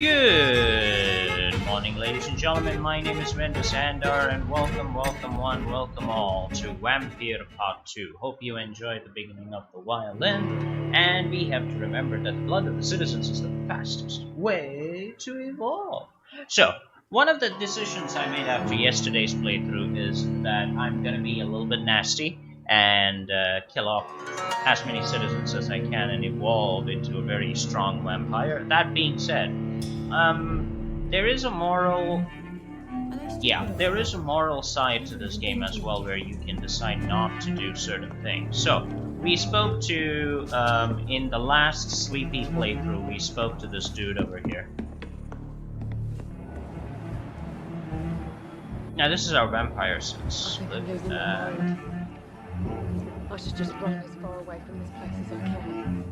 Good morning, ladies and gentlemen. My name is Andar, and welcome all to Vampyr Part 2. Hope you enjoyed the beginning of the violin, and we have to remember that the blood of the citizens is the fastest way to evolve. So, one of the decisions I made after yesterday's playthrough is that I'm gonna be a little bit nasty and kill off as many citizens as I can and evolve into a very strong vampire. That being said, there is a moral side to this game as well, where you can decide not to do certain things. So we spoke to in the last sleepy playthrough, we spoke to this dude over here. Now this is our vampire sense. I should just run as far away from this place as I can.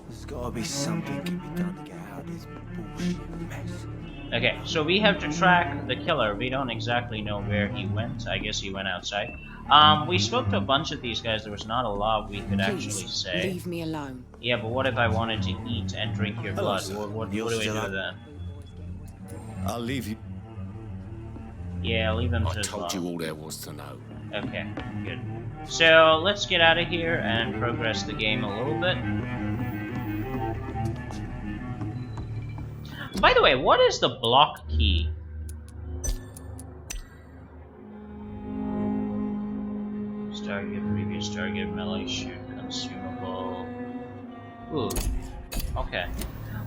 There's gotta be something can be done to get out of this bullshit mess. Okay, so we have to track the killer. We don't exactly know where he went. I guess he went outside. We spoke to a bunch of these guys. There was not a lot we could actually say. Leave me alone. Yeah, but what if I wanted to eat and drink your blood? Sir. What do we do then? I'll leave you. Yeah, leave him to I his told log. you all there was to know. Okay, good. So let's get out of here and progress the game a little bit. By the way, what is the block key? Target, previous target, melee shoot, consumable. Ooh, okay.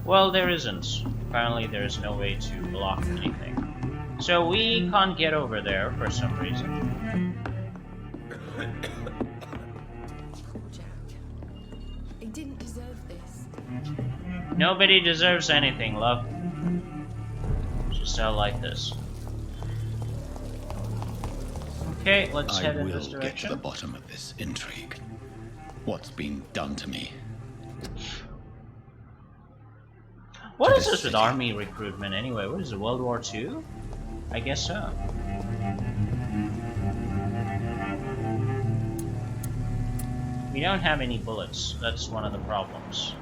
Well, there isn't. Apparently there is no way to block anything. So we can't get over there for some reason. Poor Jack. He didn't deserve this. Nobody deserves anything, love. Just out like this. Okay, let's head in this I will get to direction. the bottom of this intrigue. What's been done to me? What is this with army recruitment anyway? What is it, World War II? I guess so. We don't have any bullets. That's one of the problems.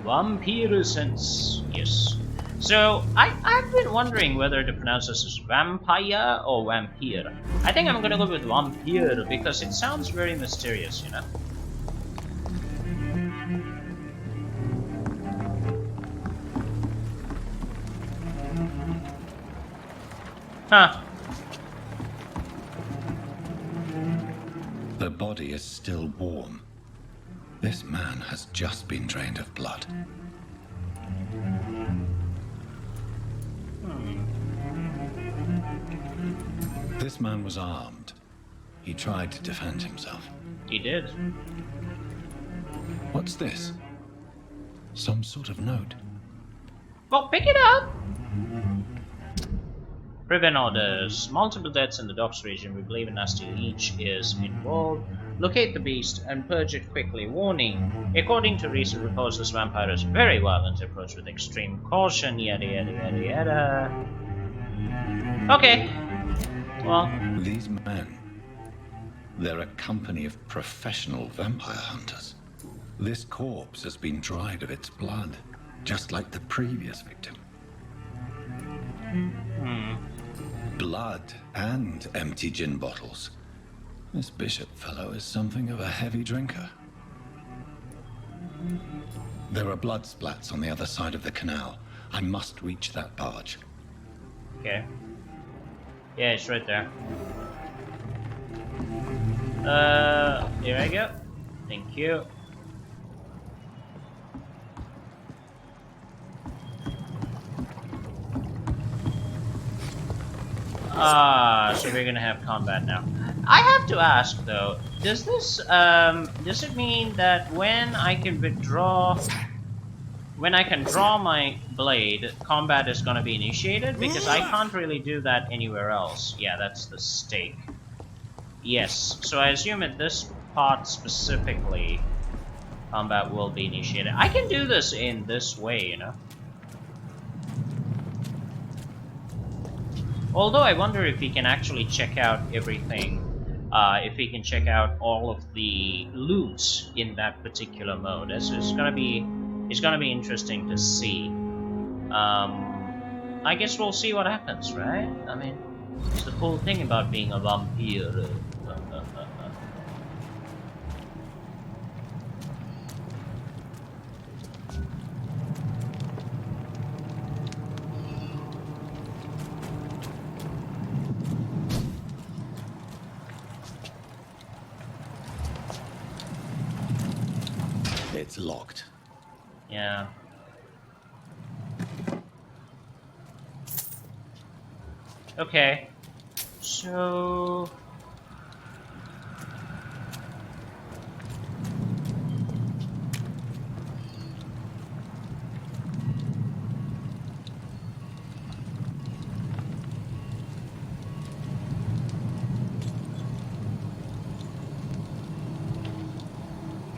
Vampyr sense. Yes. So, I've been wondering whether to pronounce this as vampire or vampire. I think I'm gonna go with vampire because it sounds very mysterious, you know? Huh. The body is still warm. This man has just been drained of blood. This man was armed. He tried to defend himself. He did. What's this? Some sort of note. Well, pick it up! Prevent orders. Multiple deaths in the docks region. We believe a nasty leech is involved. Locate the beast and purge it quickly. Warning. According to recent reports, this vampire is very violent. Approach with extreme caution. Yada yada yada yada. Okay. Well. These men. They're a company of professional vampire hunters. This corpse has been dried of its blood, just like the previous victim. Blood and empty gin bottles. This bishop fellow is something of a heavy drinker. There are blood splats on the other side of the canal. I must reach that barge. Okay. Yeah, it's right there. Here I go. Thank you. So we're gonna have combat now. I have to ask though, does this, does it mean that when I can draw my blade, combat is gonna be initiated? Because I can't really do that anywhere else. Yeah, that's the stake. Yes, so I assume at this part specifically, combat will be initiated. I can do this in this way, you know? Although I wonder if we can actually check out everything if we can check out all of the loots in that particular mode. It's gonna be interesting to see. I guess we'll see what happens, right? I mean, it's the cool thing about being a vampire. It's locked. Yeah. Okay. So...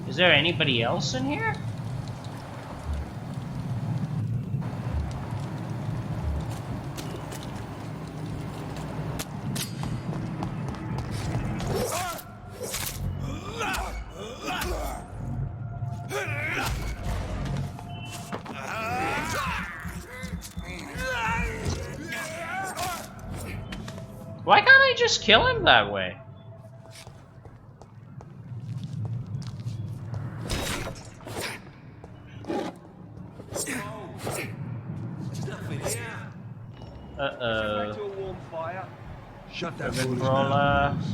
Is there anybody else in here? Why can't I just kill him that way? Uh-oh. Shut that Ribbon foolish brawler. mouth.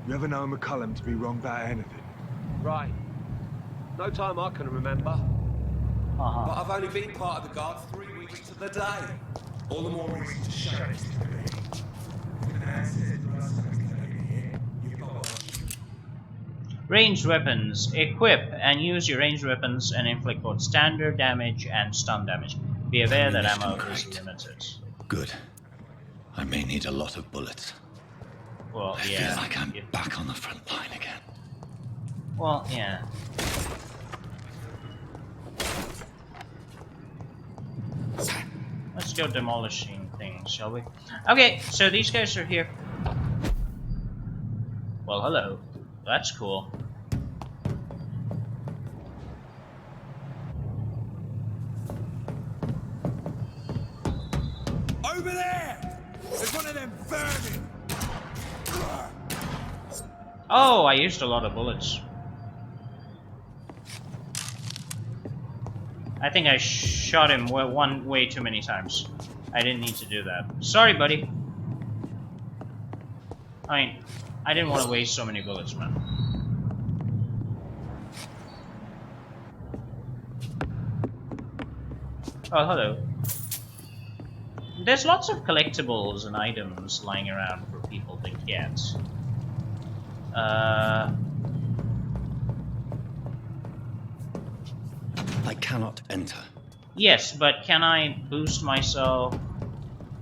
You ever know McCullum to be wrong about anything? Right. No time I can remember. But Uh-huh. I've only been part of the guard 3 weeks to the day. All the more reason to show it. Ranged weapons. Equip and use your ranged weapons and inflict both standard damage and stun damage. Be aware that ammo is limited. Good. I may need a lot of bullets. Well, I yeah. feel like I'm back on the front line again. Well, yeah. Let's go demolishing things, shall we? Okay, so these guys are here. Well, hello. That's cool. Over there! There's one of them vermin! Oh, I used a lot of bullets. I think I shot him way too many times. I didn't need to do that. Sorry, buddy. I mean, I didn't want to waste so many bullets, man. Oh, hello. There's lots of collectibles and items lying around for people to get. I cannot enter. Yes, but can I boost myself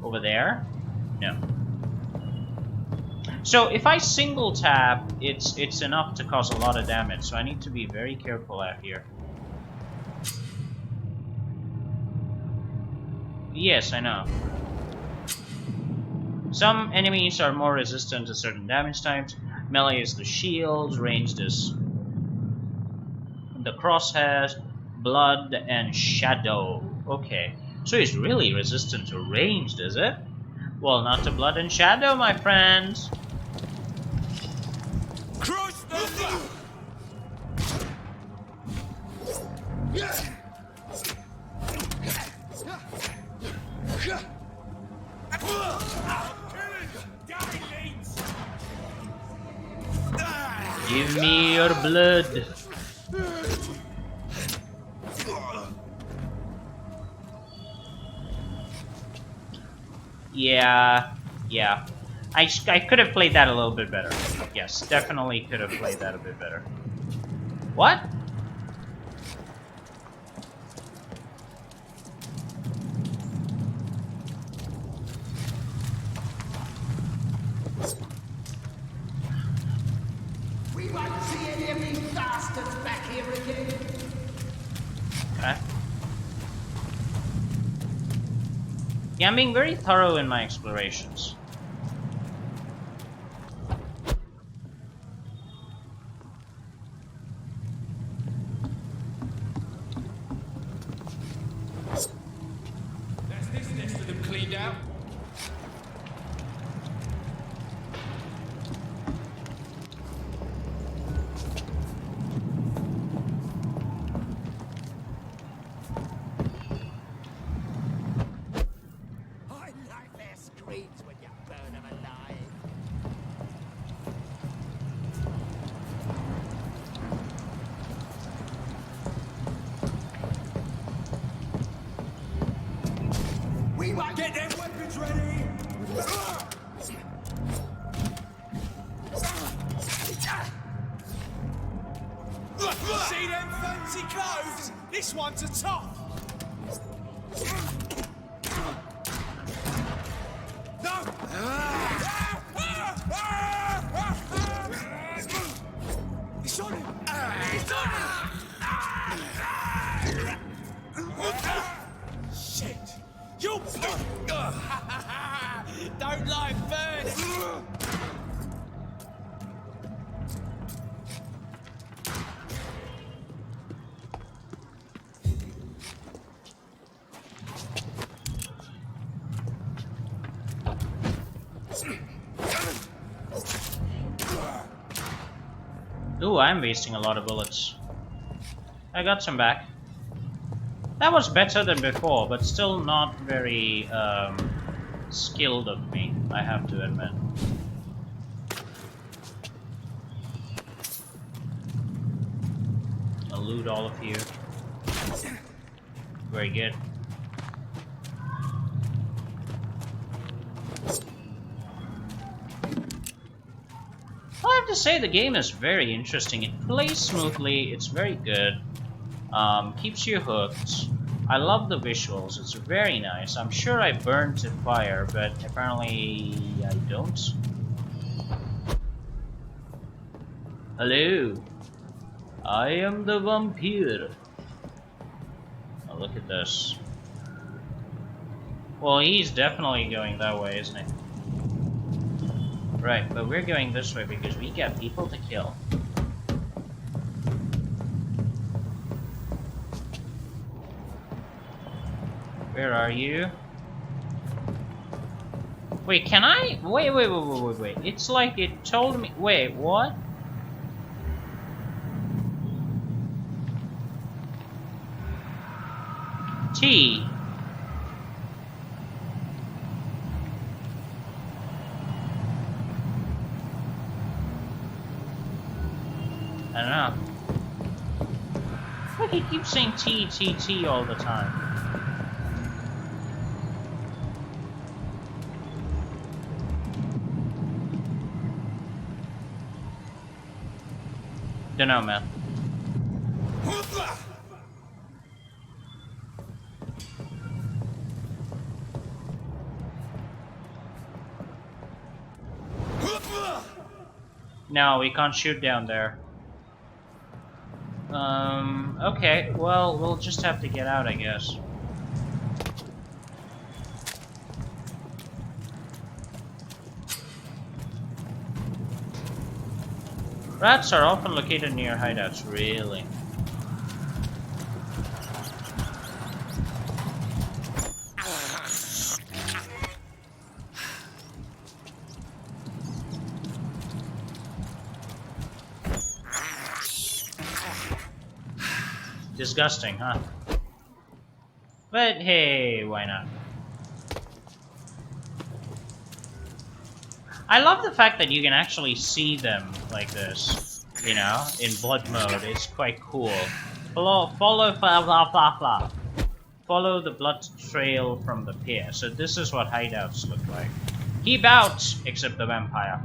over there? No. So if I single tap, it's enough to cause a lot of damage, so I need to be very careful out here. Yes, I know. Some enemies are more resistant to certain damage types. Melee is the shields, ranged is the crosshairs, blood, and shadow. Okay, so he's really resistant to ranged, is it? Well, not to blood and shadow, my friends. Crush the Give me your blood. Yeah. I could have played that a little bit better. Yes, definitely could have played that a bit better. What? We won't see any of these bastards back here again. Okay. Yeah, I'm being very thorough in my explorations. See them fancy clothes? This one's a top. No! It's on him! It's on him! Shit! You... Don't like burning! Ooh, I'm wasting a lot of bullets. I got some back. That was better than before, but still not very skilled of me, I have to admit. I'll loot all of you. Very good. I have to say the game is very interesting. It plays smoothly, it's very good. Keeps you hooked. I love the visuals, it's very nice. I'm sure I burned to fire, but apparently I don't. Hello, I am the Vampyr. Oh, look at this. Well, he's definitely going that way, isn't he? Right, but we're going this way because we got people to kill. Where are you? Wait, can I? Wait. It's like it told me. Wait, what? T. I don't know. Look, he keeps saying T all the time. Dunno, man. No, we can't shoot down there. Okay, well, we'll just have to get out, I guess. Rats are often located near hideouts, really. Disgusting, huh? But hey, why not? I love the fact that you can actually see them like this, you know, in blood mode. It's quite cool. Follow the blood trail from the pier. So this is what hideouts look like. Keep out, except the vampire.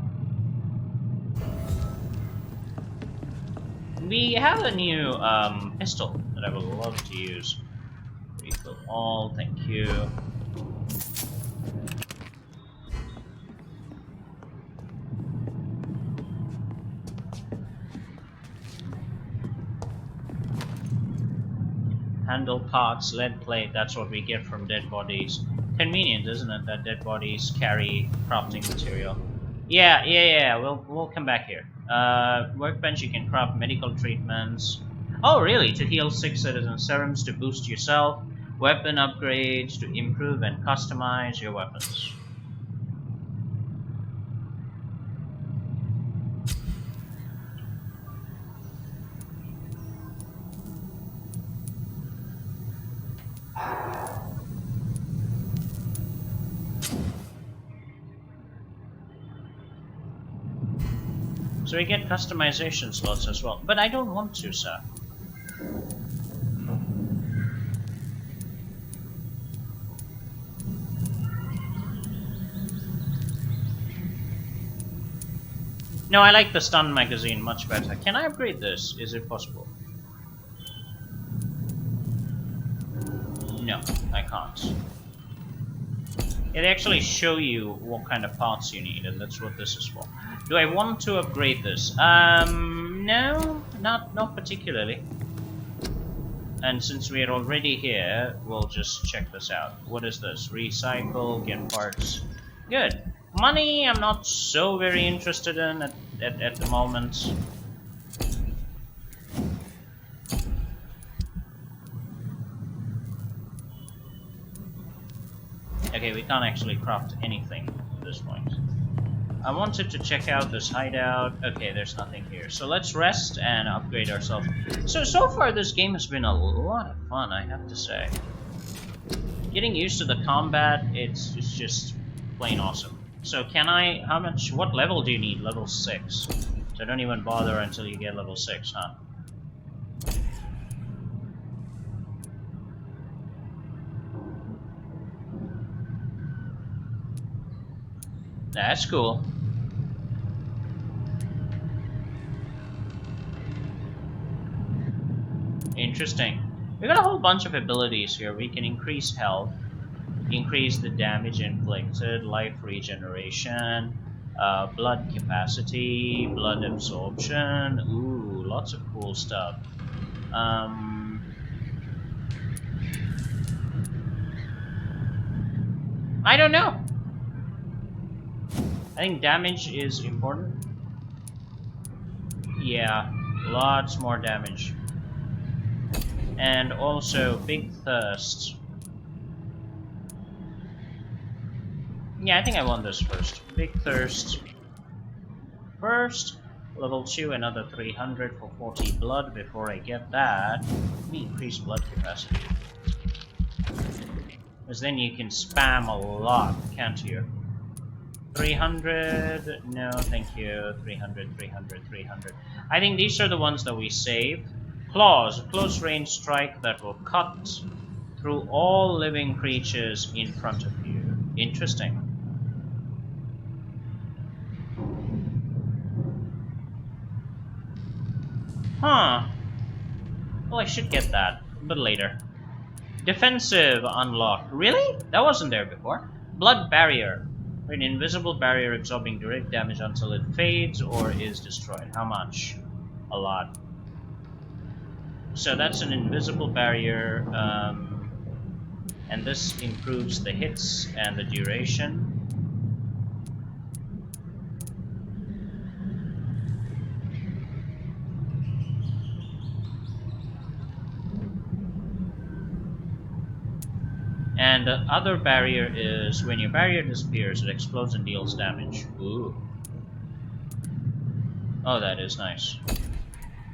We have a new pistol that I would love to use. Refill all, thank you. Handle parts, lead plate, that's what we get from dead bodies. Convenient, isn't it, that dead bodies carry crafting material? Yeah, we'll come back here. Workbench, you can craft medical treatments. Oh, really? To heal 6 citizen serums, to boost yourself. Weapon upgrades, to improve and customize your weapons. So we get customization slots as well, but I don't want to, sir. No, I like the stun magazine much better. Can I upgrade this? Is it possible? No, I can't. It actually show you what kind of parts you need, and that's what this is for. Do I want to upgrade this? No, not particularly. And since we are already here, we'll just check this out. What is this? Recycle, get parts. Good. Money, I'm not so very interested in at the moment. Okay, we can't actually craft anything at this point. I wanted to check out this hideout. Okay, there's nothing here. So let's rest and upgrade ourselves. So far this game has been a lot of fun, I have to say. Getting used to the combat, it's just plain awesome. So can I, what level do you need? Level 6. So don't even bother until you get level 6, huh? That's cool. Interesting. We got a whole bunch of abilities here. We can increase health, increase the damage inflicted, life regeneration, blood capacity, blood absorption. Ooh, lots of cool stuff. I don't know. I think damage is important. Yeah, lots more damage. And also big thirst. Yeah, I think I want this first. Big thirst. First, level 2, another 300 for 40 blood. Before I get that, let me increase blood capacity. Because then you can spam a lot, can't you? 300, no thank you, 300, 300, 300. I think these are the ones that we save. Claws, a close range strike that will cut through all living creatures in front of you. Interesting. Huh. Well, I should get that, but later. Defensive unlocked. Really? That wasn't there before. Blood barrier. An invisible barrier absorbing direct damage until it fades or is destroyed. How much? A lot. So that's an invisible barrier, and this improves the hits and the duration. And the other barrier is when your barrier disappears, it explodes and deals damage. Ooh. Oh, that is nice.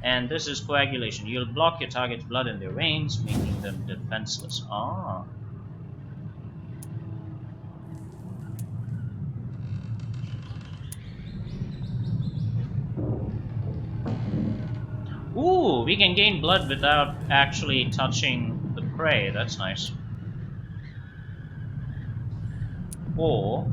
And this is coagulation. You'll block your target's blood in their veins, making them defenseless. Ah. Ooh, we can gain blood without actually touching the prey. That's nice. Or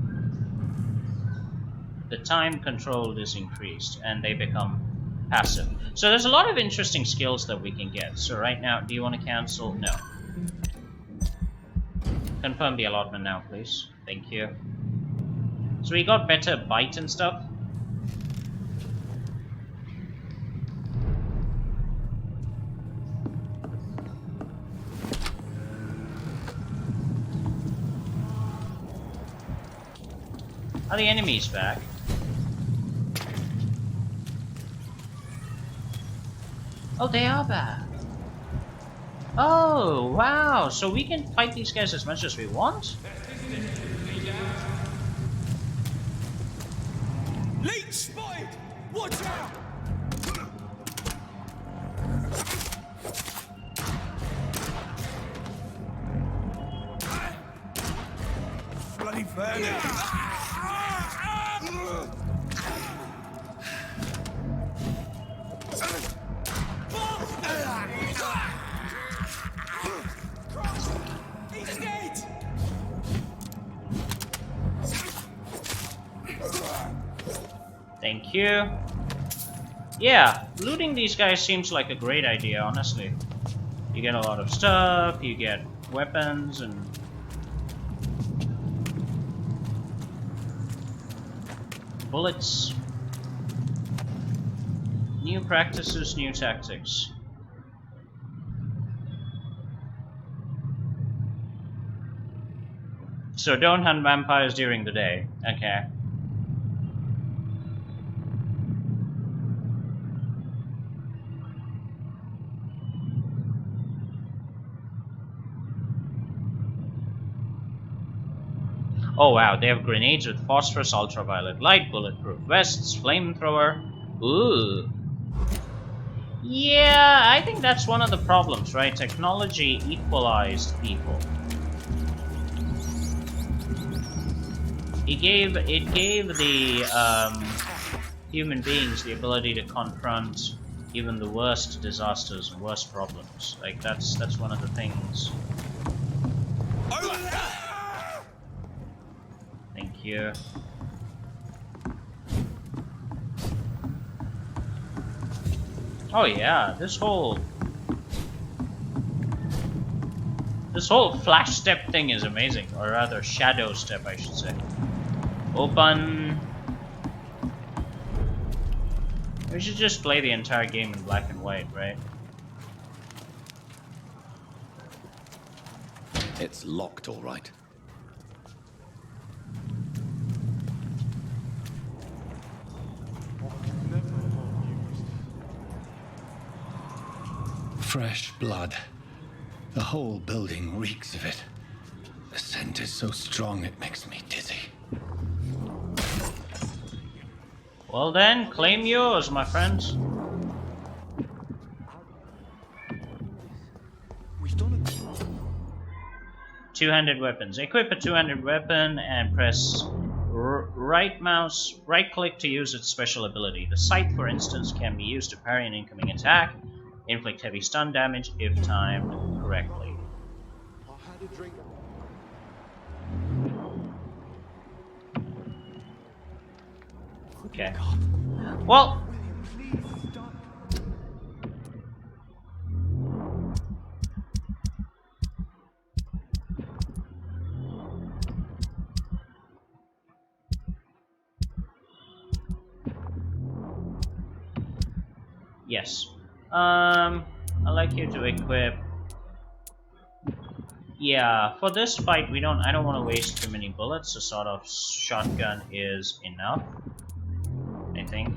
the time controlled is increased and they become passive. So there's a lot of interesting skills that we can get. So right now, do you want to cancel? No. Confirm the allotment now, please. Thank you. So we got better bite and stuff. Are the enemies back? Oh, they are back. Oh, wow. So we can fight these guys as much as we want? Leech spotted! Watch out! Bloody fairly! He's dead! Thank you. Yeah, looting these guys seems like a great idea, honestly. You get a lot of stuff, you get weapons, and... bullets. New practices, new tactics. So don't hunt vampires during the day. Okay. Oh wow, they have grenades with phosphorus, ultraviolet light, bulletproof vests, flamethrower. Ooh. Yeah, I think that's one of the problems, right? Technology equalized people. It gave the human beings the ability to confront even the worst disasters and worst problems. Like that's one of the things. Thank you. Oh yeah, this whole flash step thing is amazing, or rather shadow step I should say. Open. We should just play the entire game in black and white, right? It's locked, all right. Fresh blood. The whole building reeks of it. The scent is so strong it makes me dizzy. Well then, claim yours, my friends. Two-handed weapons. Equip a two-handed weapon and press right click to use its special ability. The scythe, for instance, can be used to parry an incoming attack, inflict heavy stun damage if timed correctly. Okay. Well, yes. I'd like you to equip. Yeah, for this fight, I don't want to waste too many bullets. A sort of shotgun is enough, I think.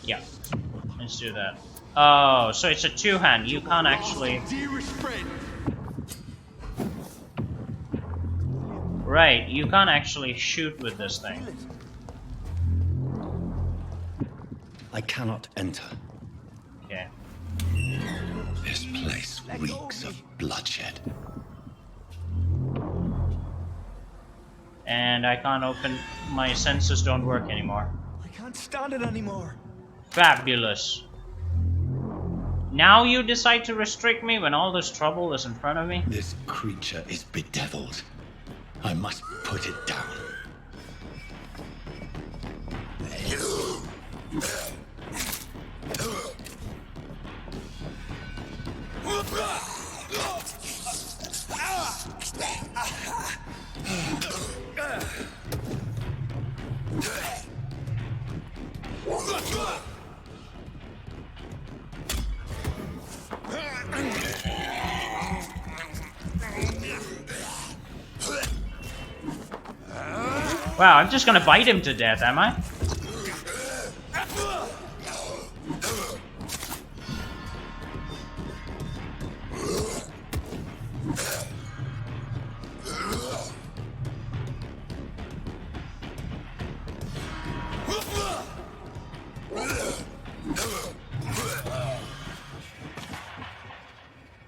Yeah, let's do that. Oh, so it's a two-hand. You can't actually... Right, you can't actually shoot with this thing. I cannot enter. Okay. This place reeks of bloodshed. And I can't open... My senses don't work anymore. I can't stand it anymore. Fabulous. Now you decide to restrict me when all this trouble is in front of me? This creature is bedeviled. I must put it down. Wow, I'm just gonna bite him to death, am I?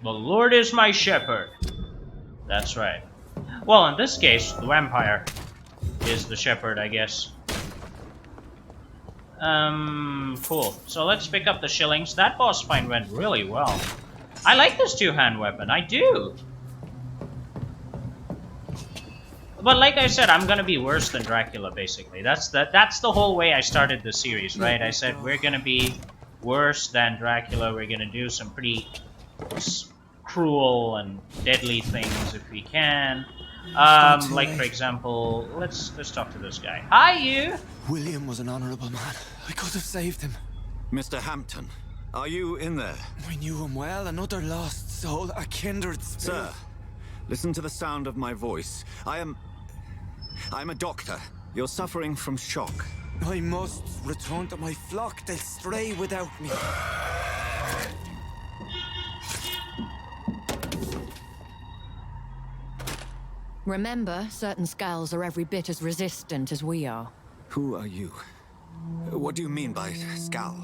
The Lord is my shepherd. That's right. Well, in this case, the vampire is the shepherd, I guess. Cool. So let's pick up the shillings. That boss fight went really well. I like this two-hand weapon. I do. But like I said, I'm gonna be worse than Dracula, basically. That's the whole way I started the series, right? I said we're gonna be worse than Dracula. We're gonna do some pretty cruel and deadly things if we can. Like for example, let's talk to this guy. Hi, you. William was an honorable man. I could have saved him. Mr. Hampton, are you in there? I knew him well, another lost soul, a kindred spirit. Sir, listen to the sound of my voice. I'm a doctor. You're suffering from shock. I must return to my flock. They'll stray without me. Remember, certain skulls are every bit as resistant as we are. Who are you? What do you mean by skull?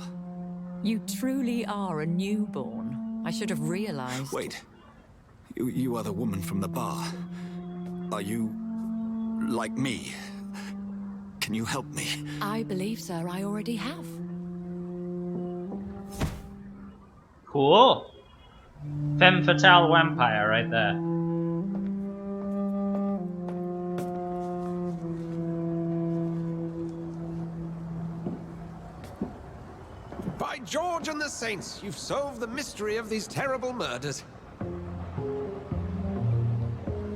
You truly are a newborn. I should have realized. Wait. You are the woman from the bar. Are you like me? Can you help me? I believe, sir, I already have. Cool. Femme fatale vampire right there. By George and the Saints, you've solved the mystery of these terrible murders.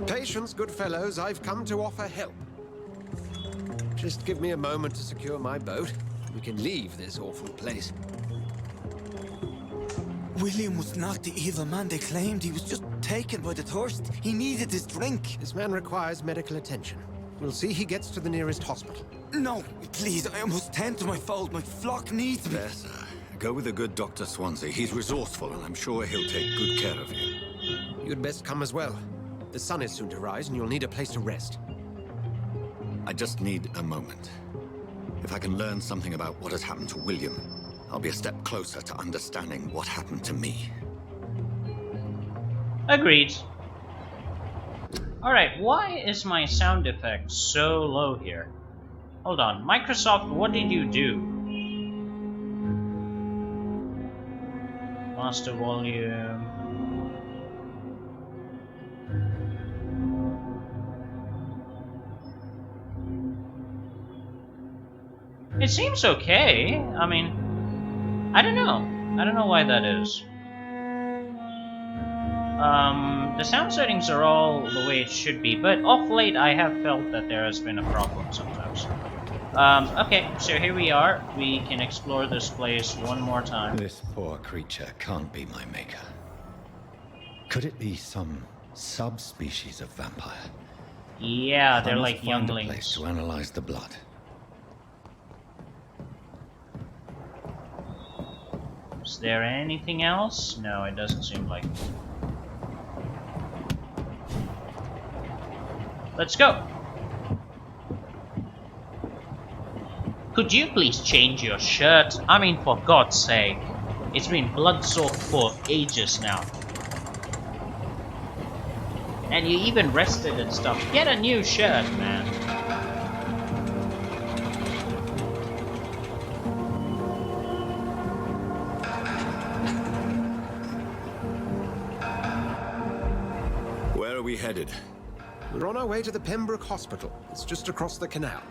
Patience, good fellows, I've come to offer help. Just give me a moment to secure my boat. We can leave this awful place. William was not the evil man they claimed. He was just taken by the thirst. He needed his drink. This man requires medical attention. We'll see he gets to the nearest hospital. No, please, I must tend to my fold. My flock needs me. There, sir. Go with the good Dr. Swansea. He's resourceful, and I'm sure he'll take good care of you. You'd best come as well. The sun is soon to rise, and you'll need a place to rest. I just need a moment. If I can learn something about what has happened to William, I'll be a step closer to understanding what happened to me. Agreed. Alright, why is my sound effect so low here? Hold on. Microsoft, what did you do? Master volume. It seems okay. I mean, I don't know. I don't know why that is. The sound settings are all the way it should be, but off late I have felt that there has been a problem sometimes. Okay, so here we are. We can explore this place one more time. This poor creature can't be my maker. Could it be some subspecies of vampire? Yeah, they're I must like find a younglings. place to analyze the blood. Is there anything else? No, it doesn't seem like it. Let's go. Could you please change your shirt? I mean, for God's sake. It's been blood-soaked for ages now. And you even rested and stuff. Get a new shirt, man. Where are we headed? We're on our way to the Pembroke Hospital. It's just across the canal.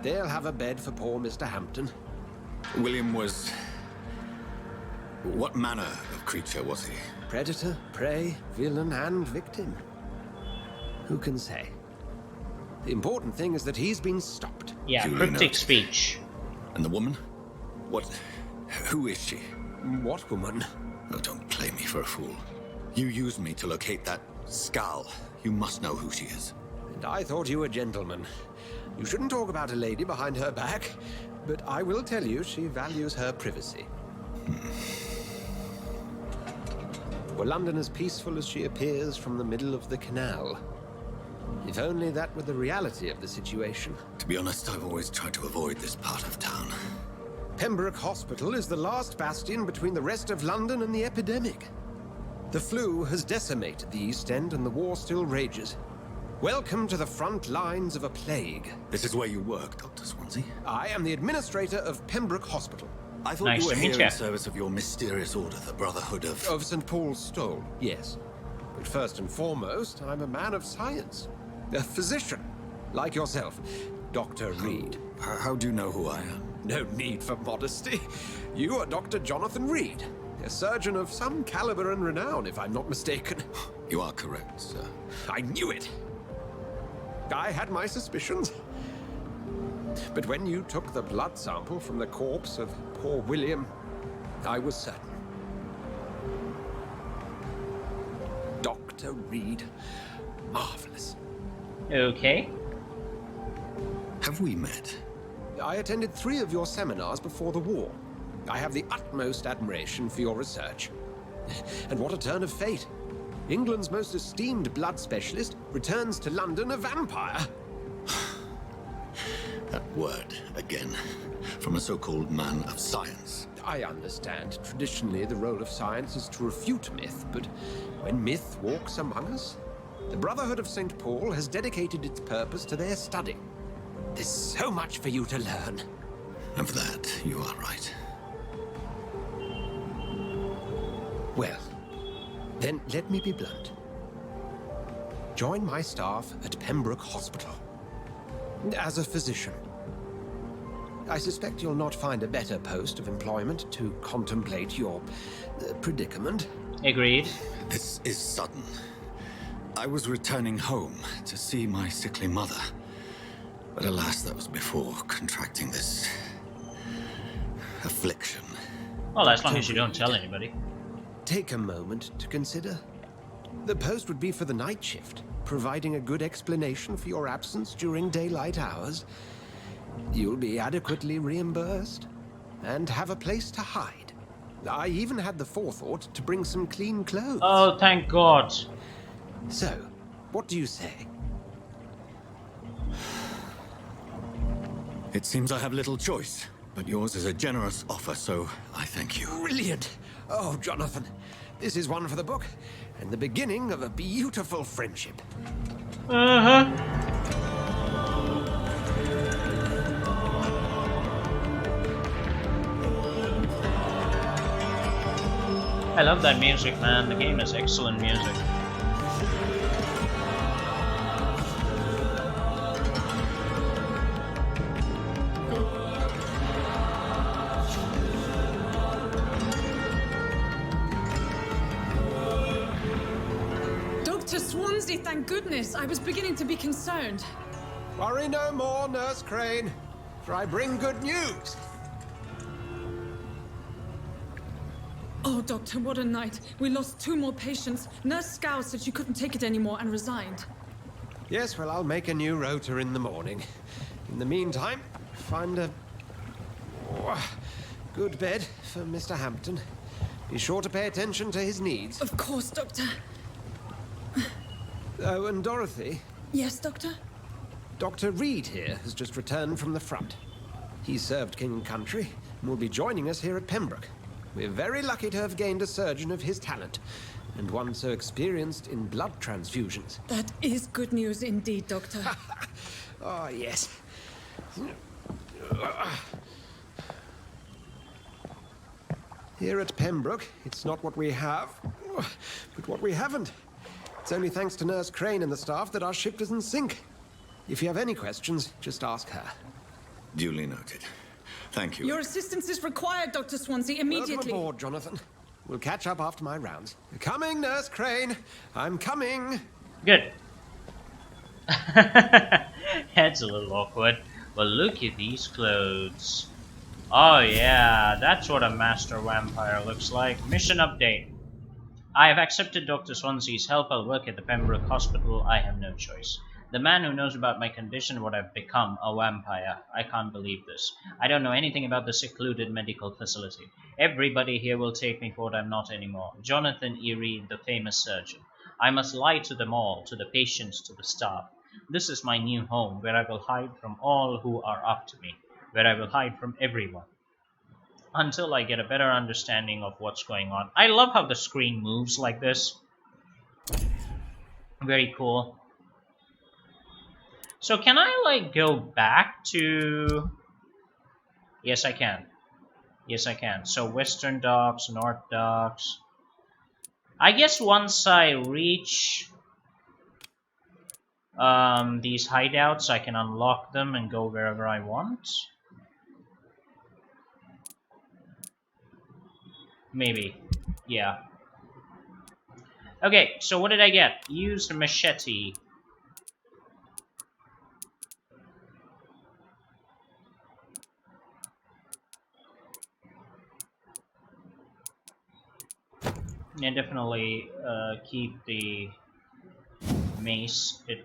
They'll have a bed for poor Mr. Hampton. William was... What manner of creature was he? Predator, prey, villain, and victim. Who can say? The important thing is that he's been stopped. Yeah, Duly cryptic noted. speech. And the woman? What... Who is she? What woman? Oh, don't play me for a fool. You used me to locate that skull. You must know who she is. And I thought you a gentleman. You shouldn't talk about a lady behind her back, but I will tell you she values her privacy. Were London as peaceful as she appears from the middle of the canal? If only that were the reality of the situation. To be honest, I've always tried to avoid this part of town. Pembroke Hospital is the last bastion between the rest of London and the epidemic. The flu has decimated the East End and the war still rages. Welcome to the front lines of a plague. This is where you work, Dr. Swansea. I am the administrator of Pembroke Hospital. I thought Nice you were to meet here ya. in service of your mysterious order, the Brotherhood of... Of St. Paul's Stole, yes. But first and foremost, I'm a man of science. A physician, like yourself, Dr. Reed. How do you know who I am? No need for modesty. You are Dr. Jonathan Reed, a surgeon of some caliber and renown, if I'm not mistaken. You are correct, sir. I knew it. I had my suspicions. But when you took the blood sample from the corpse of poor William, I was certain. Dr. Reed. Marvelous. Okay. Have we met? I attended 3 of your seminars before the war. I have the utmost admiration for your research. And what a turn of fate. England's most esteemed blood specialist returns to London a vampire. That word, again, from a so-called man of science. I understand. Traditionally, the role of science is to refute myth, but when myth walks among us, the Brotherhood of St. Paul has dedicated its purpose to their study. There's so much for you to learn. And for that, you are right. Well, then let me be blunt. Join my staff at Pembroke Hospital. As a physician. I suspect you'll not find a better post of employment to contemplate your predicament. Agreed. This is sudden. I was returning home to see my sickly mother. But alas, that was before contracting this... affliction. Well, as long as you don't tell anybody. Take a moment to consider. The post would be for the night shift, providing a good explanation for your absence during daylight hours. You'll be adequately reimbursed and have a place to hide. I even had the forethought to bring some clean clothes. Oh, thank God. So, what do you say? It seems I have little choice, but yours is a generous offer, so I thank you. Brilliant! Oh, Jonathan, this is one for the book, and the beginning of a beautiful friendship. I love that music, man. The game is excellent music. Dr. Swansea, thank goodness. I was beginning to be concerned. Worry no more, Nurse Crane, for I bring good news. Oh, Doctor, what a night. We lost 2 more patients. Nurse Scow said she couldn't take it anymore and resigned. Yes, well, I'll make a new rota in the morning. In the meantime, find a good bed for Mr. Hampton. Be sure to pay attention to his needs. Of course, Doctor. Oh, and Dorothy, Yes, Doctor? Dr. Reed here has just returned from the front. He served King and Country and will be joining us here at Pembroke. We're very lucky to have gained a surgeon of his talent, and one so experienced in blood transfusions. That is good news indeed, Doctor. Oh, yes. Here at Pembroke, it's not what we have, but what we haven't. It's only thanks to Nurse Crane and the staff that our ship doesn't sink. If you have any questions, just ask her. Duly noted. Thank you. Your assistance is required, Dr. Swansea, Welcome immediately. aboard, Jonathan. We'll catch up after my rounds. Coming, Nurse Crane. I'm coming. Good. That's a little awkward. Well, look at these clothes. Oh yeah, that's what a master vampire looks like. Mission update. I have accepted Dr. Swansea's help. I'll work at the Pembroke Hospital. I have no choice. The man who knows about my condition would have become a vampire. I can't believe this. I don't know anything about the secluded medical facility. Everybody here will take me for what I'm not anymore. Jonathan E. Reed, the famous surgeon. I must lie to them all, to the patients, to the staff. This is my new home, where I will hide from all who are after me, where I will hide from everyone, until I get a better understanding of what's going on. I love how the screen moves like this. Very cool. So can I, like, go back to... Yes, I can. Yes, I can. So Western Docks, North Docks. I guess once I reach these hideouts, I can unlock them and go wherever I want. Maybe. Yeah. Okay, so what did I get? Use the machete. Yeah, definitely keep the mace. It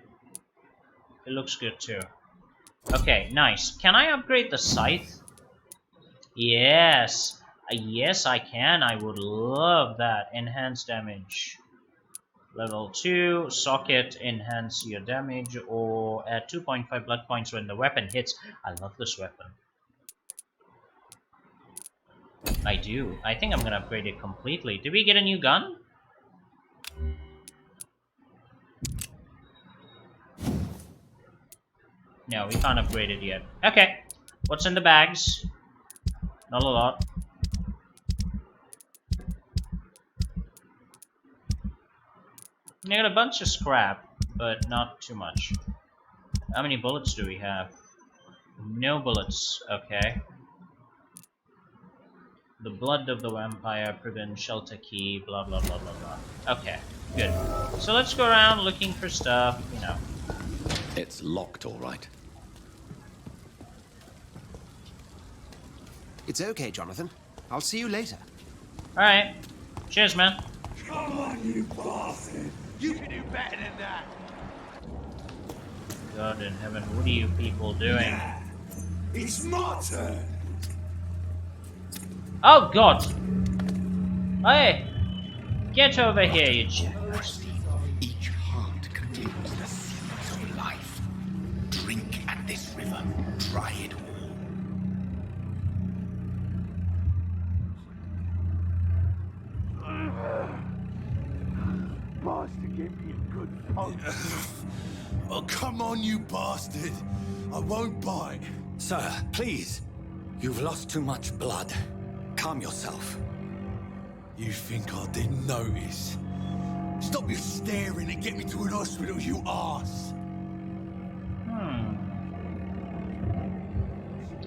looks good too. Okay, nice. Can I upgrade the scythe? Yes. Yes, I can. I would love that. Enhance damage. Level 2, socket, enhance your damage, or add 2.5 blood points when the weapon hits. I love this weapon. I do. I think I'm gonna upgrade it completely. Did we get a new gun? No, we can't upgrade it yet. Okay. What's in the bags? Not a lot. I got a bunch of scrap, but not too much. How many bullets do we have? No bullets. Okay. The blood of the vampire prevents shelter key, blah blah blah blah blah. Okay, good. So let's go around looking for stuff, you know. It's locked, all right. It's okay, Jonathan. I'll see you later. Alright. Cheers, man. Come on, you bastard! You can do better than that! God in heaven, what are you people doing? Yeah. It's my turn! Oh god! Hey! Get over here, you Each heart contains the seeds of life. Drink at this river. Try it all. Bastard gave me a good poke. Oh, come on, you bastard! I won't bite. Sir, please. You've lost too much blood. Calm yourself. You think I didn't notice? Stop your staring and get me to an hospital, you arse!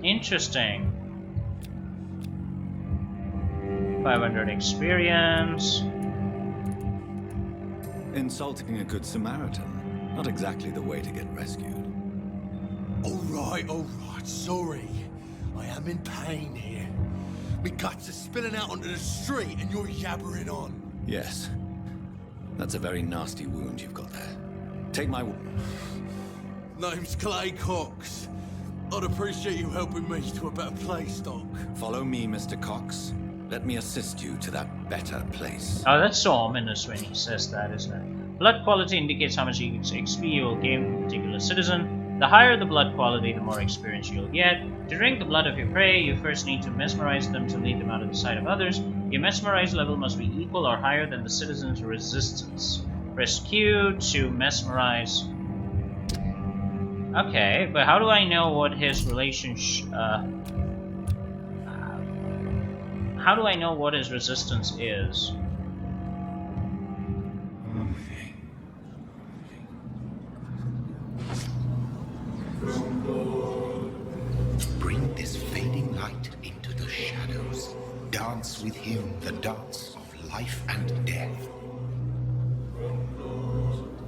Interesting. 500 experience. Insulting a good Samaritan. Not exactly the way to get rescued. Alright, sorry. I am in pain here. Me guts are spilling out onto the street and you're yabbering on. Yes. That's a very nasty wound you've got there. Take my... Name's Clay Cox. I'd appreciate you helping me to a better place, Doc. Follow me, Mr. Cox. Let me assist you to that better place. Oh, that's so ominous when he says that, isn't it? Blood quality indicates how much XP you will gain from a particular citizen. The higher the blood quality, the more experience you'll get. To drink the blood of your prey, you first need to mesmerize them to lead them out of the sight of others. Your mesmerize level must be equal or higher than the citizen's resistance. Press Q to mesmerize. Okay, but how do I know what his relationship... how do I know what his resistance is? Bring this fading light into the shadows. Dance with him the dance of life and death.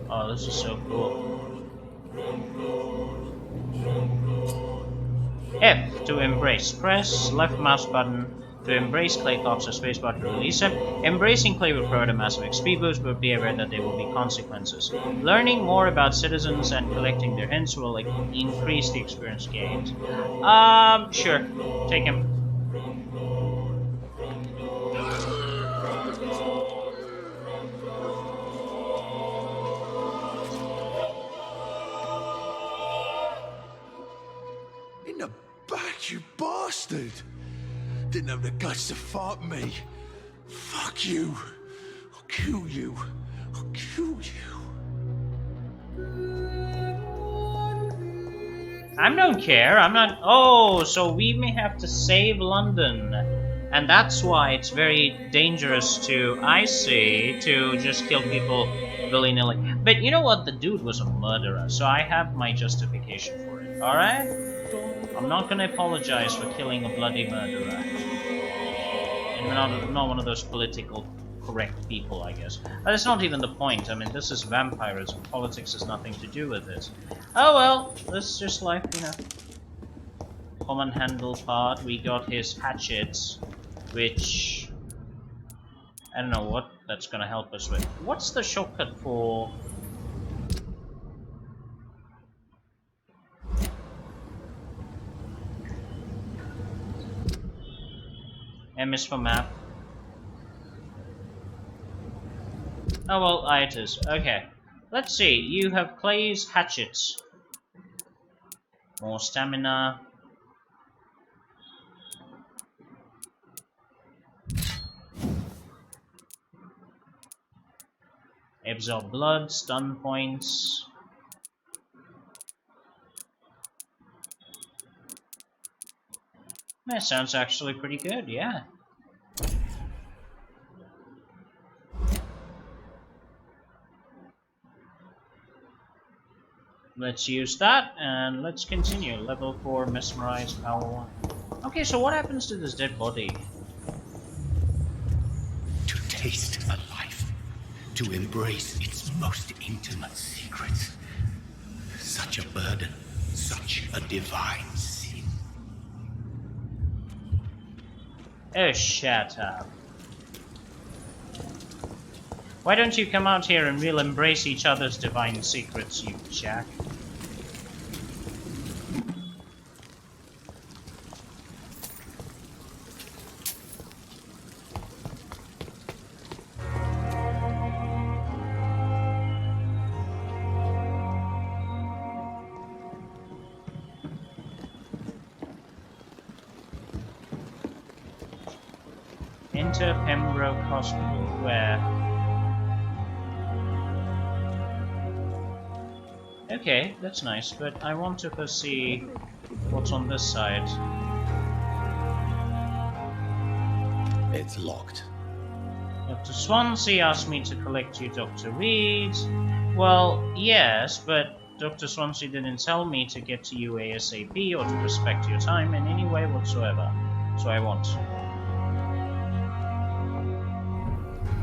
Oh, this is so cool. F to embrace. Press left mouse button to embrace Clay Cox or spacebar to release him. Embracing Clay will provide a massive XP boost, but be aware that there will be consequences. Learning more about citizens and collecting their hints will increase the experience gained. Sure. Take him. In the back, you bastard! Didn't have the guts to fight me. Fuck you. I'll kill you. I'll kill you. I don't care. I'm not. Oh, so we may have to save London. And that's why it's very dangerous to, I see, to just kill people willy-nilly. But you know what? The dude was a murderer, so I have my justification for it. Alright? I'm not gonna apologize for killing a bloody murderer. And I'm not one of those political correct people, I guess. But that's not even the point. I mean, this is vampirism. Politics has nothing to do with this. Oh well, this is just like, you know, common handle part. We got his hatchets, which I don't know what that's gonna help us with. What's the shortcut for? M is for map. Oh well, it is. Okay. Let's see. You have Clay's hatchets. More stamina. Absorb blood, stun points. That sounds actually pretty good, yeah. Let's use that, and let's continue. Level 4, Mesmerize, Power 1. Okay, so what happens to this dead body? To taste a life, to embrace its most intimate secrets. Such a burden, such a divine sin. Oh, shut up. Why don't you come out here and we'll embrace each other's divine secrets, you jack? Enter Pembroke Hospital, where... Okay, that's nice, but I want to first see what's on this side. It's locked. Dr. Swansea asked me to collect you, Dr. Reed. Well, yes, but Dr. Swansea didn't tell me to get to you ASAP or to respect your time in any way whatsoever. So I won't.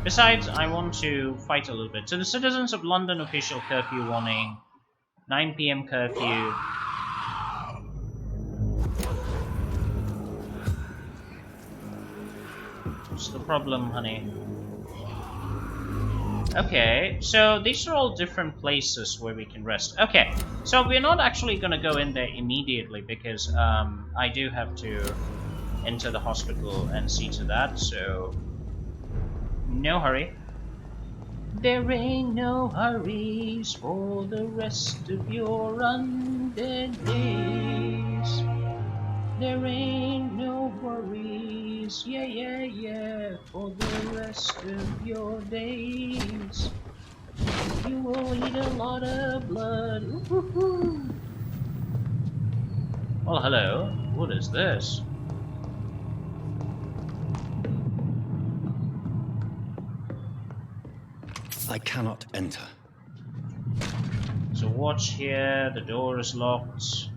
Besides, I want to fight a little bit. To the citizens of London, official curfew warning. 9 PM curfew. What's the problem, honey? Okay, so these are all different places where we can rest. Okay, so we're not actually going to go in there immediately because I do have to enter the hospital and see to that, so no hurry. There ain't no hurries for the rest of your undead days. There ain't no worries, yeah, yeah, yeah, for the rest of your days. You will eat a lot of blood. Ooh-hoo-hoo. Well, hello. What is this? I cannot enter. So watch here, the door is locked.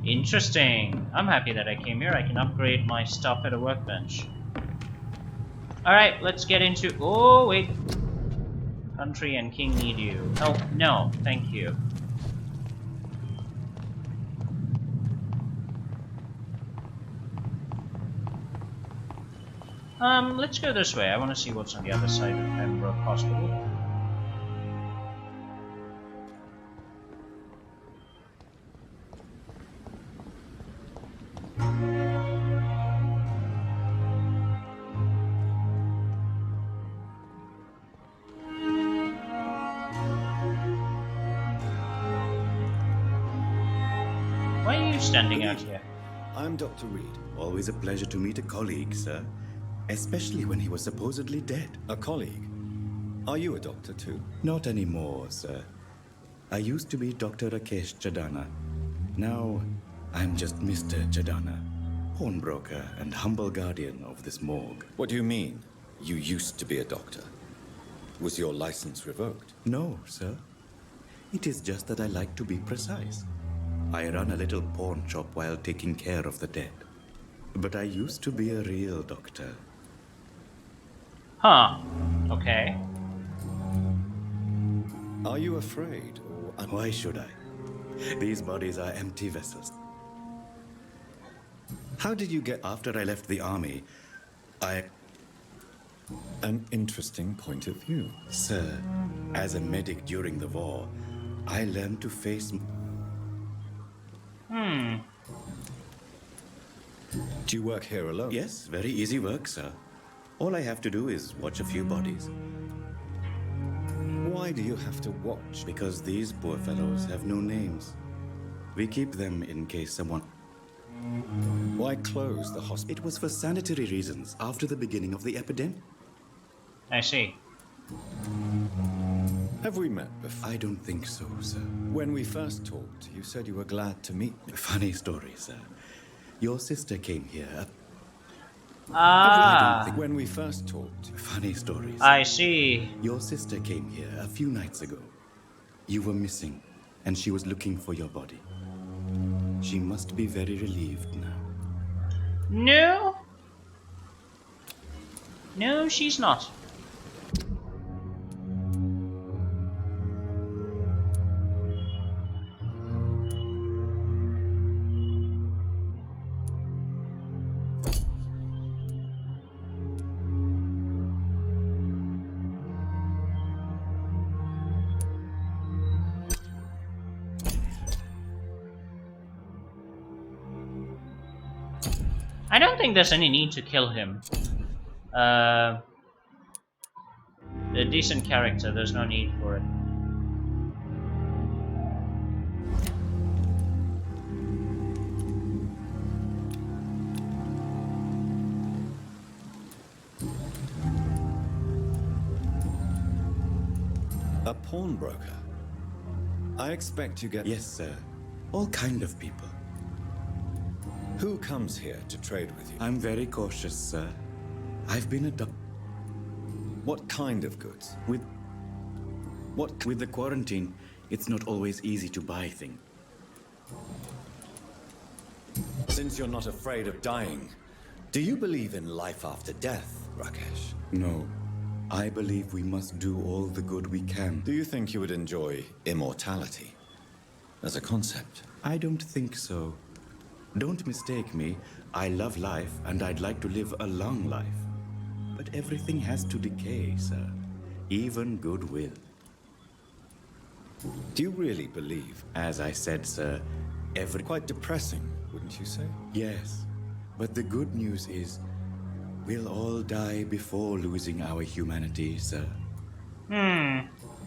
Interesting. I'm happy that I came here. I can upgrade my stuff at a workbench. Alright, let's get into... Oh, wait. Country and king need you. Oh, no. Thank you. Let's go this way. I want to see what's on the other side of Pembroke Hospital. Why are you standing out here? I'm Dr. Reed. Always a pleasure to meet a colleague, sir. Especially when he was supposedly dead. A colleague? Are you a doctor too? Not anymore, sir. I used to be Dr. Rakesh Chadana. Now, I'm just Mr. Jadana, pawnbroker and humble guardian of this morgue. What do you mean? You used to be a doctor. Was your license revoked? No, sir. It is just that I like to be precise. I run a little pawn shop while taking care of the dead. But I used to be a real doctor. Huh. Okay. Are you afraid or Why should I? These bodies are empty vessels. How did you get After I left the army, an interesting point of view? Sir, as a medic during the war, I learned to face... Do you work here alone? Yes, very easy work, sir. All I have to do is watch a few bodies. Why do you have to watch? Because these poor fellows have no names. We keep them in case someone... Why close the hospital? It was for sanitary reasons after the beginning of the epidemic. I see. Have we met before? I don't think so, sir. When we first talked, you said you were glad to meet me. Funny story, sir. Your sister came here. Ah, When we first talked, Funny story, sir. I see. Your sister came here a few nights ago. You were missing, and she was looking for your body. She must be very relieved now. No. No, she's not. I don't think there's any need to kill him. A decent character, there's no need for it. a pawnbroker. I expect you get... Yes, sir. All kind of people. Who comes here to trade with you? I'm very cautious, sir. I've been a What kind of goods? With the quarantine, it's not always easy to buy things. Since you're not afraid of dying, do you believe in life after death, Rakesh? No. I believe we must do all the good we can. Do you think you would enjoy immortality as a concept? I don't think so. Don't mistake me. I love life and I'd like to live a long life. But everything has to decay, sir. Even goodwill. Do you really believe? As I said, sir, Quite depressing, wouldn't you say? Yes. But the good news is, we'll all die before losing our humanity, sir.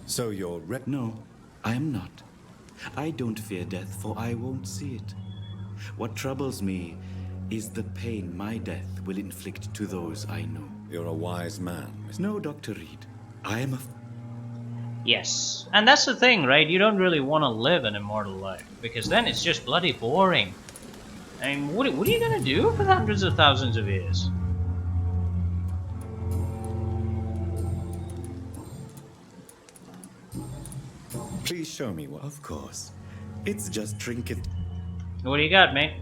So you're No, I am not. I don't fear death, for I won't see it. What troubles me is the pain my death will inflict to those I know. You're a wise man, Mr. No, Dr. Reed. I am a... Yes. And that's the thing, right? You don't really want to live an immortal life, because then it's just bloody boring. I mean, what are you gonna do for hundreds of thousands of years? Please show me what. Of course. It's just trinket. What do you got, mate?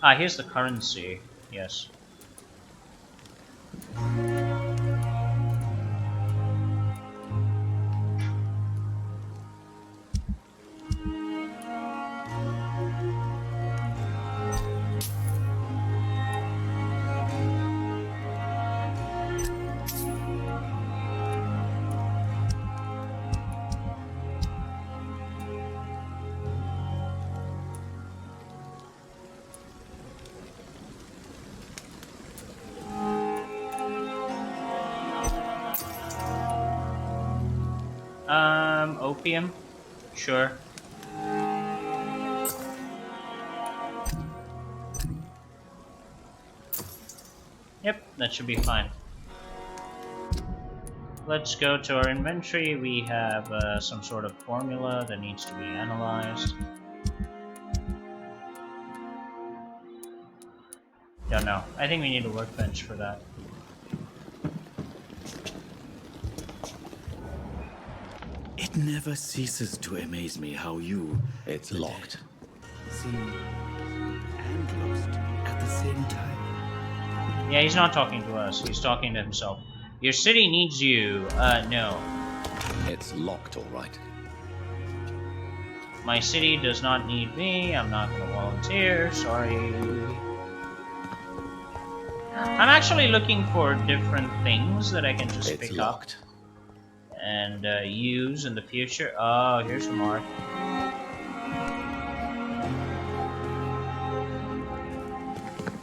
Ah, here's the currency. Yes. Opium? Sure. Yep, that should be fine. Let's go to our inventory. We have some sort of formula that needs to be analyzed. Don't know. I think we need a workbench for that. It never ceases to amaze me how you... It's locked. ...seem and lost at the same time. Yeah, he's not talking to us. He's talking to himself. Your city needs you. No. It's locked, all right. My city does not need me. I'm not going to volunteer. Sorry. I'm actually looking for different things that I can just pick locked. up and use in the future. Oh, here's the mark.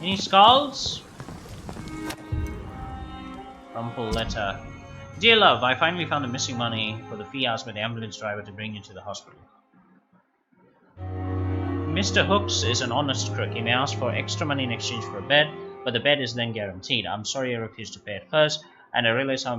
Any skulls? Crumple letter. Dear love, I finally found the missing money for the fee asked by the ambulance driver to bring you to the hospital. Mr. Hooks is an honest crook. He may ask for extra money in exchange for a bed, but the bed is then guaranteed. I'm sorry I refused to pay it first, and I realize I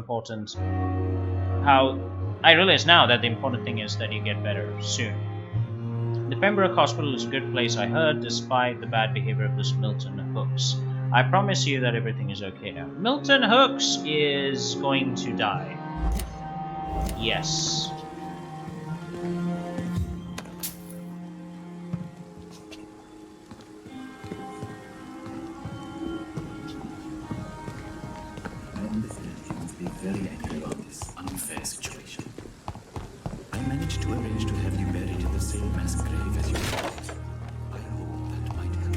realize now that the important thing is that you get better soon. The Pembroke Hospital is a good place, I heard, despite the bad behavior of this Milton Hooks. I promise you that everything is okay now. Milton Hooks is going to die. Yes. I understand you must be very angry about this unfair situation. I managed to arrange to have you buried in the same mass grave as you thought. I hope that might help.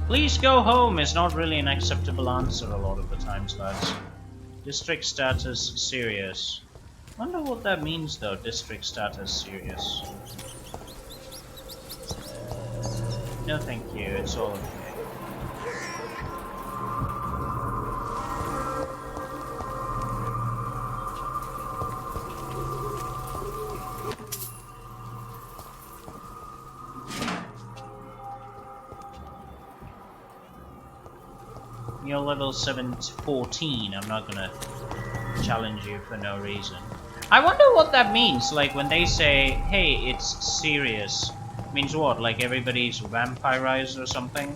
Please go home is not really an acceptable answer a lot of the times, lads. District status serious. Wonder what that means though, district status serious. No thank you, it's all okay. You're level 714, I'm not gonna challenge you for no reason. I wonder what that means, like when they say, hey, it's serious. Means what, like everybody's vampirized or something?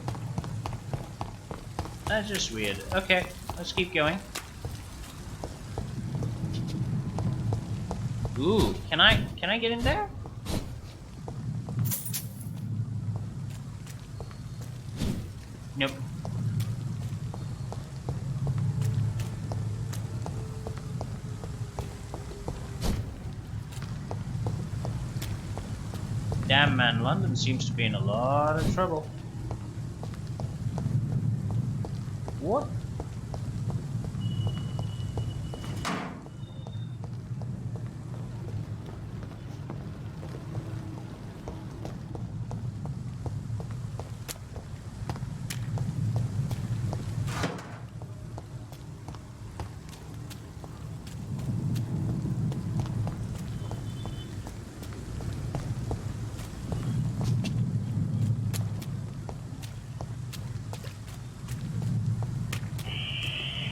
That's just weird. Okay, let's keep going. Ooh, can I get in there? Nope. Damn man, London seems to be in a lot of trouble. What?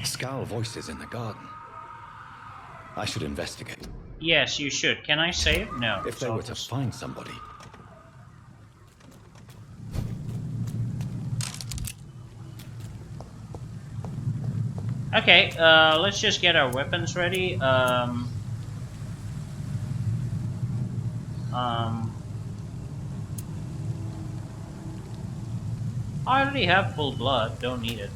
Scowl voices in the garden. I should investigate. Yes, you should. Can I save? No. If they were to find somebody. Okay, let's just get our weapons ready. I already have full blood, don't need it.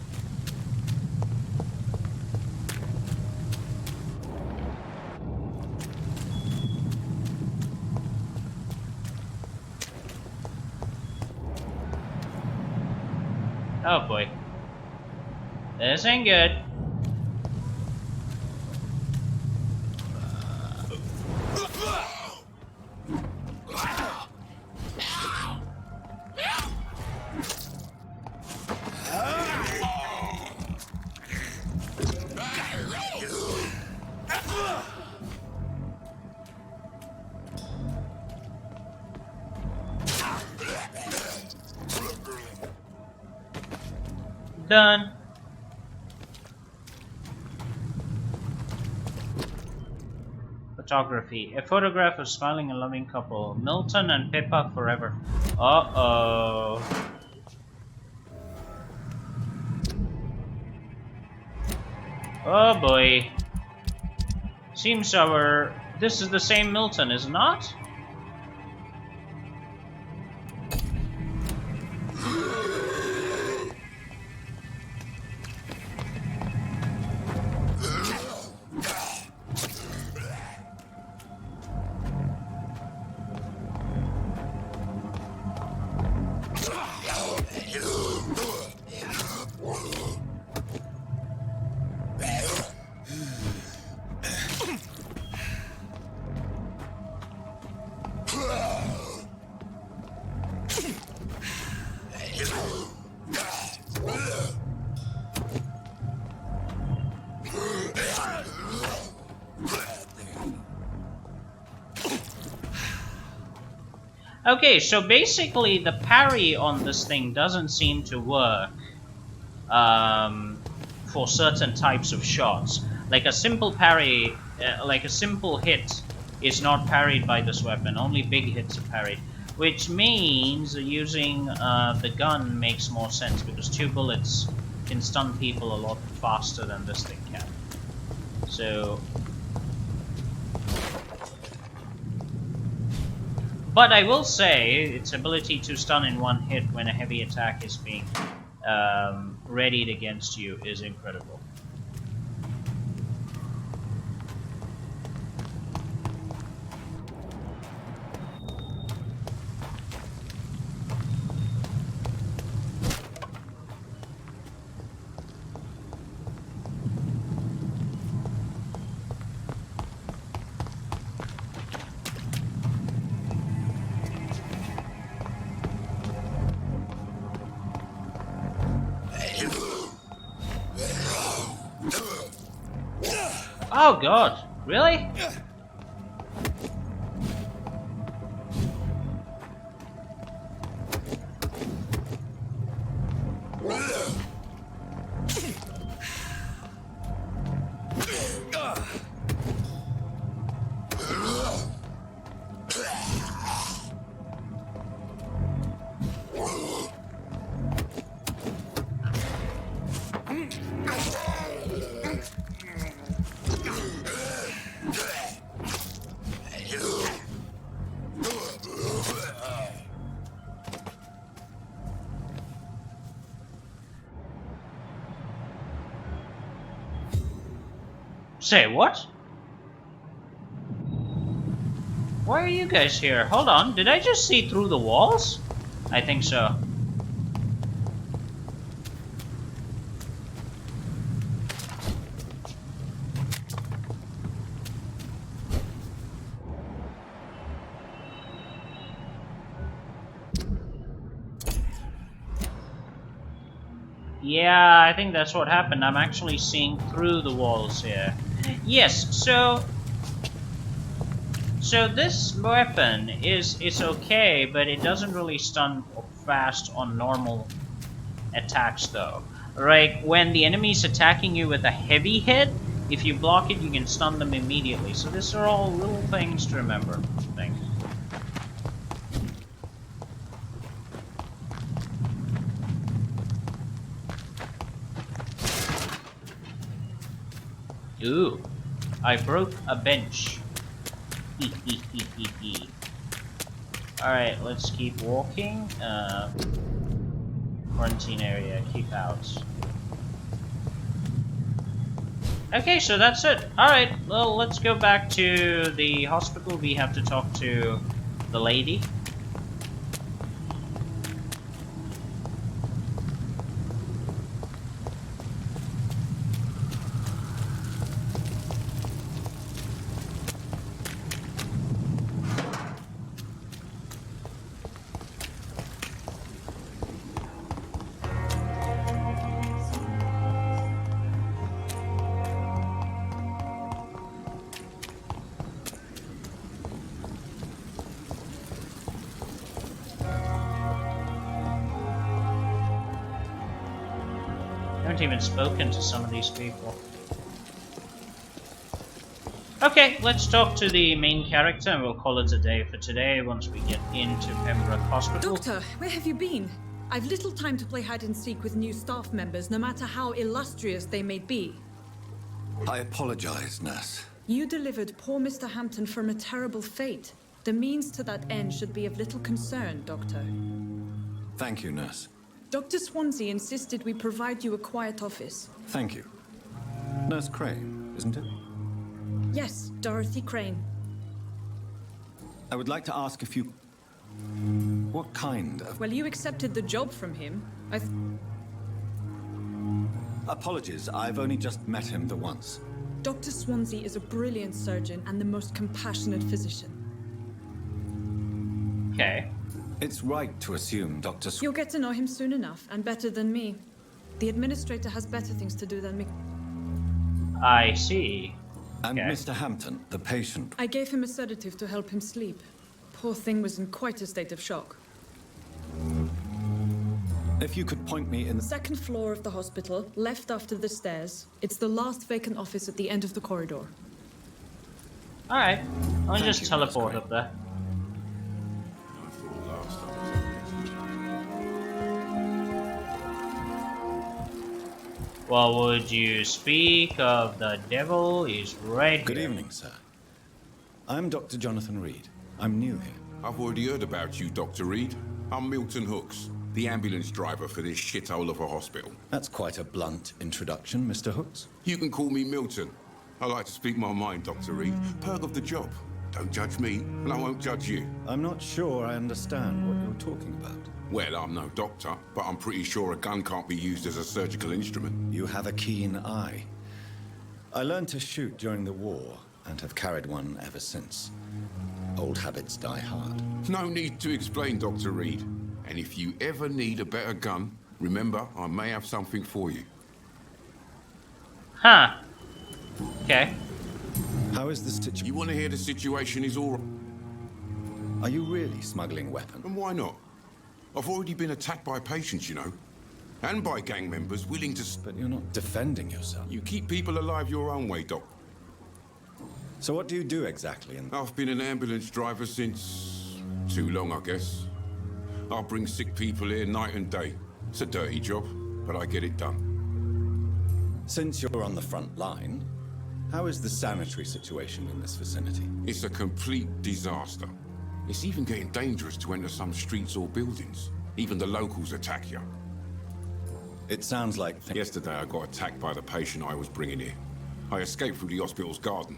Oh boy. This ain't good. Done. Photography. A photograph of smiling and loving couple. Milton and Pippa forever. Uh-oh. Oh boy. Seems this is the same Milton, is it not? Okay, so basically the parry on this thing doesn't seem to work for certain types of shots. Like a simple parry, like a simple hit is not parried by this weapon, only big hits are parried. Which means using the gun makes more sense, because 2 bullets can stun people a lot faster than this thing can. So... But I will say, its ability to stun in 1 hit when a heavy attack is being readied against you is incredible. Oh god, really? Say what? Why are you guys here? Hold on, did I just see through the walls? I think so. Yeah, I think that's what happened. I'm actually seeing through the walls here. Yes, so this weapon is okay, but it doesn't really stun fast on normal attacks though. Like when the enemy's attacking you with a heavy hit, if you block it you can stun them immediately. So these are all little things to remember. Things. Ooh, I broke a bench. Alright, let's keep walking. Quarantine area, keep out. Okay, so that's it. Alright, well, let's go back to the hospital. We have to talk to the lady. haven't even spoken to some of these people. Okay, let's talk to the main character and we'll call it a day for today once we get into Pembroke Hospital. Doctor, where have you been? I've little time to play hide and seek with new staff members, no matter how illustrious they may be. I apologize, nurse. You delivered poor Mr. Hampton from a terrible fate. The means to that end should be of little concern, Doctor. Thank you, nurse. Dr. Swansea insisted we provide you a quiet office. Thank you. Nurse Crane, isn't it? Yes, Dorothy Crane. I would like to ask a few... What kind of... Well, you accepted the job from him. Apologies, I've only just met him the once. Dr. Swansea is a brilliant surgeon and the most compassionate physician. Okay. It's right to assume Dr. You'll get to know him soon enough, and better than me. The administrator has better things to do than me. I see. And Okay. Mr. Hampton, the patient. I gave him a sedative to help him sleep. Poor thing was in quite a state of shock. If you could point me in the... Second floor of the hospital, left after the stairs. It's the last vacant office at the end of the corridor. Alright, I'll Thank just you, teleport that's up there. Well, would you speak of the devil is right Good here. evening, sir. I'm Dr. Jonathan Reed. I'm new here. I've already heard about you, Dr. Reed. I'm Milton Hooks, the ambulance driver for this shithole of a hospital. That's quite a blunt introduction, Mr. Hooks. You can call me Milton. I like to speak my mind, Dr. Reed. Perk of the job. Don't judge me, and I won't judge you. I'm not sure I understand what you're talking about. Well, I'm no doctor, but I'm pretty sure a gun can't be used as a surgical instrument. You have a keen eye. I learned to shoot during the war, and have carried one ever since. Old habits die hard. No need to explain, Dr. Reed. And if you ever need a better gun, remember, I may have something for you. Huh. Okay. How is the situation? You want to hear the situation is all right? Are you really smuggling weapons? And why not? I've already been attacked by patients, you know. And by gang members willing to... But you're not defending yourself. You keep people alive your own way, Doc. So what do you do exactly? I've been an ambulance driver since... too long, I guess. I bring sick people here night and day. It's a dirty job, but I get it done. Since you're on the front line, how is the sanitary situation in this vicinity? It's a complete disaster. It's even getting dangerous to enter some streets or buildings. Even the locals attack you. It sounds like... Yesterday I got attacked by the patient I was bringing here. I escaped through the hospital's garden,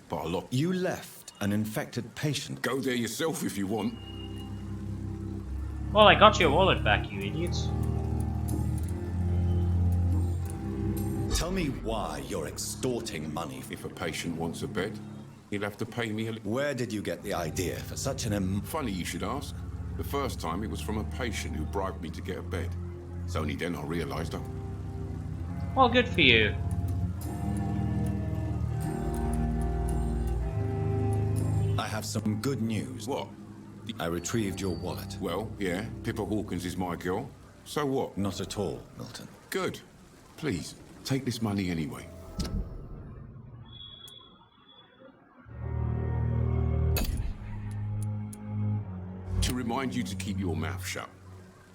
but a lot... You left an infected patient? Go there yourself if you want. Well, I got your wallet back, you idiots. Tell me why you're extorting money. If a patient wants a bed, he'll have to pay me a... Where did you get the idea for such an... Funny you should ask. The first time it was from a patient who bribed me to get a bed. It's only then I realized I... Well, good for you. I have some good news. What? I retrieved your wallet. Well, yeah, Pippa Hawkins is my girl. So what? Not at all, Milton. Good. Please, take this money anyway. To remind you to keep your mouth shut.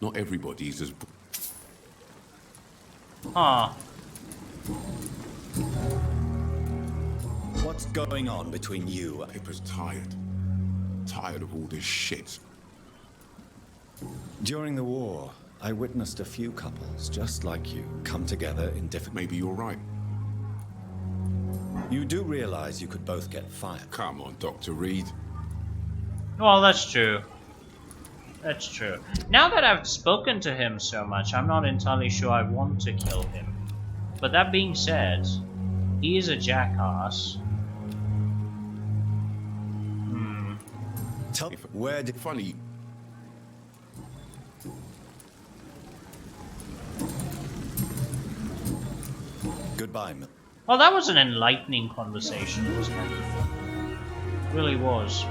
Not everybody's as... Huh. What's going on between you? Pippa's tired. Tired of all this shit. During the war, I witnessed a few couples just like you come together in different... Maybe you're right. You do realize you could both get fired. Come on, Dr. Reed. Well, that's true. That's true. Now that I've spoken to him so much, I'm not entirely sure I want to kill him. But that being said, he is a jackass. Tell where did... Funny. Goodbye, Milton. Well, that was an enlightening conversation, wasn't it? It really was.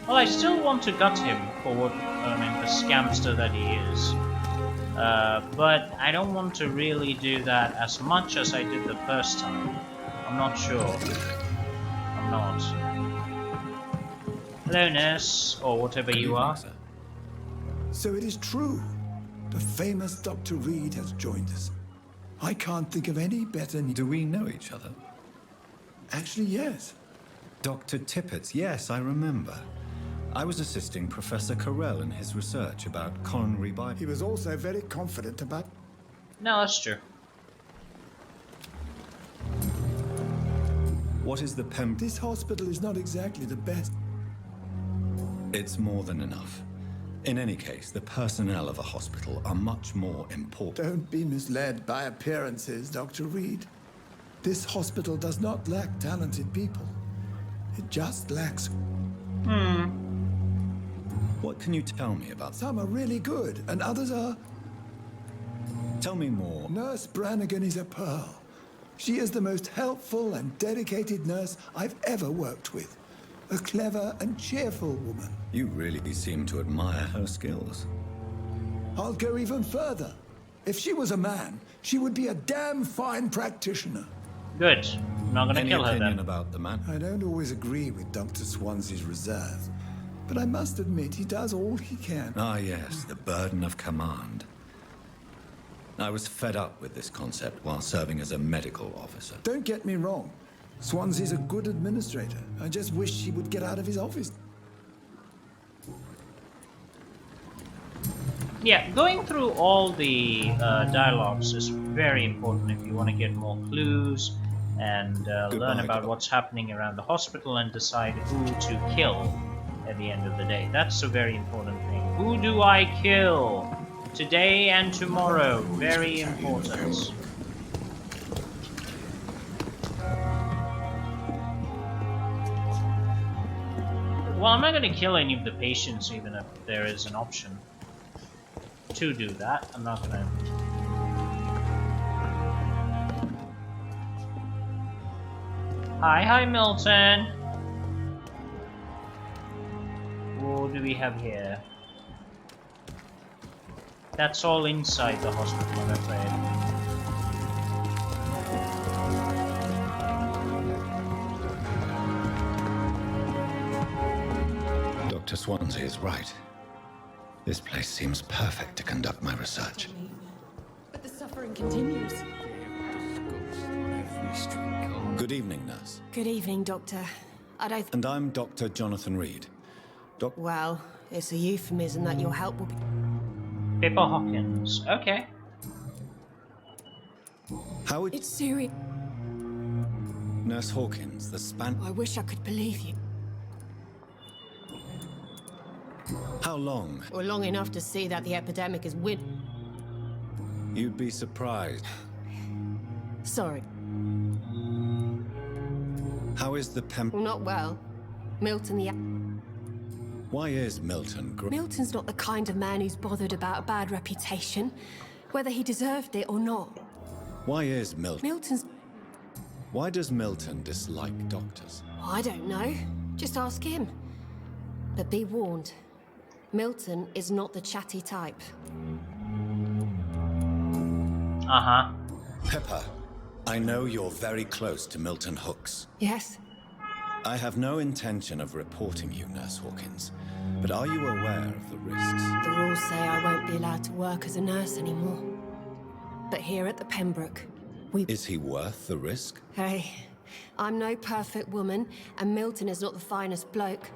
Well, I still want to gut him for what, I mean, the scamster that he is. But I don't want to really do that as much as I did the first time. I'm not sure. I'm not. Hello, nurse, or whatever you are. Sir. So it is true. The famous Dr. Reed has joined us. I can't think of any better... Do we know each other? Actually, yes. Dr. Tippett, yes, I remember. I was assisting Professor Carell in his research about coronary bypass. He was also very confident about... No, that's true. What is the This hospital is not exactly the best. It's more than enough. In any case, the personnel of a hospital are much more important. Don't be misled by appearances, Dr. Reed. This hospital does not lack talented people. It just lacks... What can you tell me about... Some are really good, and others are... Tell me more. Nurse Brannigan is a pearl. She is the most helpful and dedicated nurse I've ever worked with. A clever and cheerful woman. You really seem to admire her skills. I'll go even further. If she was a man, she would be a damn fine practitioner. Good. I'm not gonna kill her then. About the man? I don't always agree with Dr. Swansea's reserve, but I must admit he does all he can. Ah, yes, the burden of command. I was fed up with this concept while serving as a medical officer. Don't get me wrong. Swansea's a good administrator. I just wish he would get out of his office. Yeah, going through all the dialogues is very important if you want to get more clues and learn about what's happening around the hospital and decide who to kill at the end of the day. That's a very important thing. Who do I kill? Today and tomorrow. Very important. Well, I'm not going to kill any of the patients even if there is an option to do that. I'm not going to... Hi, Milton! What do we have here? That's all inside the hospital, I'm afraid. Dr. Swansea is right. This place seems perfect to conduct my research. But the suffering continues. Good evening, nurse. Good evening, Doctor. And I'm Dr. Jonathan Reed. Well, it's a euphemism that your help will be... Pippa Hawkins. Okay. How would... It's serious. Nurse Hawkins, the I wish I could believe you. How long? Or long enough to see that the epidemic is You'd be surprised. Sorry. How is the Not well. Milton the... Why is Milton... Milton's not the kind of man who's bothered about a bad reputation, whether he deserved it or not. Why is Milton's... Why does Milton dislike doctors? I don't know. Just ask him. But be warned. Milton is not the chatty type. Uh-huh. Pepper, I know you're very close to Milton Hooks. Yes? I have no intention of reporting you, Nurse Hawkins, but are you aware of the risks? The rules say I won't be allowed to work as a nurse anymore. But here at the Pembroke, Is he worth the risk? Hey, I'm no perfect woman, and Milton is not the finest bloke.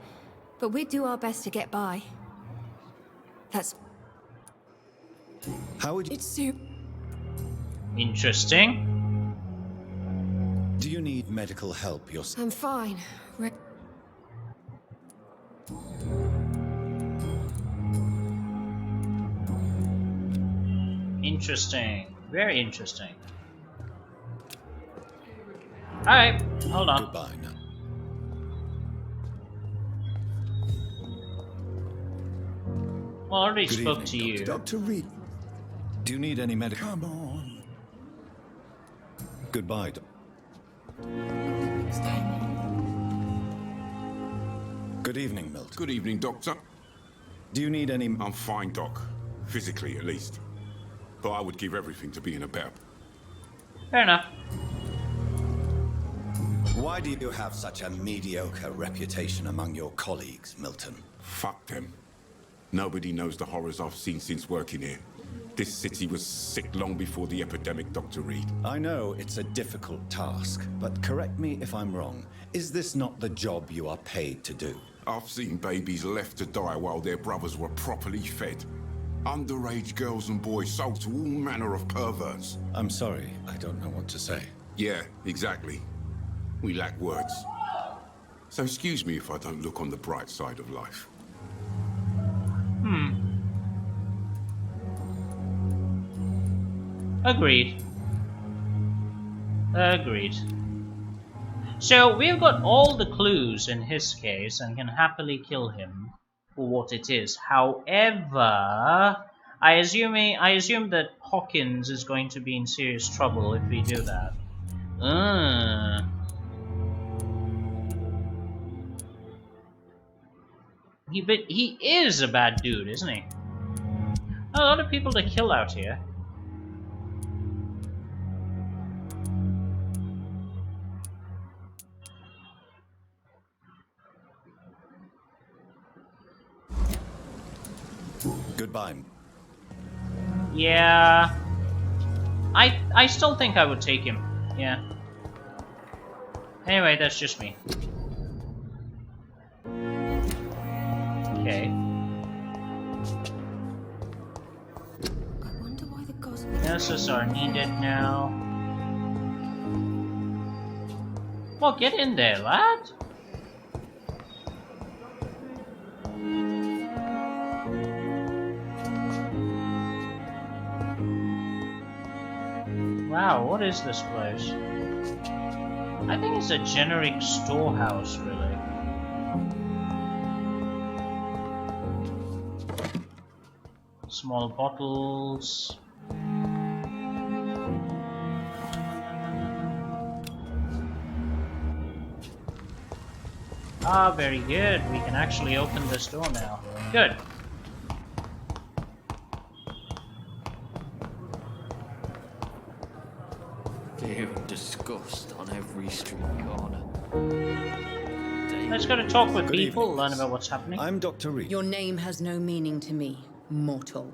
But we do our best to get by. That's... How would you... It's Interesting. Do you need medical help yourself? I'm fine. Interesting. Very interesting. Alright, hold on. Goodbye now. Well, I already Good spoke evening, to you. Dr. Reed. Do you need any medical... Come on. Goodbye, Good evening, Milton. Good evening, Doctor. Do you need any... I'm fine, Doc. Physically, at least. But I would give everything to be in a better... Fair enough. Why do you have such a mediocre reputation among your colleagues, Milton? Fuck them. Nobody knows the horrors I've seen since working here. This city was sick long before the epidemic, Dr. Reed. I know it's a difficult task, but correct me if I'm wrong. Is this not the job you are paid to do? I've seen babies left to die while their brothers were properly fed. Underage girls and boys sold to all manner of perverts. I'm sorry, I don't know what to say. Yeah, exactly. We lack words. So excuse me if I don't look on the bright side of life. Agreed. Agreed. So we've got all the clues in his case and can happily kill him for what it is. However, I assume that Hawkins is going to be in serious trouble if we do that. But he is a bad dude, isn't he? A lot of people to kill out here. Goodbye. Yeah. I still think I would take him. Yeah. Anyway, that's just me. Okay. I wonder why the gospel... Nurses are needed now. Well, get in there, lad. Wow, what is this place? I think it's a generic storehouse, really. Small bottles. Ah, very good. We can actually open this door now. Good. Fear and disgust on every street corner. Let's go to talk with Good people, evening, learn miss. about what's happening. I'm Dr. Reed. Your name has no meaning to me, mortal.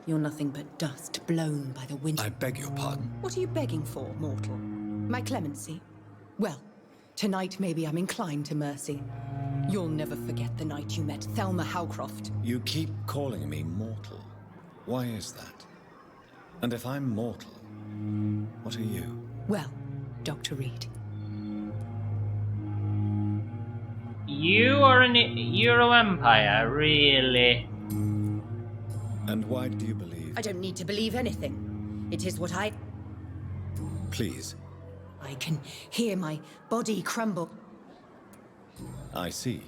You're nothing but dust blown by the wind. I beg your pardon. What are you begging for, mortal? My clemency? Well, tonight maybe I'm inclined to mercy. You'll never forget the night you met Thelma Howcroft. You keep calling me mortal. Why is that? And if I'm mortal, what are you? Well, Dr. Reed. You're a vampire, really? And why do you believe? I don't need to believe anything. It is what I... Please. I can hear my body crumble. I see.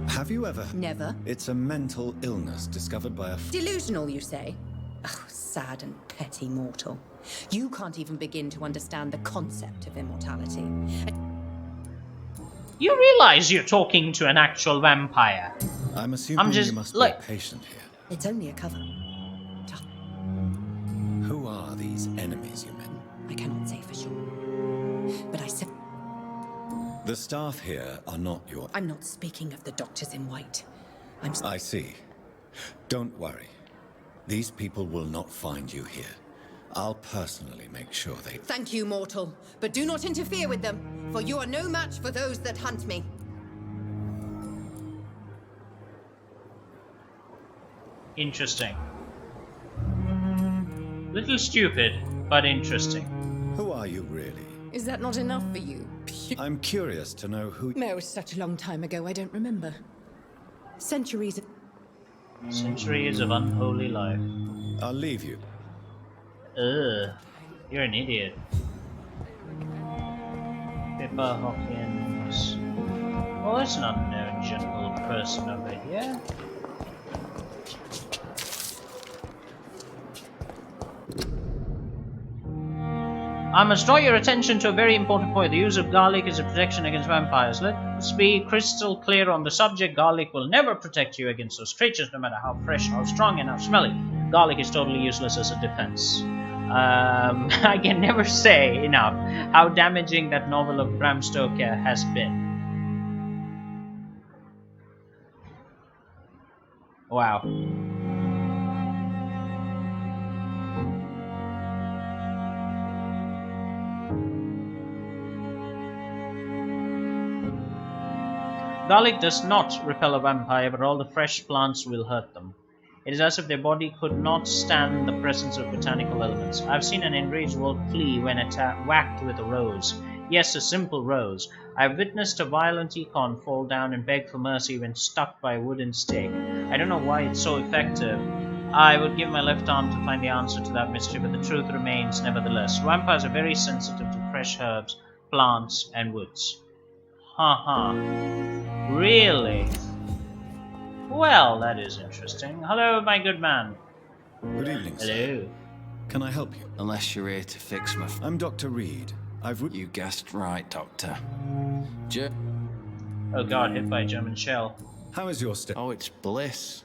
Have you ever... Never. It's a mental illness discovered by a... Delusional, you say? Oh, sad and petty mortal. You can't even begin to understand the concept of immortality. You realize you're talking to an actual vampire? I'm assuming just, you must like... be patient here. It's only a cover. Who are these enemies you met? I cannot say for sure. But I said... The staff here are not your... I'm not speaking of the doctors in white. I see. Don't worry. These people will not find you here. I'll personally make sure they... Thank you, mortal. But do not interfere with them, for you are no match for those that hunt me. Interesting. Little stupid, but interesting. Who are you really? Is that not enough for you? I'm curious to know who... It was such a long time ago, I don't remember. Centuries of... Centuries of unholy life. I'll leave you. Ugh, you're an idiot. Pippa Hawkins. Well, there's an unknown gentle person over here. I must draw your attention to a very important point. The use of garlic is a protection against vampires. Let's be crystal clear on the subject. Garlic will never protect you against those creatures, no matter how fresh, how strong, and how smelly. Garlic is totally useless as a defense. I can never say enough how damaging that novel of Bram Stoker has been. Wow. Garlic does not repel a vampire, but all the fresh plants will hurt them. It is as if their body could not stand the presence of botanical elements. I've seen an enraged wolf flee when whacked with a rose. Yes, a simple rose. I've witnessed a violent econ fall down and beg for mercy when stuck by a wooden stake. I don't know why it's so effective. I would give my left arm to find the answer to that mystery, but the truth remains nevertheless. Vampires are very sensitive to fresh herbs, plants, and woods. Really? Well, that is interesting. Hello, my good man. Good evening, Hello. sir. Can I help you? Unless you're here to fix my... I'm Dr. Reed. You guessed right, Doctor. Oh god, hit by a German shell. How is your stay? Oh, it's bliss.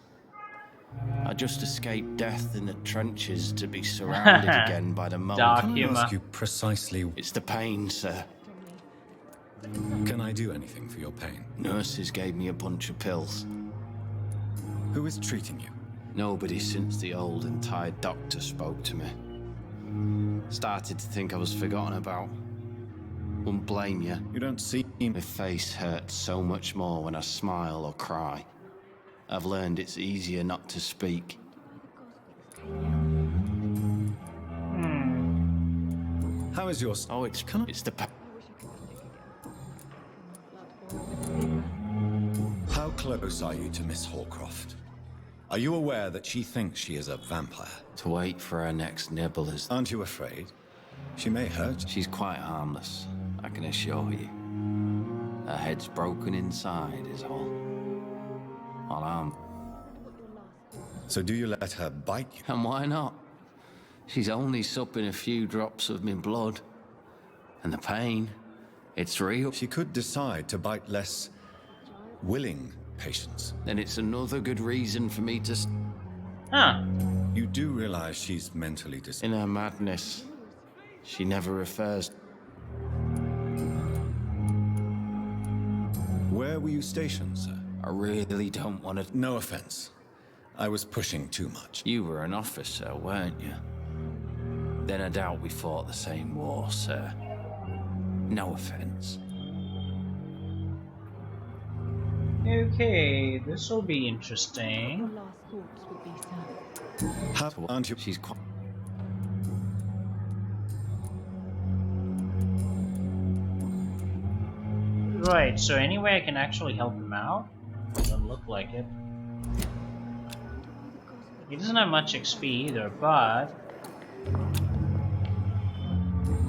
I just escaped death in the trenches to be surrounded again by the mold. Dark Can I humor. ask you precisely... It's the pain, sir. Can I do anything for your pain? Nurses gave me a bunch of pills. Who is treating you? Nobody since the old and tired doctor spoke to me. Started to think I was forgotten about. Wouldn't blame you. You don't see... My face hurts so much more when I smile or cry. I've learned it's easier not to speak. How is your... Oh, it's the... How close are you to Miss Hallcroft? Are you aware that she thinks she is a vampire? To wait for her next nibble is... Aren't you afraid? She may hurt. She's quite harmless, I can assure you. Her head's broken inside is all. I'm... So do you let her bite you? And why not? She's only supping a few drops of my blood. And the pain, it's real. She could decide to bite less willing patients. Then it's another good reason for me to... You do realize she's mentally In her madness, she never refers... Where were you stationed, sir? I really don't want to... No offense. I was pushing too much. You were an officer, weren't you? Then I doubt we fought the same war, sir. No offense. Okay, this will be interesting. How aren't you? She's quite... Right, so anyway I can actually help him out? Doesn't look like it. He doesn't have much XP either, but...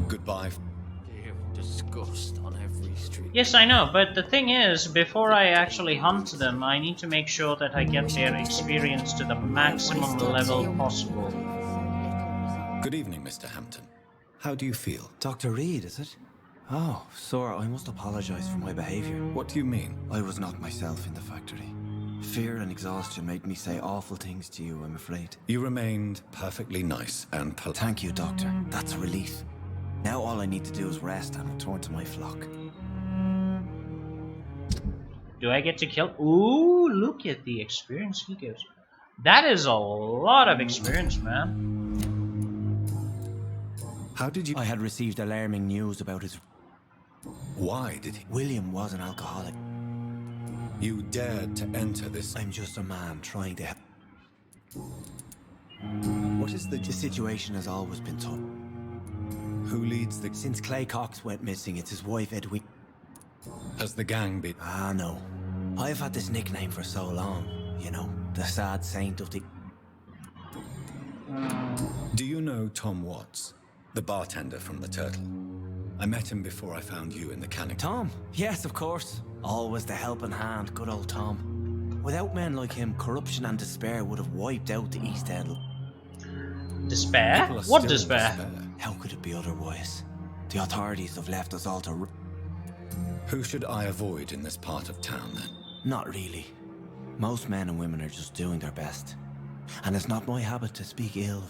Goodbye. Disgust on every street. Yes, I know, but the thing is, before I actually hunt them, I need to make sure that I get their experience to the maximum level possible. Good evening, Mr. Hampton. How do you feel? Dr. Reed, is it? Oh, sir, I must apologize for my behavior. What do you mean? I was not myself in the factory. Fear and exhaustion made me say awful things to you, I'm afraid. You remained perfectly nice and polite. Thank you, Doctor. That's a relief. Now all I need to do is rest and return to my flock. Do I get to kill? Ooh, look at the experience he gives. That is a lot of experience, man. How did you... I had received alarming news about his... Why did he... William was an alcoholic. You dared to enter this... I'm just a man trying to help. What is the situation has always been tough. Who leads the... Since Clay Cox went missing, it's his wife, Edwin. Has the gang been... Ah, no. I've had this nickname for so long. You know, the sad saint of the... Do you know Tom Watts? The bartender from the Turtle. I met him before I found you in the canning. Tom? Yes, of course. Always the helping hand, good old Tom. Without men like him, corruption and despair would have wiped out the East End. Despair? What despair? How could it be otherwise? The authorities have left us all to... Who should I avoid in this part of town, then? Not really. Most men and women are just doing their best. And it's not my habit to speak ill.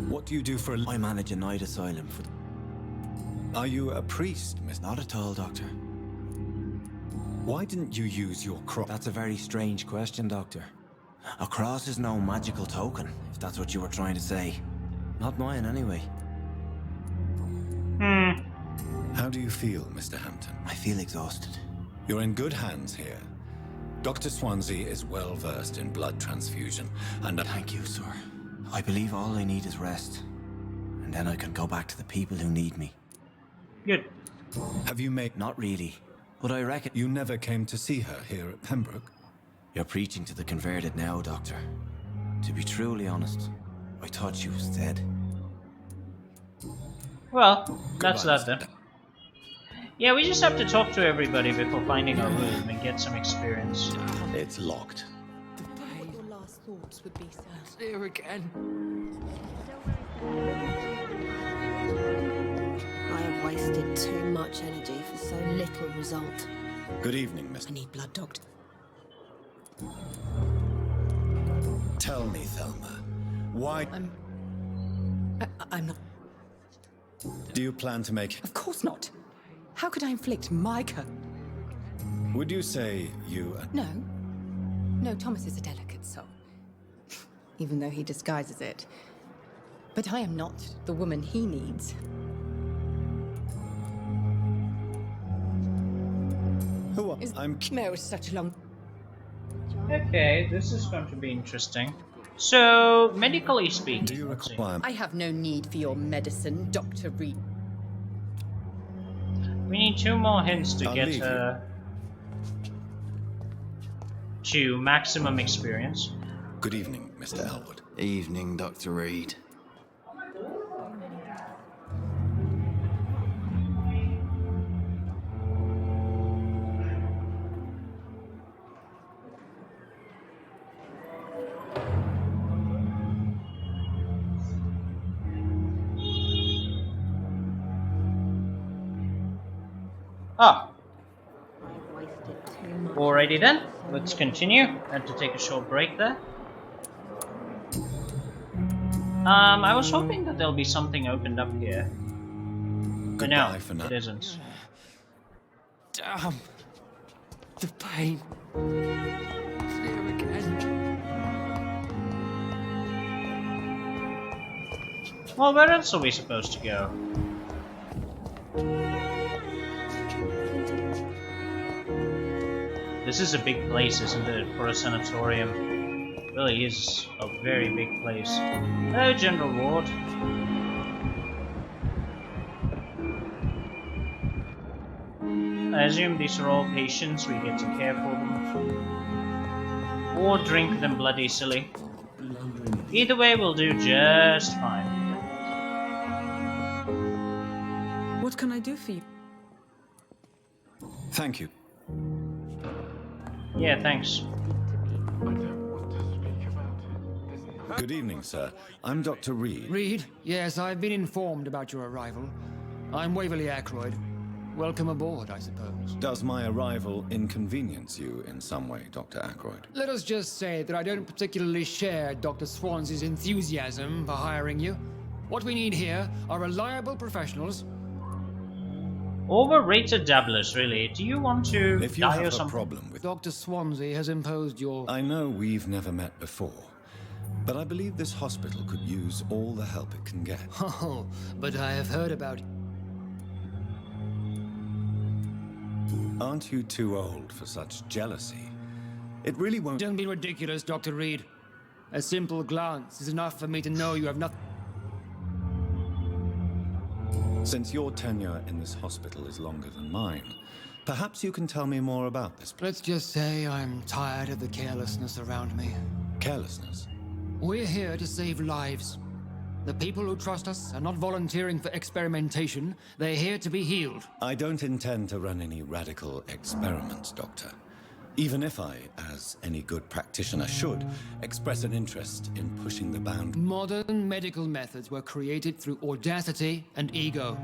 What do you do for a... I manage a night asylum for... Are you a priest, Miss? Not at all, Doctor. Why didn't you use your cross? That's a very strange question, Doctor. A cross is no magical token, if that's what you were trying to say. Not mine, anyway. How do you feel, Mr. Hampton? I feel exhausted. You're in good hands here. Dr. Swansea is well versed in blood transfusion, and... Thank you, sir. I believe all I need is rest. And then I can go back to the people who need me. Good. Have you made... Not really. But I reckon... You never came to see her here at Pembroke? You're preaching to the converted now, Doctor. To be truly honest, I thought she was dead. Well, that's that then. Yeah, we just have to talk to everybody before finding our room and get some experience. It's locked. What your last thoughts would be, sir? Here again. I have wasted too much energy for so little result. Good evening, Miss. I need blood, Doctor. Tell me, Thelma, why... I'm not... Do you plan to make... Of course not. How could I inflict my Would you say you... No. No, Thomas is a delicate soul. Even though he disguises it. But I am not the woman he needs. Who I'm... There is such a long... Okay, this is going to be interesting. So, medically speaking... Do you require... I have no need for your medicine, Dr. Reed. We need 2 more hints to get her to maximum experience. Good evening, Mr. Elwood. Evening, Dr. Reed. Ah. Alrighty then, let's continue. Had to take a short break there. I was hoping that there'll be something opened up here. But no, it isn't. Damn. The pain. Here again. Well, where else are we supposed to go? This is a big place, isn't it, for a sanatorium? It really is a very big place. Hello, General Ward. I assume these are all patients, we get to care for them. Or drink them bloody silly. Either way will do just fine. What can I do for you? Thank you. Yeah, thanks. Good evening, sir. I'm Dr. Reed. Reed? Yes, I've been informed about your arrival. I'm Waverly Ackroyd. Welcome aboard, I suppose. Does my arrival inconvenience you in some way, Dr. Ackroyd? Let us just say that I don't particularly share Dr. Swansea's enthusiasm for hiring you. What we need here are reliable professionals. Overrated dabblers, really. Do you want to if you die have or a something? problem with... Dr. Swansea has imposed your... I know we've never met before, but I believe this hospital could use all the help it can get. Oh, but I have heard about... Aren't you too old for such jealousy? It really won't... Don't be ridiculous, Dr. Reed. A simple glance is enough for me to know you have nothing... Since your tenure in this hospital is longer than mine, perhaps you can tell me more about this place. Let's just say I'm tired of the carelessness around me. Carelessness? We're here to save lives. The people who trust us are not volunteering for experimentation. They're here to be healed. I don't intend to run any radical experiments, Doctor. Even if I, as any good practitioner should, express an interest in pushing the boundary. Modern medical methods were created through audacity and ego.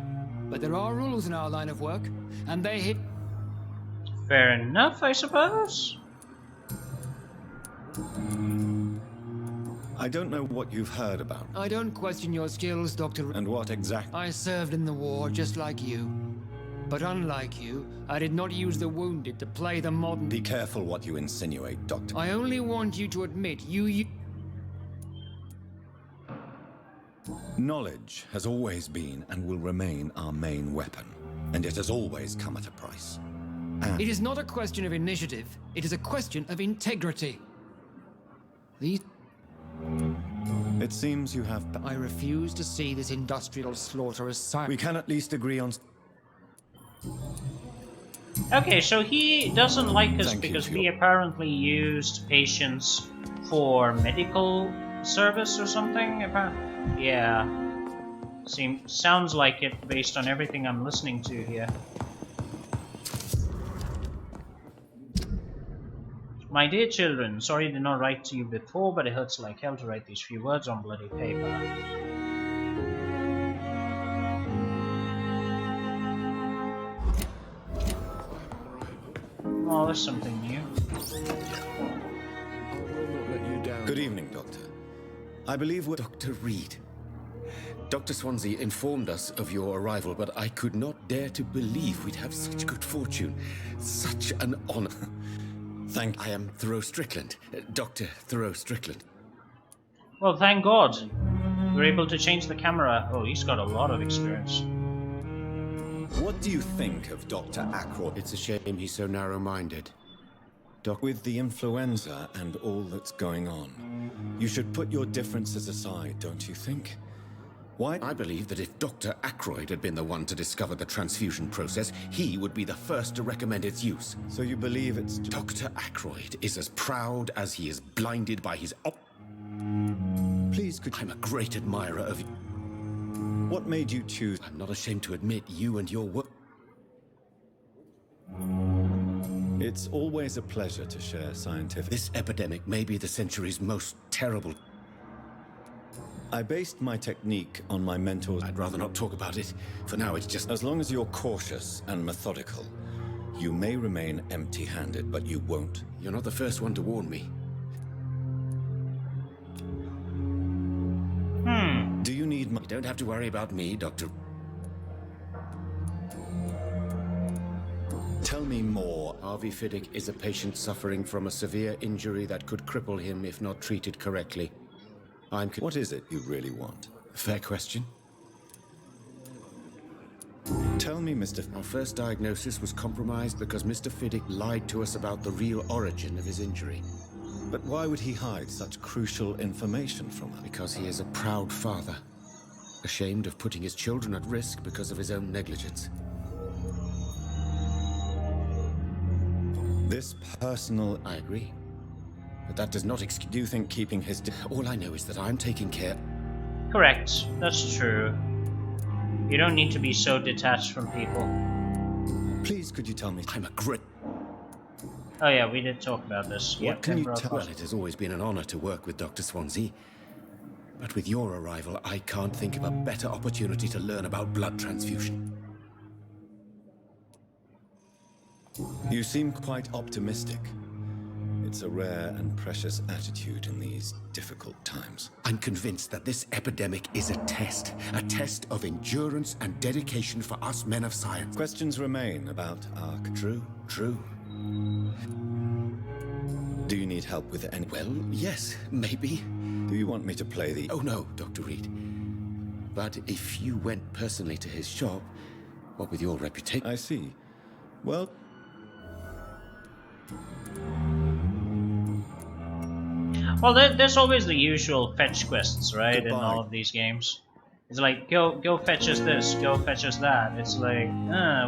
But there are rules in our line of work, and they hit. Fair enough, I suppose. I don't know what you've heard about. I don't question your skills, Dr. And what exactly? I served in the war just like you. But unlike you, I did not use the wounded to play the modern... Be careful what you insinuate, Doctor. I only want you to admit you... Knowledge has always been and will remain our main weapon. And it has always come at a price. It is not a question of initiative. It is a question of integrity. These... It seems you have... I refuse to see this industrial slaughter as silent. We can at least agree on... Okay, so he doesn't like us because we apparently used patients for medical service or something? Yeah. Sounds like it based on everything I'm listening to here. My dear children, sorry I did not write to you before, but it hurts like hell to write these few words on bloody paper. Oh, there's something new. Good evening, Doctor. I believe we're Dr. Reed. Dr. Swansea informed us of your arrival, but I could not dare to believe we'd have such good fortune. Such an honor. I am Thoreau Strickland. Dr. Thoreau Strickland. Well, thank God. We're able to change the camera. Oh, he's got a lot of experience. What do you think of Dr. Ackroyd? It's a shame he's so narrow-minded. With the influenza and all that's going on, you should put your differences aside, don't you think? Why? I believe that if Dr. Ackroyd had been the one to discover the transfusion process, he would be the first to recommend its use. So you believe it's... Dr. Ackroyd is as proud as he is blinded by his... Please, could I'm a great admirer of you. What made you choose... I'm not ashamed to admit you and your work... It's always a pleasure to share scientific... This epidemic may be the century's most terrible... I based my technique on my mentors. I'd rather not talk about it. For now, it's just... As long as you're cautious and methodical, you may remain empty-handed, but you won't. You're not the first one to warn me. Do you need my... You don't have to worry about me, Doctor... Tell me more. Harvey Fiddick is a patient suffering from a severe injury that could cripple him if not treated correctly. What is it you really want? Fair question. Tell me, Mr. Our first diagnosis was compromised because Mr. Fiddick lied to us about the real origin of his injury. But why would he hide such crucial information from us? Because he is a proud father, ashamed of putting his children at risk because of his own negligence. This personal... I agree. But that does not excuse... Do you think keeping his... All I know is that I'm taking care... Correct. That's true. You don't need to be so detached from people. Please, could you tell me... I'm a great... Oh yeah, we did talk about this. What can you tell? Well, it has always been an honor to work with Dr. Swansea. But with your arrival, I can't think of a better opportunity to learn about blood transfusion. You seem quite optimistic. It's a rare and precious attitude in these difficult times. I'm convinced that this epidemic is a test of endurance and dedication for us men of science. Questions remain about our... True. Do you need help with any... Well, yes, maybe. Do you want me to play the... Oh no, Dr. Reed. But if you went personally to his shop, what with your reputation... I see. Well... Well, there's always the usual fetch quests, right, in all of these games. It's like, go fetch us this, go fetch us that. It's like,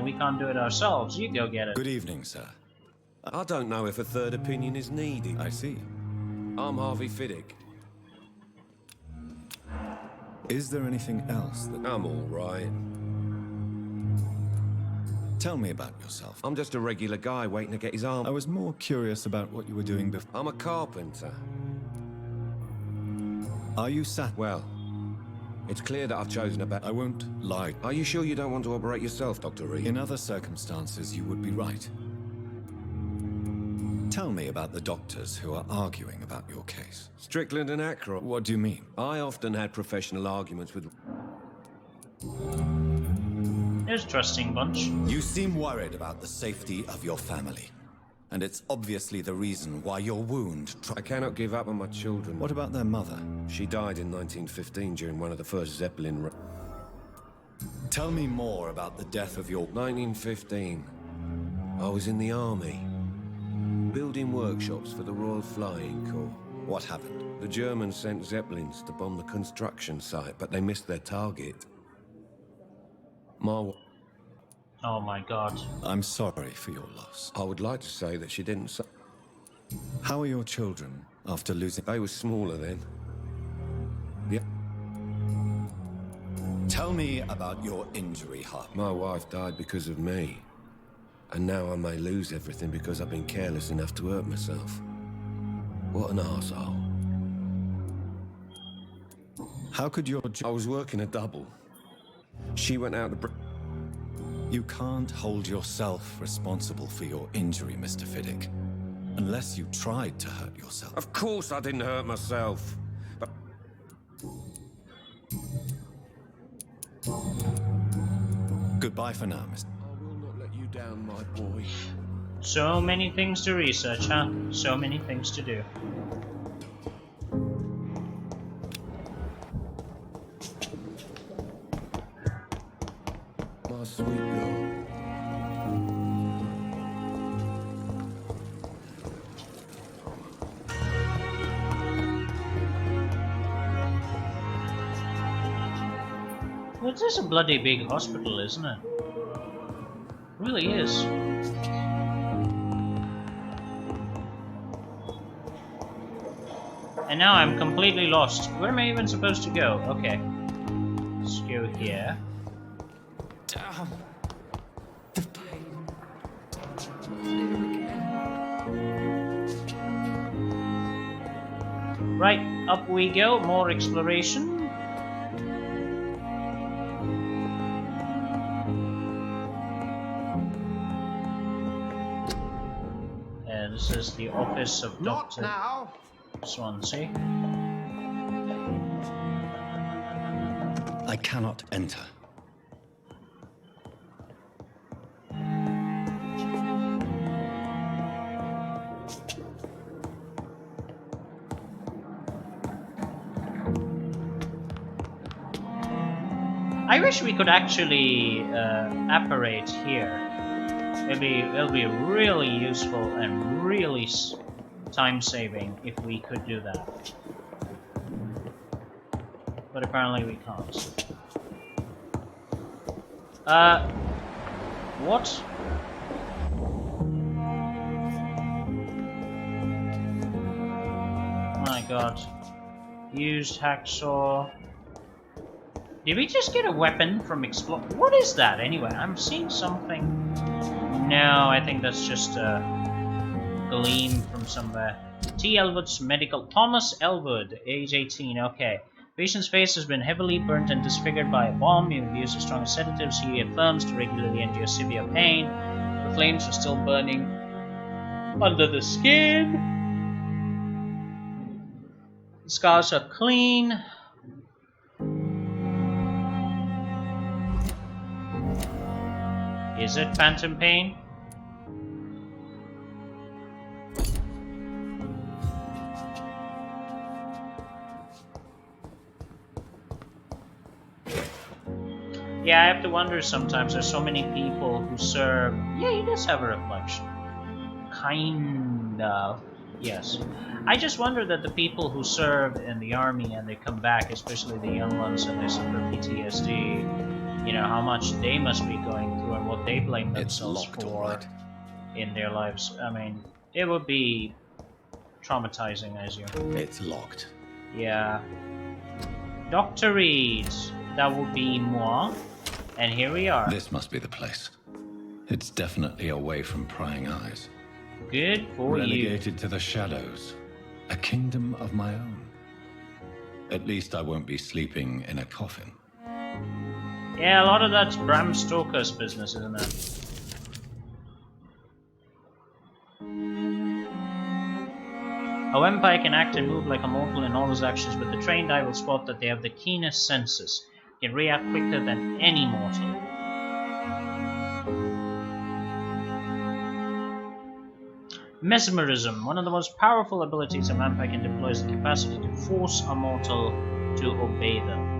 we can't do it ourselves, you go get it. Good evening, sir. I don't know if a third opinion is needed. I see. I'm Harvey Fiddick. Is there anything else that... I'm all right. Tell me about yourself. I'm just a regular guy waiting to get his arm. I was more curious about what you were doing before. I'm a carpenter. Are you sat? Well, it's clear that I've chosen a better... I won't lie. Are you sure you don't want to operate yourself, Dr. Reed? In other circumstances, you would be right. Tell me about the doctors who are arguing about your case. Strickland and Ackroyd. What do you mean? I often had professional arguments with... There's a trusting bunch. You seem worried about the safety of your family. And it's obviously the reason why your wound... I cannot give up on my children. What about their mother? She died in 1915 during one of the first Zeppelin... Tell me more about the death of your... 1915. I was in the army. Building workshops for the Royal Flying Corps. What happened? The Germans sent Zeppelins to bomb the construction site, but they missed their target. Oh my god. I'm sorry for your loss. I would like to say that she didn't... How are your children after losing... They were smaller then. Yeah. Tell me about your injury, Hart. My wife died because of me. And now I may lose everything because I've been careless enough to hurt myself. What an arsehole. How could your... I was working a double. She went out to... You can't hold yourself responsible for your injury, Mr. Fiddick. Unless you tried to hurt yourself. Of course I didn't hurt myself. But... Goodbye for now, Mr. I will not let you down, my boy. So many things to research, huh? So many things to do. My sweet girl. Well, it is a bloody big hospital, isn't it? It really is. And now I'm completely lost. Where am I even supposed to go? Okay. Let's go here. Damn. The pain. Right, up we go. More exploration. And this is the office of Dr. Swansea. I cannot enter. I wish we could actually apparate here. It'll be really useful and really time-saving if we could do that. But apparently we can't. What? My god. Used hacksaw. Did we just get a weapon from explore? What is that anyway? I'm seeing something. No, I think that's just a gleam from somewhere. T. Elwood's medical. Thomas Elwood, age 18. Okay. Patient's face has been heavily burnt and disfigured by a bomb. He abused the strongest sedatives. He affirms to regularly endure severe pain. The flames are still burning under the skin. The scars are clean. Is it phantom pain? Yeah, I have to wonder sometimes. There's so many people who serve. Yeah, he does have a reflection. Kind of. Yes. I just wonder that the people who serve in the army and they come back, especially the young ones, and they suffer PTSD, you know, how much they must be going through and what they blame themselves for in their lives. I mean, it would be traumatizing, as you... It's locked. Yeah. Dr. Reed, that would be moi. And here we are. This must be the place. It's definitely away from prying eyes. Good for you. Relegated to the shadows. A kingdom of my own. At least I won't be sleeping in a coffin. Yeah, a lot of that's Bram Stoker's business, isn't it? A vampire can act and move like a mortal in all his actions, but the trained eye will spot that they have the keenest senses, can react quicker than any mortal. Mesmerism. One of the most powerful abilities a vampire can deploy is the capacity to force a mortal to obey them.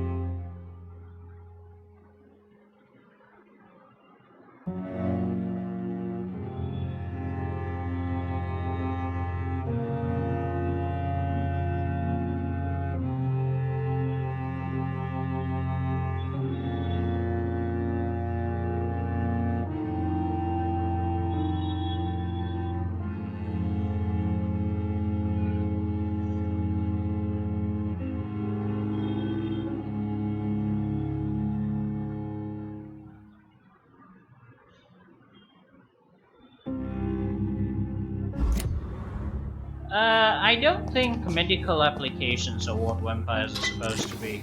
I don't think medical applications are what vampires are supposed to be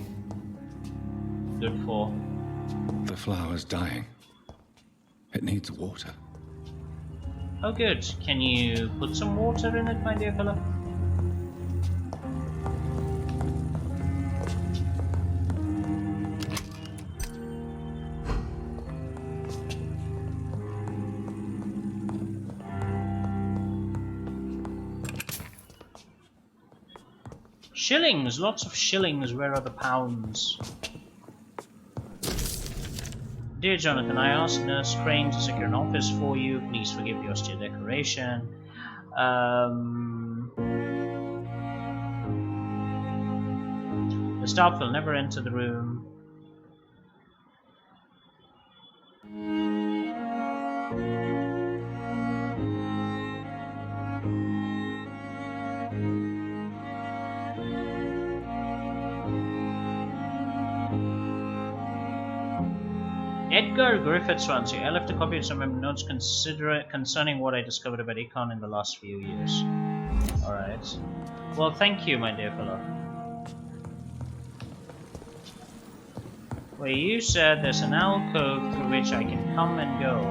good for. The flower's dying. It needs water. Oh good. Can you put some water in it, my dear fellow? Shillings! Lots of shillings. Where are the pounds? Dear Jonathan, I asked Nurse Crane to secure an office for you. Please forgive the austere decoration. The staff will never enter the room. Edgar Griffith Swansea. I left a copy of some of my notes concerning what I discovered about Econ in the last few years. Alright. Well, thank you, my dear fellow. Well, you said there's an alcove through which I can come and go.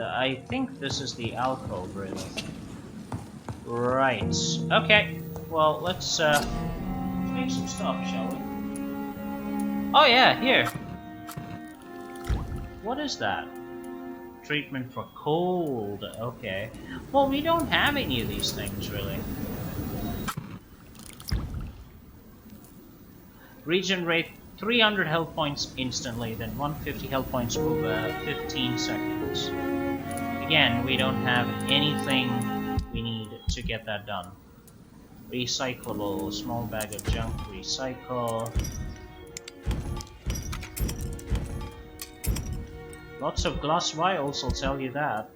I think this is the alcove, really. Right. Okay. Well, let's make some stuff, shall we? Oh yeah, here. What is that? Treatment for cold. Okay. Well, we don't have any of these things, really. Regenerate 300 health points instantly, then 150 health points over 15 seconds. Again, we don't have anything we need to get that done. Recyclable. Small bag of junk. Recycle. Lots of glass vials, I'll tell you that.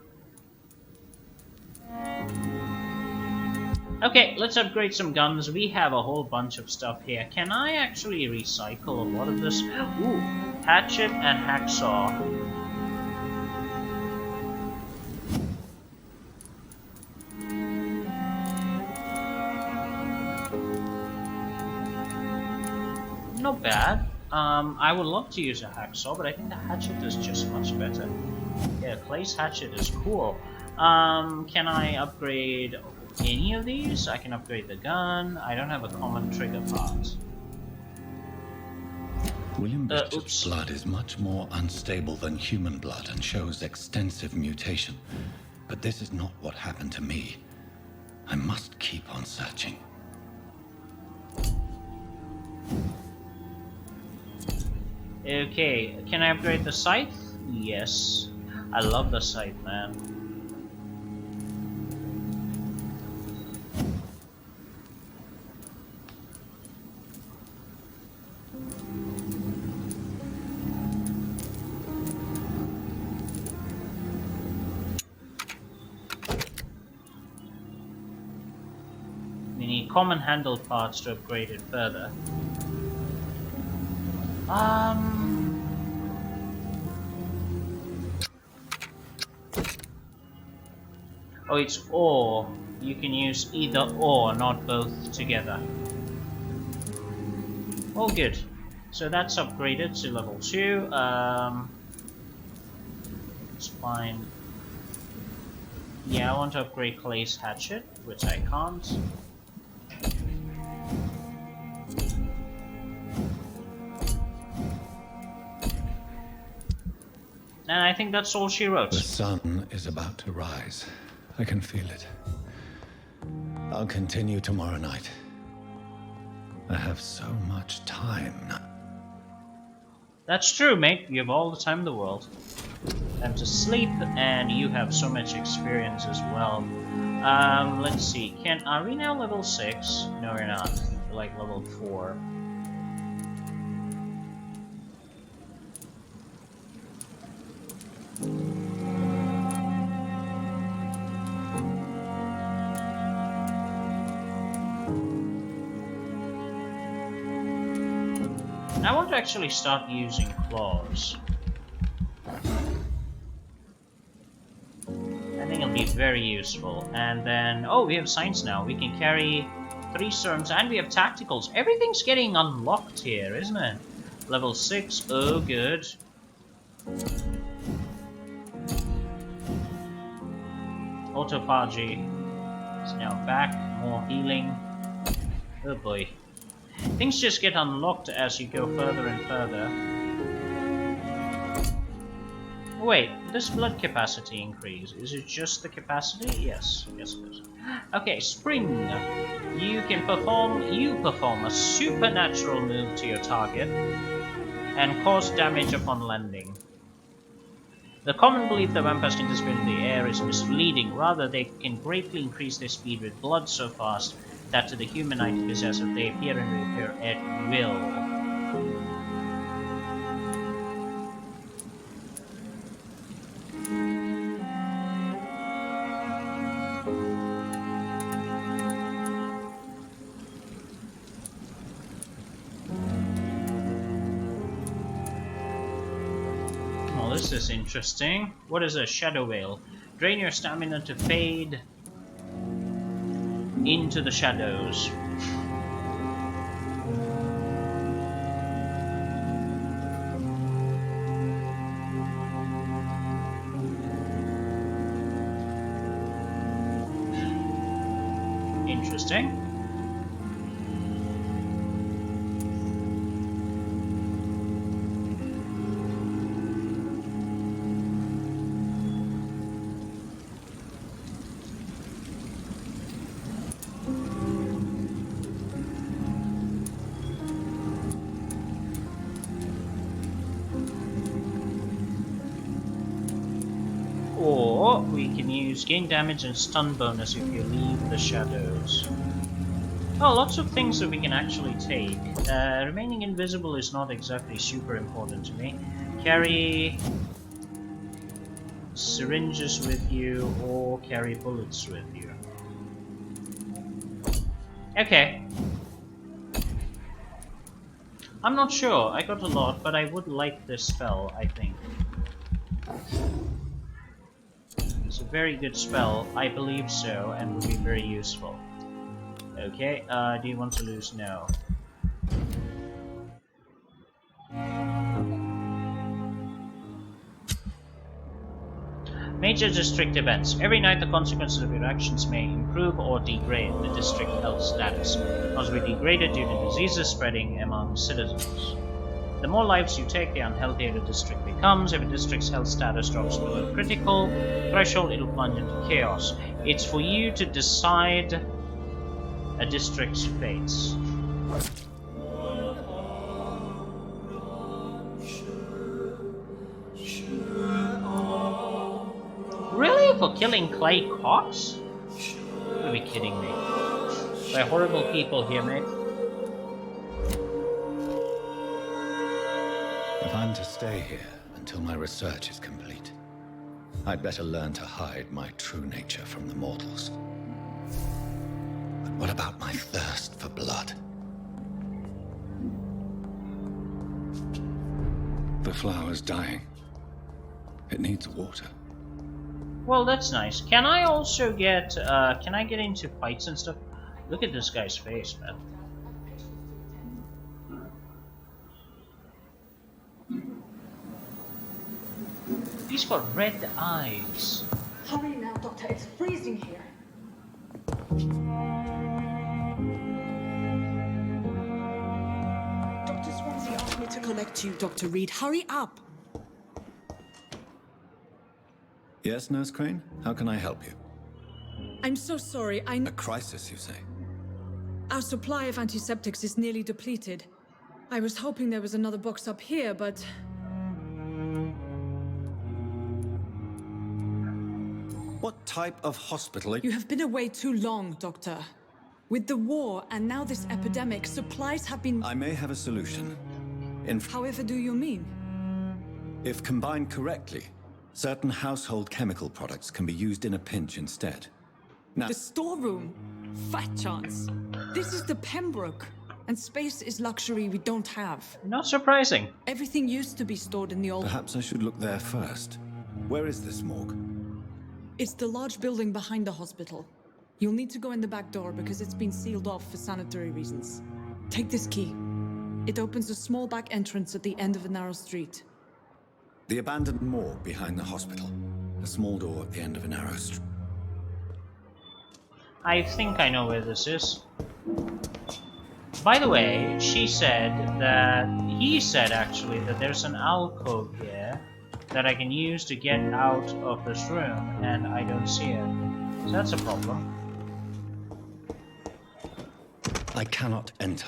Okay, let's upgrade some guns. We have a whole bunch of stuff here. Can I actually recycle a lot of this? Ooh, hatchet and hacksaw. Not bad. I would love to use a hacksaw, but I think the hatchet is just much better. Yeah, Clay's hatchet is cool. Can I upgrade any of these? I can upgrade the gun. I don't have a common trigger part. William Bishop's blood is much more unstable than human blood and shows extensive mutation. But this is not what happened to me. I must keep on searching. Okay, can I upgrade the scythe? Yes. I love the scythe, man. We need common handle parts to upgrade it further. Oh, it's or. You can use either or, not both together. All good. So that's upgraded to level 2. It's fine. Yeah, I want to upgrade Clay's hatchet, which I can't. And I think that's all she wrote. The sun is about to rise. I can feel it. I'll continue tomorrow night. I have so much time now. That's true, mate. You have all the time in the world. Time to sleep, and you have so much experience as well. Let's see. Are we now level 6? No, we're not. We're like level 4. I want to actually start using claws. I think it'll be very useful. And then, oh, we have science now. We can carry 3 serums, and we have tacticals. Everything's getting unlocked here, isn't it? Level 6, oh good. Autophagy is now back, more healing. Oh boy. Things just get unlocked as you go further and further. Wait, this blood capacity increase, is it just the capacity? Yes, yes it is. Okay, Spring. You perform a supernatural move to your target and cause damage upon landing. The common belief that vampires can disappear in the air is misleading. Rather, they can greatly increase their speed with blood so fast that to the human eye possessor they appear and reappear at will. Oh, this is interesting. What is a shadow veil? Drain your stamina to fade into the shadows. Interesting. Or we can use gain damage and stun bonus if you leave the shadows. Oh, lots of things that we can actually take. Remaining invisible is not exactly super important to me. Carry syringes with you or carry bullets with you. Okay. I'm not sure. I got a lot, but I would like this spell, I think. It's a very good spell, I believe so, and would be very useful. Okay, do you want to lose? No. Major district events. Every night the consequences of your actions may improve or degrade the district health status, possibly degraded due to diseases spreading among citizens. The more lives you take, the unhealthier the district becomes. If a district's health status drops below critical threshold, it'll plunge into chaos. It's for you to decide a district's fates. Really? For killing Clay Cox? You gotta be kidding me. They're horrible people here, mate. If I'm to stay here until my research is complete, I'd better learn to hide my true nature from the mortals. But what about my thirst for blood? The flower's dying. It needs water. Well, that's nice. Can I also get, can I get into fights and stuff? Look at this guy's face, man. He's got red eyes. Hurry now, Doctor. It's freezing here. Dr. Swansea asked me to collect you, Dr. Reed. Hurry up. Yes, Nurse Crane? How can I help you? I'm so sorry. A crisis, you say? Our supply of antiseptics is nearly depleted. I was hoping there was another box up here, but... What type of hospital? You have been away too long, Doctor. With the war and now this epidemic, supplies have been... I may have a solution. However do you mean? If combined correctly, certain household chemical products can be used in a pinch instead. Now... The storeroom? Fat chance. This is the Pembroke, and space is luxury we don't have. Not surprising. Everything used to be stored in the old... Perhaps I should look there first. Where is this morgue? It's the large building behind the hospital. You'll need to go in the back door because it's been sealed off for sanitary reasons. Take this key. It opens a small back entrance at the end of a narrow street. The abandoned morgue behind the hospital. A small door at the end of a narrow street. I think I know where this is. By the way, he said actually that there's an alcove here that I can use to get out of this room, and I don't see it. So that's a problem. I cannot enter.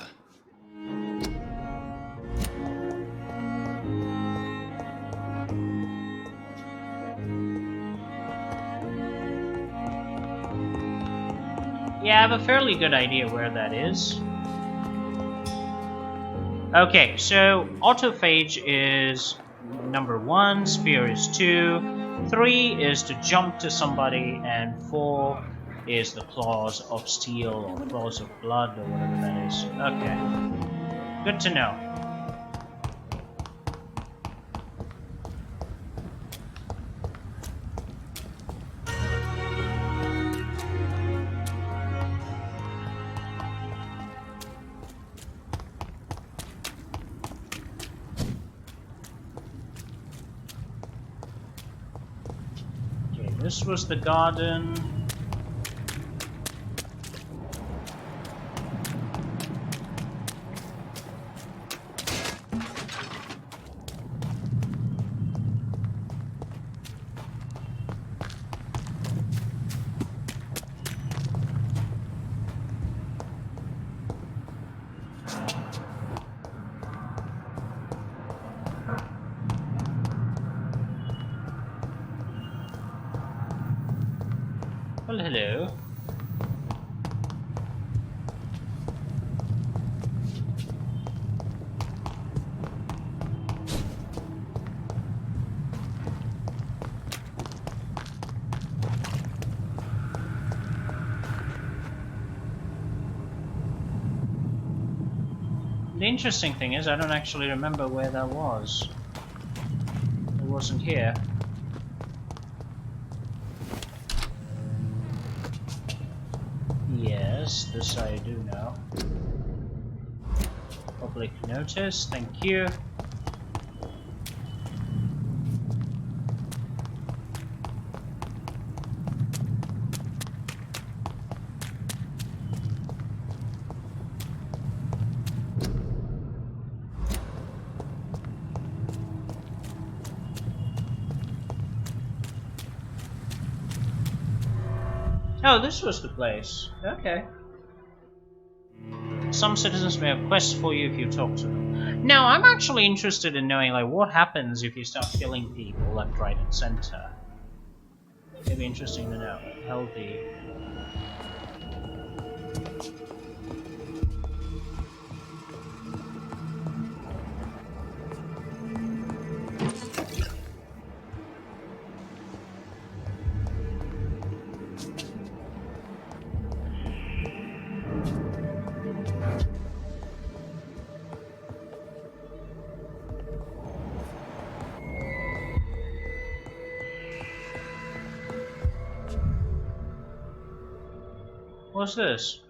Yeah, I have a fairly good idea where that is. Okay, so autophage is number 1, spear is 2, 3 is to jump to somebody, and 4 is the claws of steel or claws of blood or whatever that is. Okay, good to know. This was the garden. Well, hello. The interesting thing is, I don't actually remember where that was. It wasn't here. Yes, this I do know. Public notice, thank you. Oh, this was the place. Okay. Some citizens may have quests for you if you talk to them. Now, I'm actually interested in knowing, like, what happens if you start killing people left, right, and center. It'd be interesting to know. Healthy. What's this?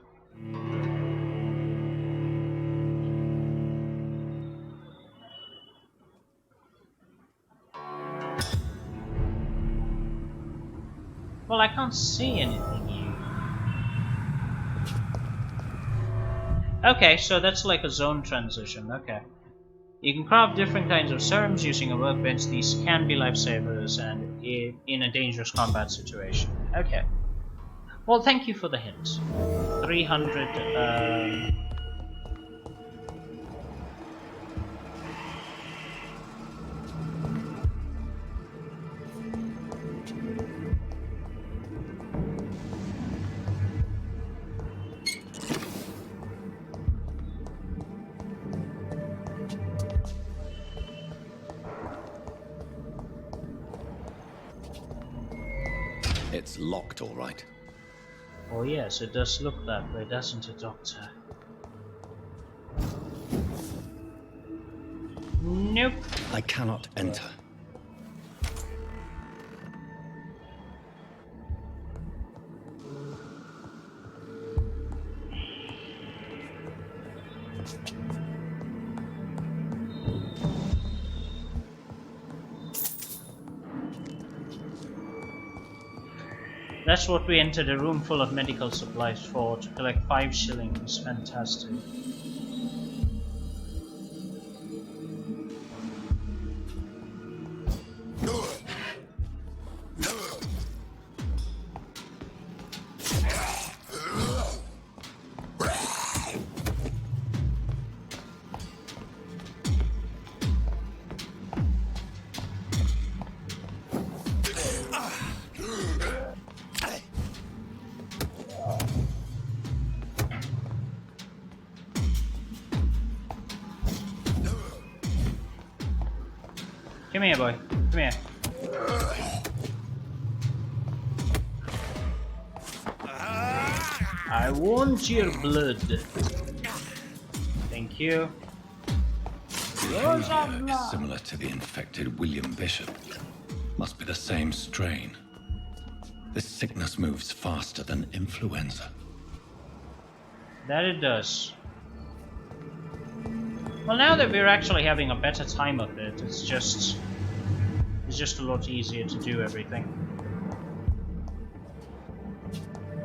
Well, I can't see anything new. Okay, so that's like a zone transition, okay. You can craft different kinds of serums using a workbench. These can be lifesavers and in a dangerous combat situation. Okay. Well, thank you for the hint. 300, It's locked, all right. Oh yes, it does look that way, doesn't it, Doctor? Nope. I cannot enter. That's what we entered a room full of medical supplies for, to collect 5 shillings. Fantastic. Come here, boy. Come here. I want your blood. Thank you. Behavior is similar to the infected William Bishop. Must be the same strain. This sickness moves faster than influenza. That it does. Well, now that we're actually having a better time of it, it's just a lot easier to do everything.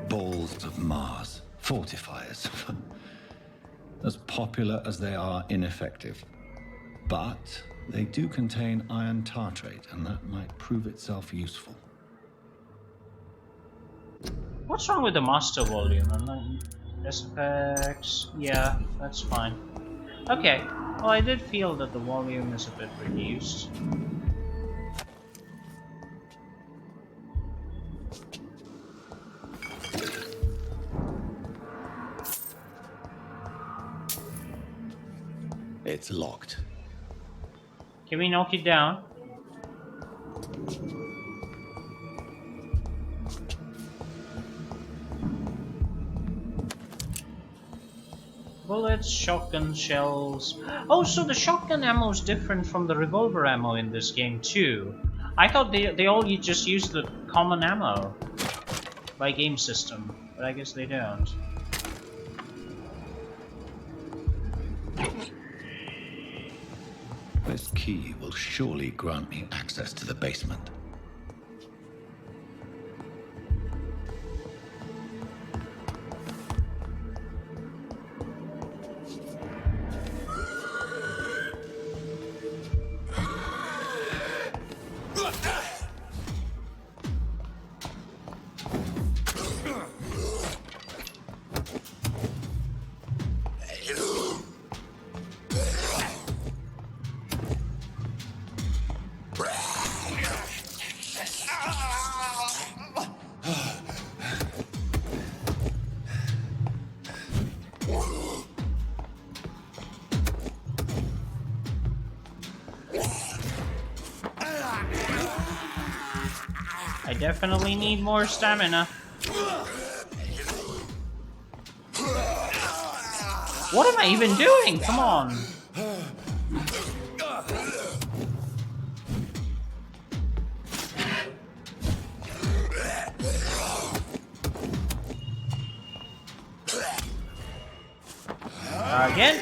Balls of Mars, fortifiers. As popular as they are ineffective. But they do contain iron tartrate, and that might prove itself useful. What's wrong with the master volume? Precipice. Yeah, that's fine. Okay, well, I did feel that the volume is a bit reduced. It's locked. Can we knock it down? Bullets, shotgun shells. Oh, so the shotgun ammo is different from the revolver ammo in this game too. I thought they all just use the common ammo by game system, but I guess they don't. This key will surely grant me access to the basement. I definitely need more stamina. What am I even doing? Come on. again.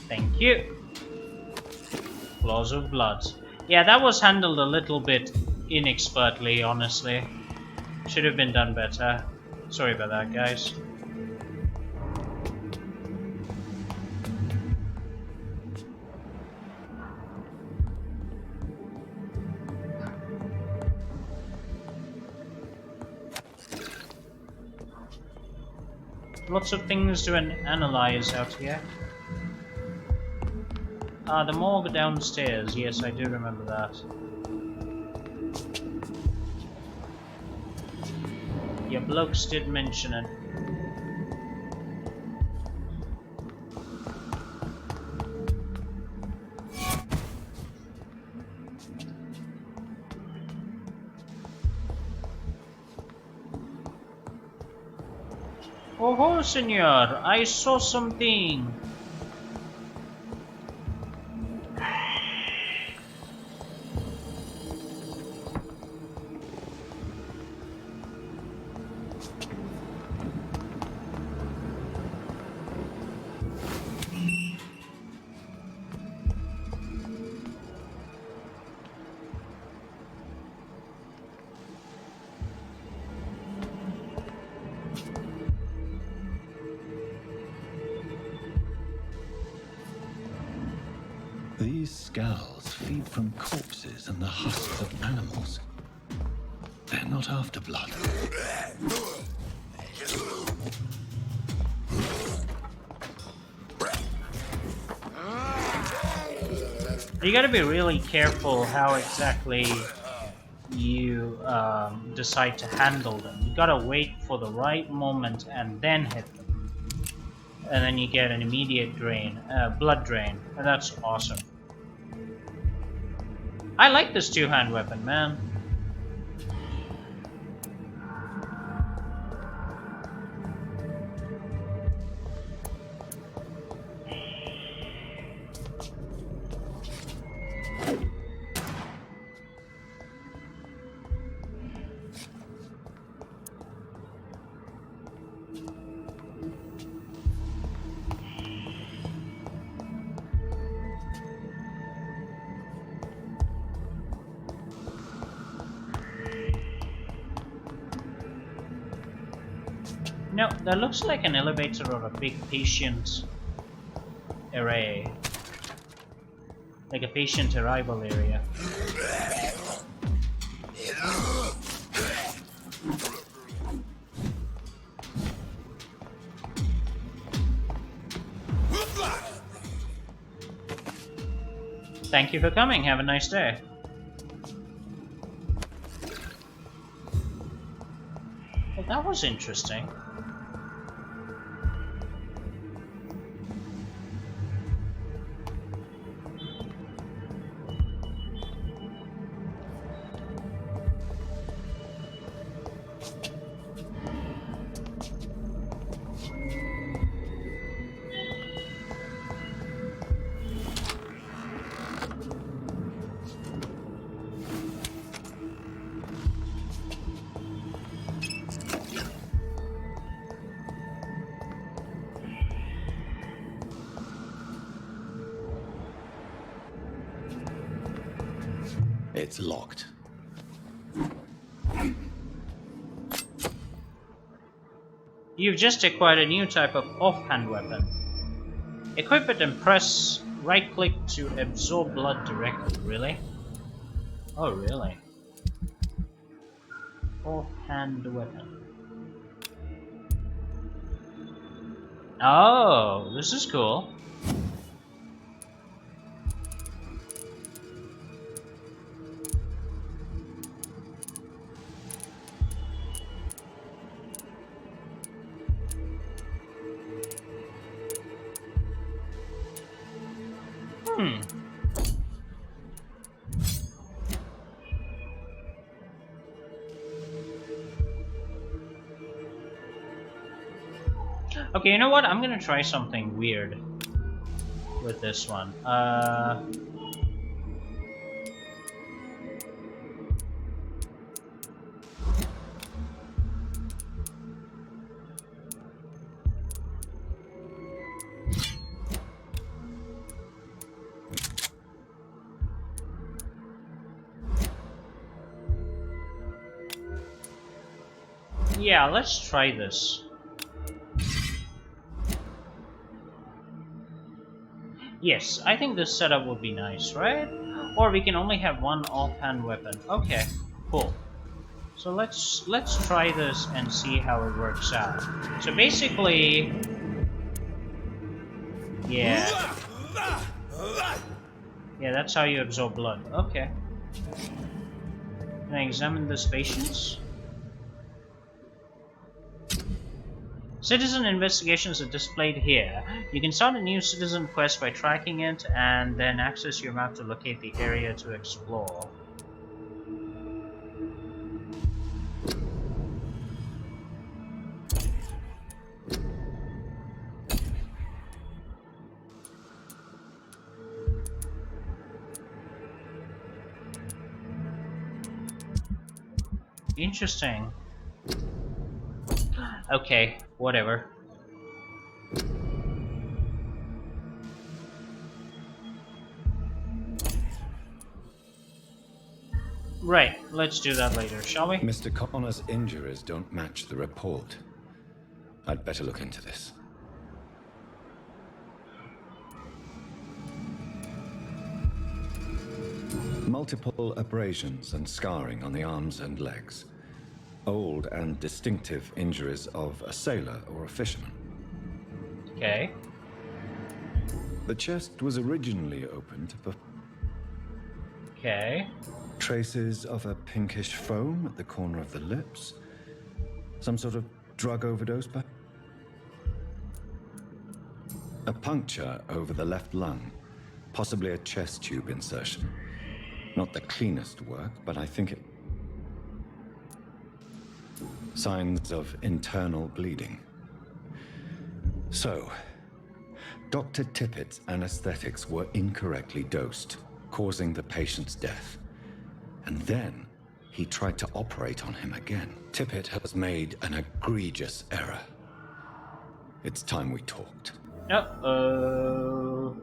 Thank you. Claws of blood. Yeah, that was handled a little bit inexpertly, honestly. Should have been done better. Sorry about that, guys. Lots of things to analyze out here. The morgue downstairs. Yes, I do remember that. Yeah, blokes did mention it. Oh, senor, I saw something. These skulls feed from corpses and the husks of animals. They're not after blood. You gotta be really careful how exactly you decide to handle them. You gotta wait for the right moment and then hit them. And then you get an immediate drain, blood drain, and that's awesome. I like this two-hand weapon, man. No, that looks like an elevator or a big patient array. Like a patient arrival area. Thank you for coming. Have a nice day. Well, that was interesting. It's locked. You've just acquired a new type of offhand weapon. Equip it and press right-click to absorb blood directly. Really? Oh, really? Offhand weapon. Oh, this is cool. Okay, you know what? I'm gonna try something weird with this one. Yeah, let's try this. Yes, I think this setup would be nice, right? Or we can only have one offhand weapon. Okay, cool. So let's try this and see how it works out. So basically, yeah, that's how you absorb blood. Okay. Can I examine this patients? Citizen investigations are displayed here. You can start a new citizen quest by tracking it and then access your map to locate the area to explore. Interesting. Okay, whatever. Right, let's do that later, shall we? Mr. Connor's injuries don't match the report. I'd better look into this. Multiple abrasions and scarring on the arms and legs. Old and distinctive injuries of a sailor or a fisherman. Okay. The chest was originally opened, but... Okay. Traces of a pinkish foam at the corner of the lips. Some sort of drug overdose, but... A puncture over the left lung. Possibly a chest tube insertion. Not the cleanest work, but I think it... Signs of internal bleeding. So, Dr. Tippett's anesthetics were incorrectly dosed, causing the patient's death. And then, he tried to operate on him again. Tippett has made an egregious error. It's time we talked. Uh-oh.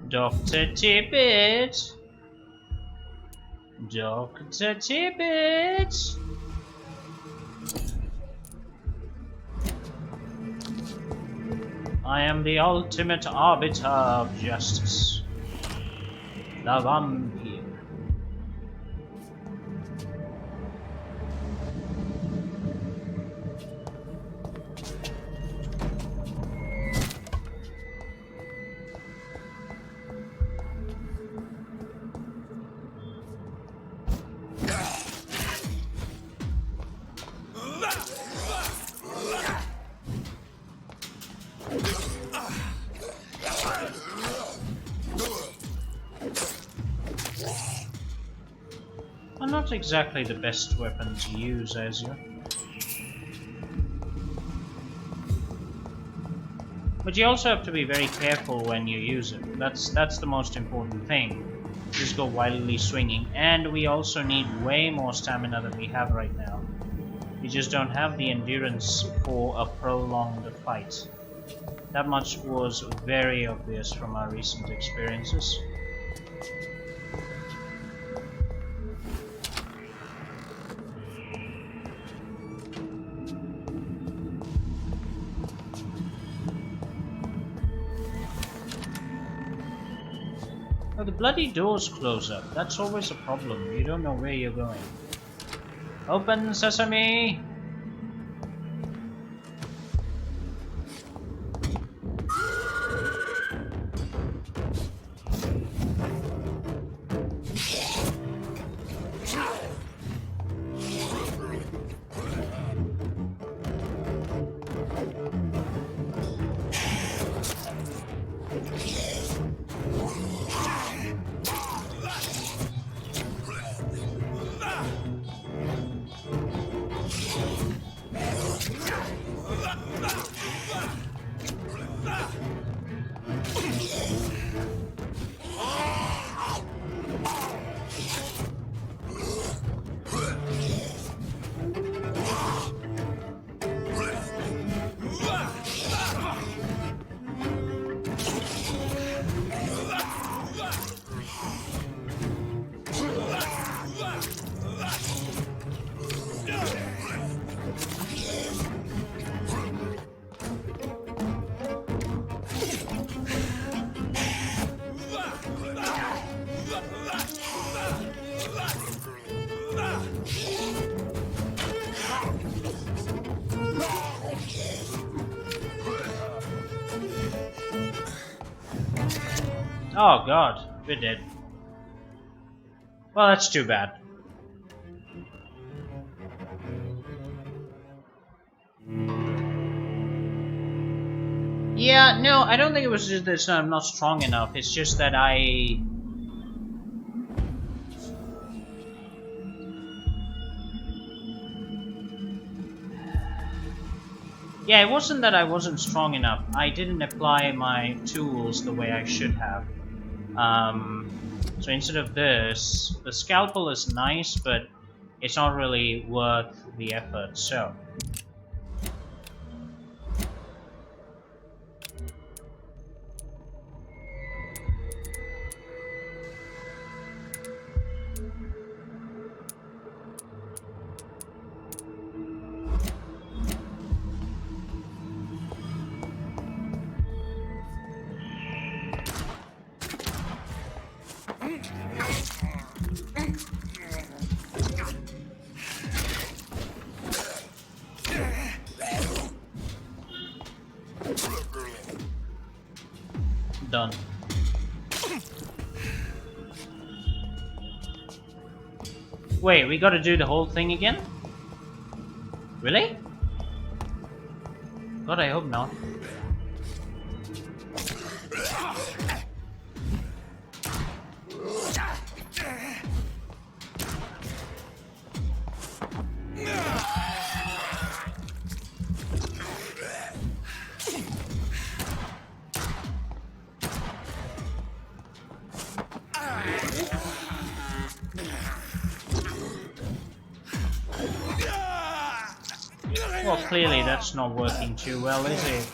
Dr. Tippett. Dr. Tippett. I am the ultimate arbiter of justice. The Vampyr. Not exactly the best weapon to use, Azure. But you also have to be very careful when you use it. That's the most important thing. Just go wildly swinging. And we also need way more stamina than we have right now. We just don't have the endurance for a prolonged fight. That much was very obvious from our recent experiences. Oh, the bloody doors close up. That's always a problem. You don't know where you're going. Open sesame! Oh god, we're dead. Well, that's too bad. Yeah, no, I don't think it was just that I'm not strong enough. It's just that yeah, it wasn't that I wasn't strong enough. I didn't apply my tools the way I should have. So instead of this, the scalpel is nice, but it's not really worth the effort, so. Done. Wait, we gotta do the whole thing again? Really? God, I hope not. Well, clearly that's not working too well, is it?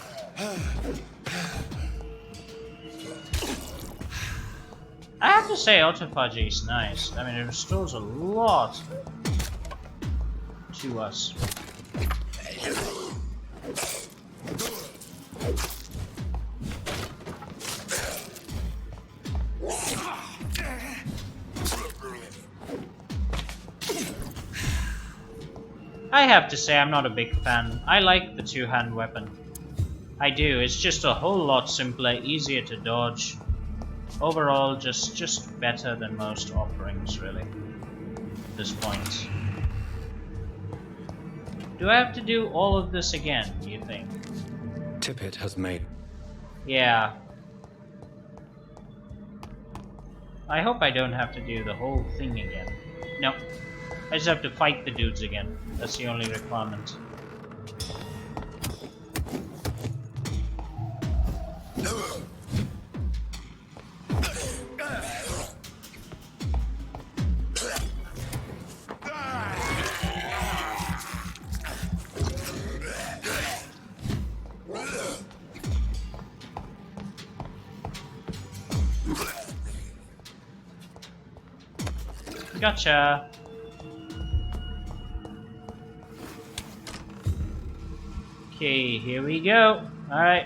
I have to say autophagy is nice. I mean, it restores a lot to us. I have to say I'm not a big fan. I like the two-hand weapon. I do, it's just a whole lot simpler, easier to dodge. Overall, just better than most offerings, really, at this point. Do I have to do all of this again, do you think? Tippett has made... Yeah. I hope I don't have to do the whole thing again. No. I just have to fight the dudes again. That's the only requirement. Gotcha. Okay, here we go. Alright.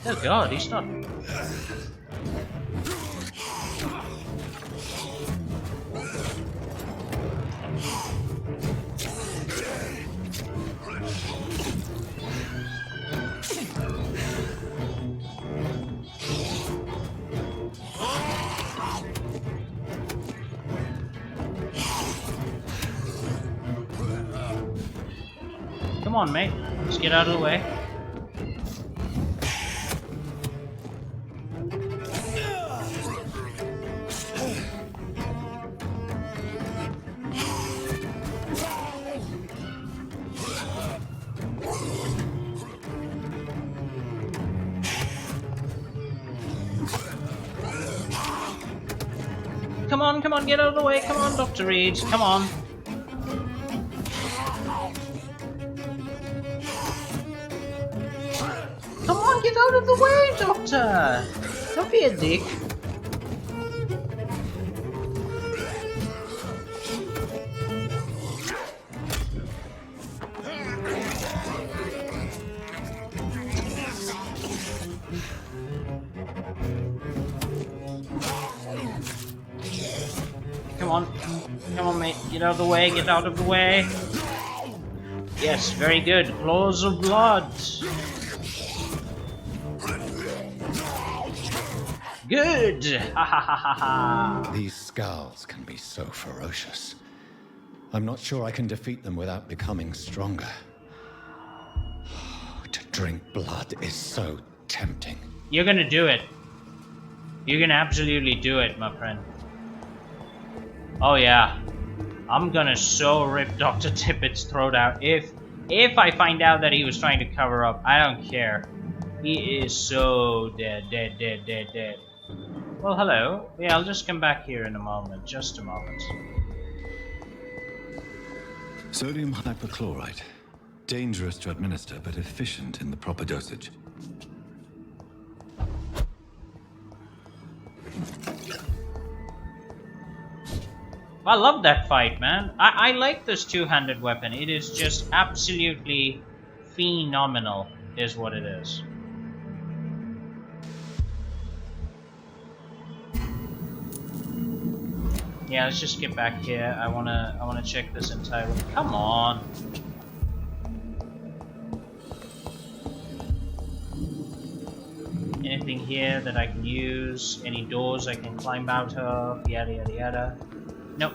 Oh god, he's not... Come on, mate. Let's get out of the way. Come on, get out of the way. Come on, Dr. Reed. Come on. Come on, get out of the way, Doctor! Don't be a dick. Come on. Come on, mate. Get out of the way. Get out of the way. Yes, very good. Claws of blood. Good! Ha ha ha ha ha! These scowls can be so ferocious. I'm not sure I can defeat them without becoming stronger. To drink blood is so tempting. You're gonna do it. You're gonna absolutely do it, my friend. Oh yeah. I'm gonna so rip Dr. Tippett's throat out. If I find out that he was trying to cover up, I don't care. He is so dead, dead, dead, dead, dead. Well, hello. Yeah, I'll just come back here in a moment. Just a moment. Sodium hypochlorite. Dangerous to administer, but efficient in the proper dosage. I love that fight, man. I like this two-handed weapon. It is just absolutely phenomenal, is what it is. Yeah, let's just get back here. I wanna check this entire room. Come on. Anything here that I can use? Any doors I can climb out of? Yada yada yada. Nope.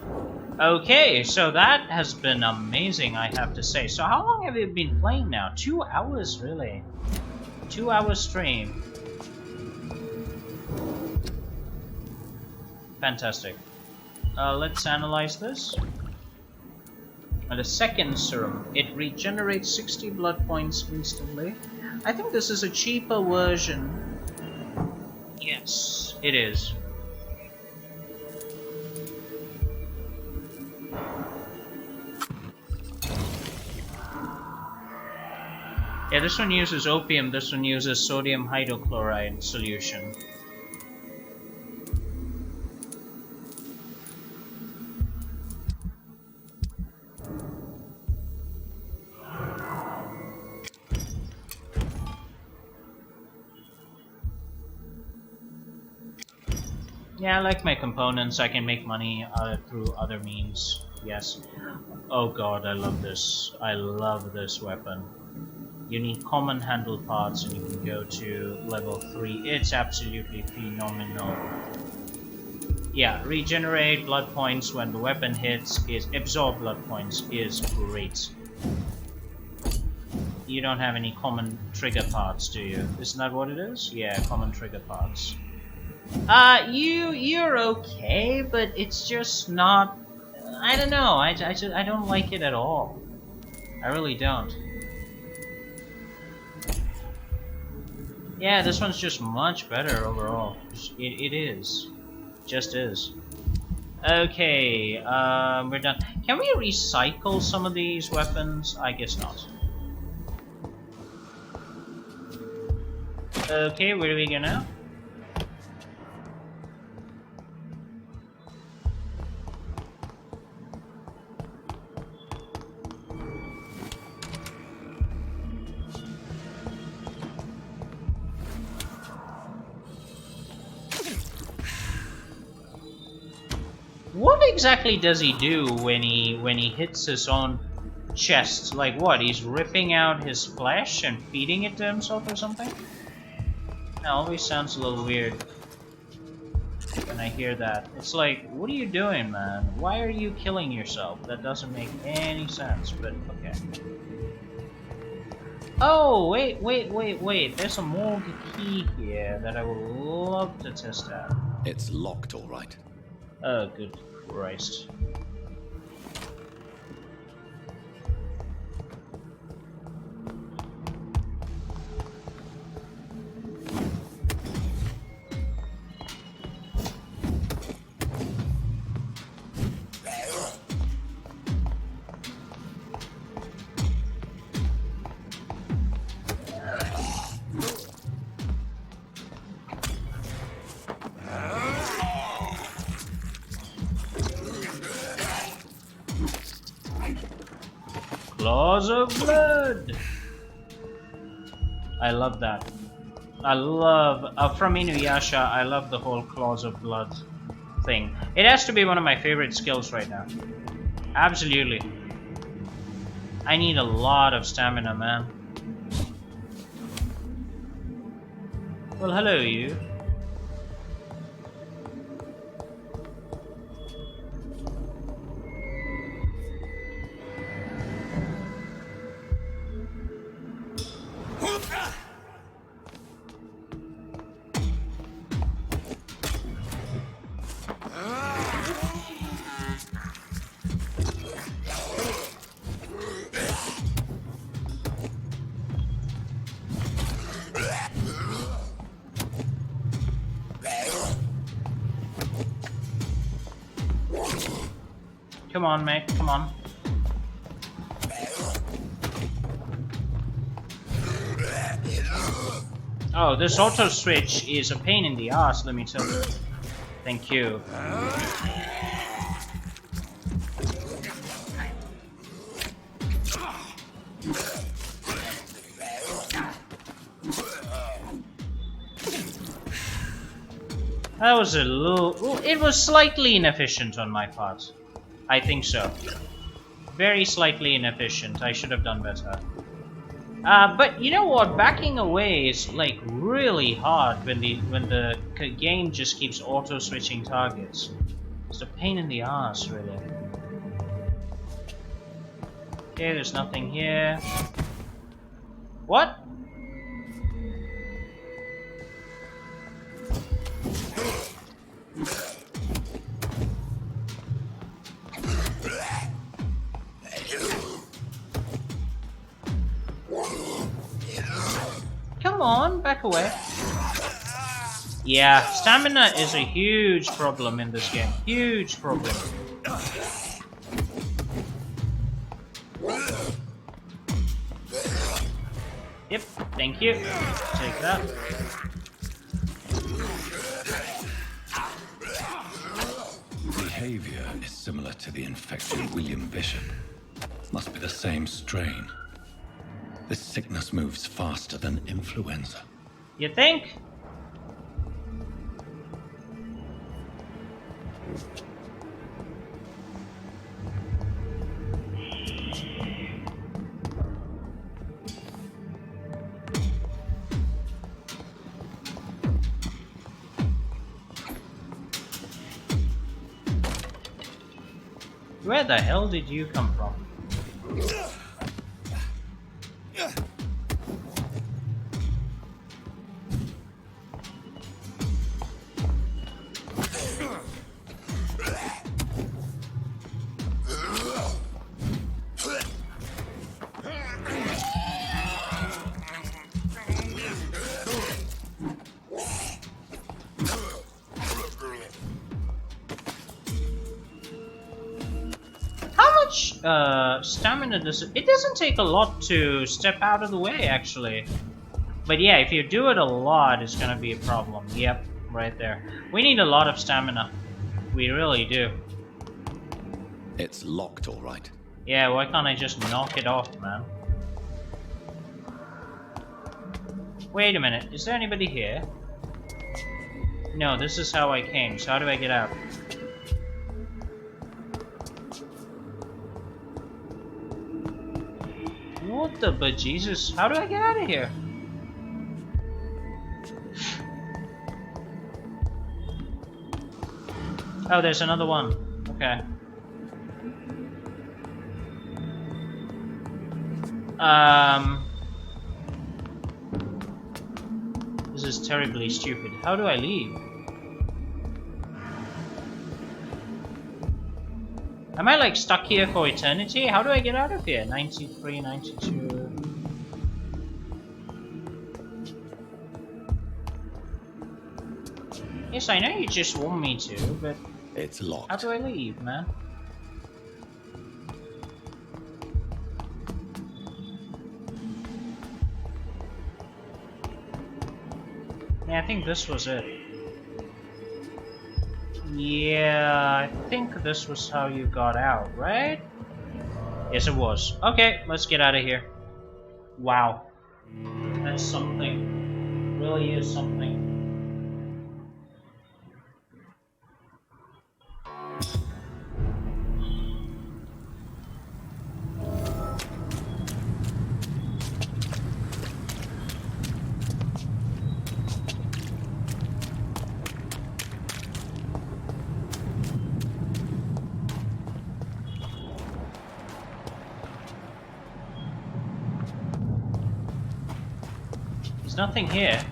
Okay, so that has been amazing, I have to say. So how long have you been playing now? 2 hours, really? 2 hour stream. Fantastic. Let's analyze this. The second serum. It regenerates 60 blood points instantly. I think this is a cheaper version. Yes, it is. Yeah, this one uses opium, this one uses sodium hydrochloride solution. Yeah, I like my components. I can make money through other means. Yes. Oh god, I love this. I love this weapon. You need common handle parts and you can go to level 3. It's absolutely phenomenal. Yeah, regenerate blood points when the weapon hits is absorb blood points is great. You don't have any common trigger parts, do you? Isn't that what it is? Yeah, common trigger parts. You're okay, but it's just not. I don't know. I don't like it at all. I really don't. Yeah, this one's just much better overall. It is. Just is. Okay, we're done. Can we recycle some of these weapons? I guess not. Okay, where do we go now? What exactly does he do when he hits his own chest? Like what? He's ripping out his flesh and feeding it to himself or something? That always sounds a little weird when I hear that. It's like, what are you doing, man? Why are you killing yourself? That doesn't make any sense, but okay. Oh, wait. There's a mold key here that I would love to test out. It's locked, all right. Oh, good Christ. Claws of blood! I love that. I love, from Inuyasha, I love the whole claws of blood thing. It has to be one of my favorite skills right now. Absolutely. I need a lot of stamina, man. Well, hello, you. Come on, mate, come on. Oh, this auto switch is a pain in the ass, let me tell you. Thank you. That was a little... It was slightly inefficient on my part. I think so. Very slightly inefficient. I should have done better. But you know what? Backing away is like really hard when the game just keeps auto switching targets. It's a pain in the ass, really. Okay, there's nothing here. What? Come on, back away. Yeah, stamina is a huge problem in this game. Huge problem. Yep, thank you. Take that. Behavior is similar to the infected William Bishop. Must be the same strain. This sickness moves faster than influenza. You think? Where the hell did you come from? Stamina doesn't... It doesn't take a lot to step out of the way, actually. But yeah, if you do it a lot, it's gonna be a problem. Yep, right there. We need a lot of stamina. We really do. It's locked, all right. Yeah, why can't I just knock it off, man? Wait a minute, is there anybody here? No, this is how I came, so how do I get out? What the bejesus? How do I get out of here? Oh, there's another one. Okay. This is terribly stupid. How do I leave? Am I like stuck here for eternity? How do I get out of here? 93, 92... Yes, I know you just want me to, but... It's locked. How do I leave, man? Yeah, I think this was it. Yeah, I think this was how you got out, right? Yes, it was. Okay, let's get out of here. Wow. That's something. Really is something. There's nothing here.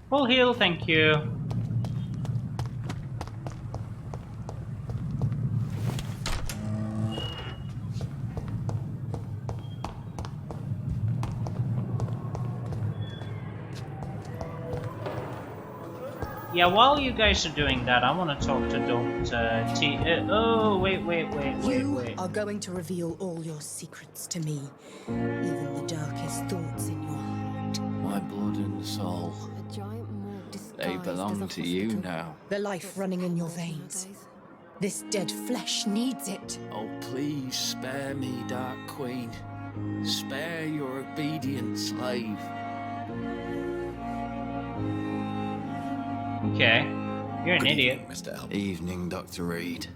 Full heal, thank you. Yeah, while you guys are doing that, I want to talk to Dr. T. Oh, wait. You are going to reveal all your secrets to me, even the darkest thoughts in your heart. My blood and soul. A giant morgue They disguised belong as a to you hospital. now. The life running in your veins. This dead flesh needs it. Oh, please spare me, Dark Queen. Spare your obedient slave. Okay. You're an idiot. Mr. Albert. Evening, Dr. Reed.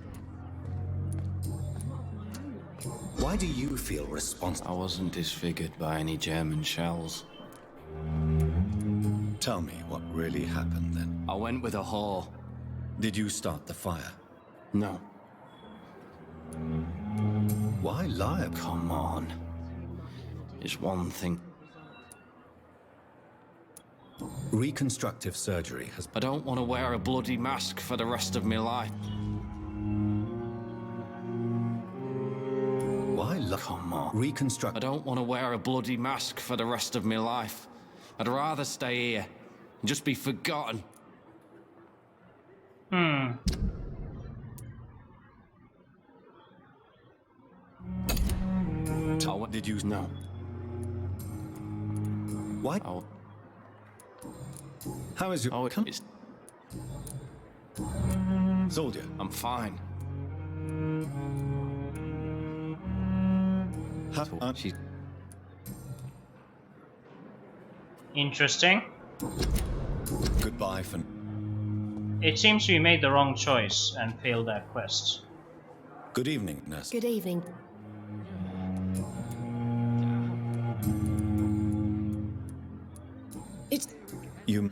Why do you feel responsible? I wasn't disfigured by any German shells. Tell me what really happened then. I went with a whore. Did you start the fire? No. Why lie? Come on. It's one thing. Reconstructive surgery has... I don't want to wear a bloody mask for the rest of my life. Why lie? Come on. Reconstruct... I don't want to wear a bloody mask for the rest of my life. I'd rather stay here and just be forgotten. What did you... No. Why? How is your... Oh, it's... Soldier. I'm fine. How... She... Interesting. Goodbye for... It seems we made the wrong choice and failed that quest. Good evening, nurse. Good evening. It's... You...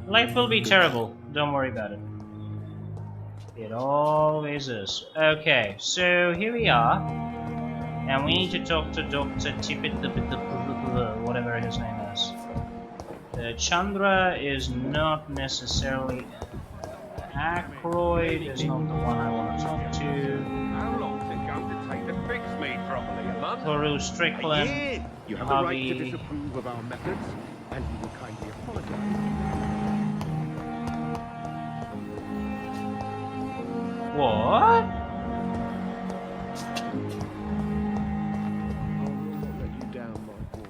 Life will be terrible. Don't worry about it. It always is. Okay, so here we are. And we need to talk to Dr. Tippett, whatever his name is. Chandra is not necessarily... Ackroyd is not the one I want to talk to. How long's it going to take to fix me properly? A month? Toru Strickland. A year? You have the right to disapprove of our methods, and you will kindly apologize. What? I'll let you down, my boy.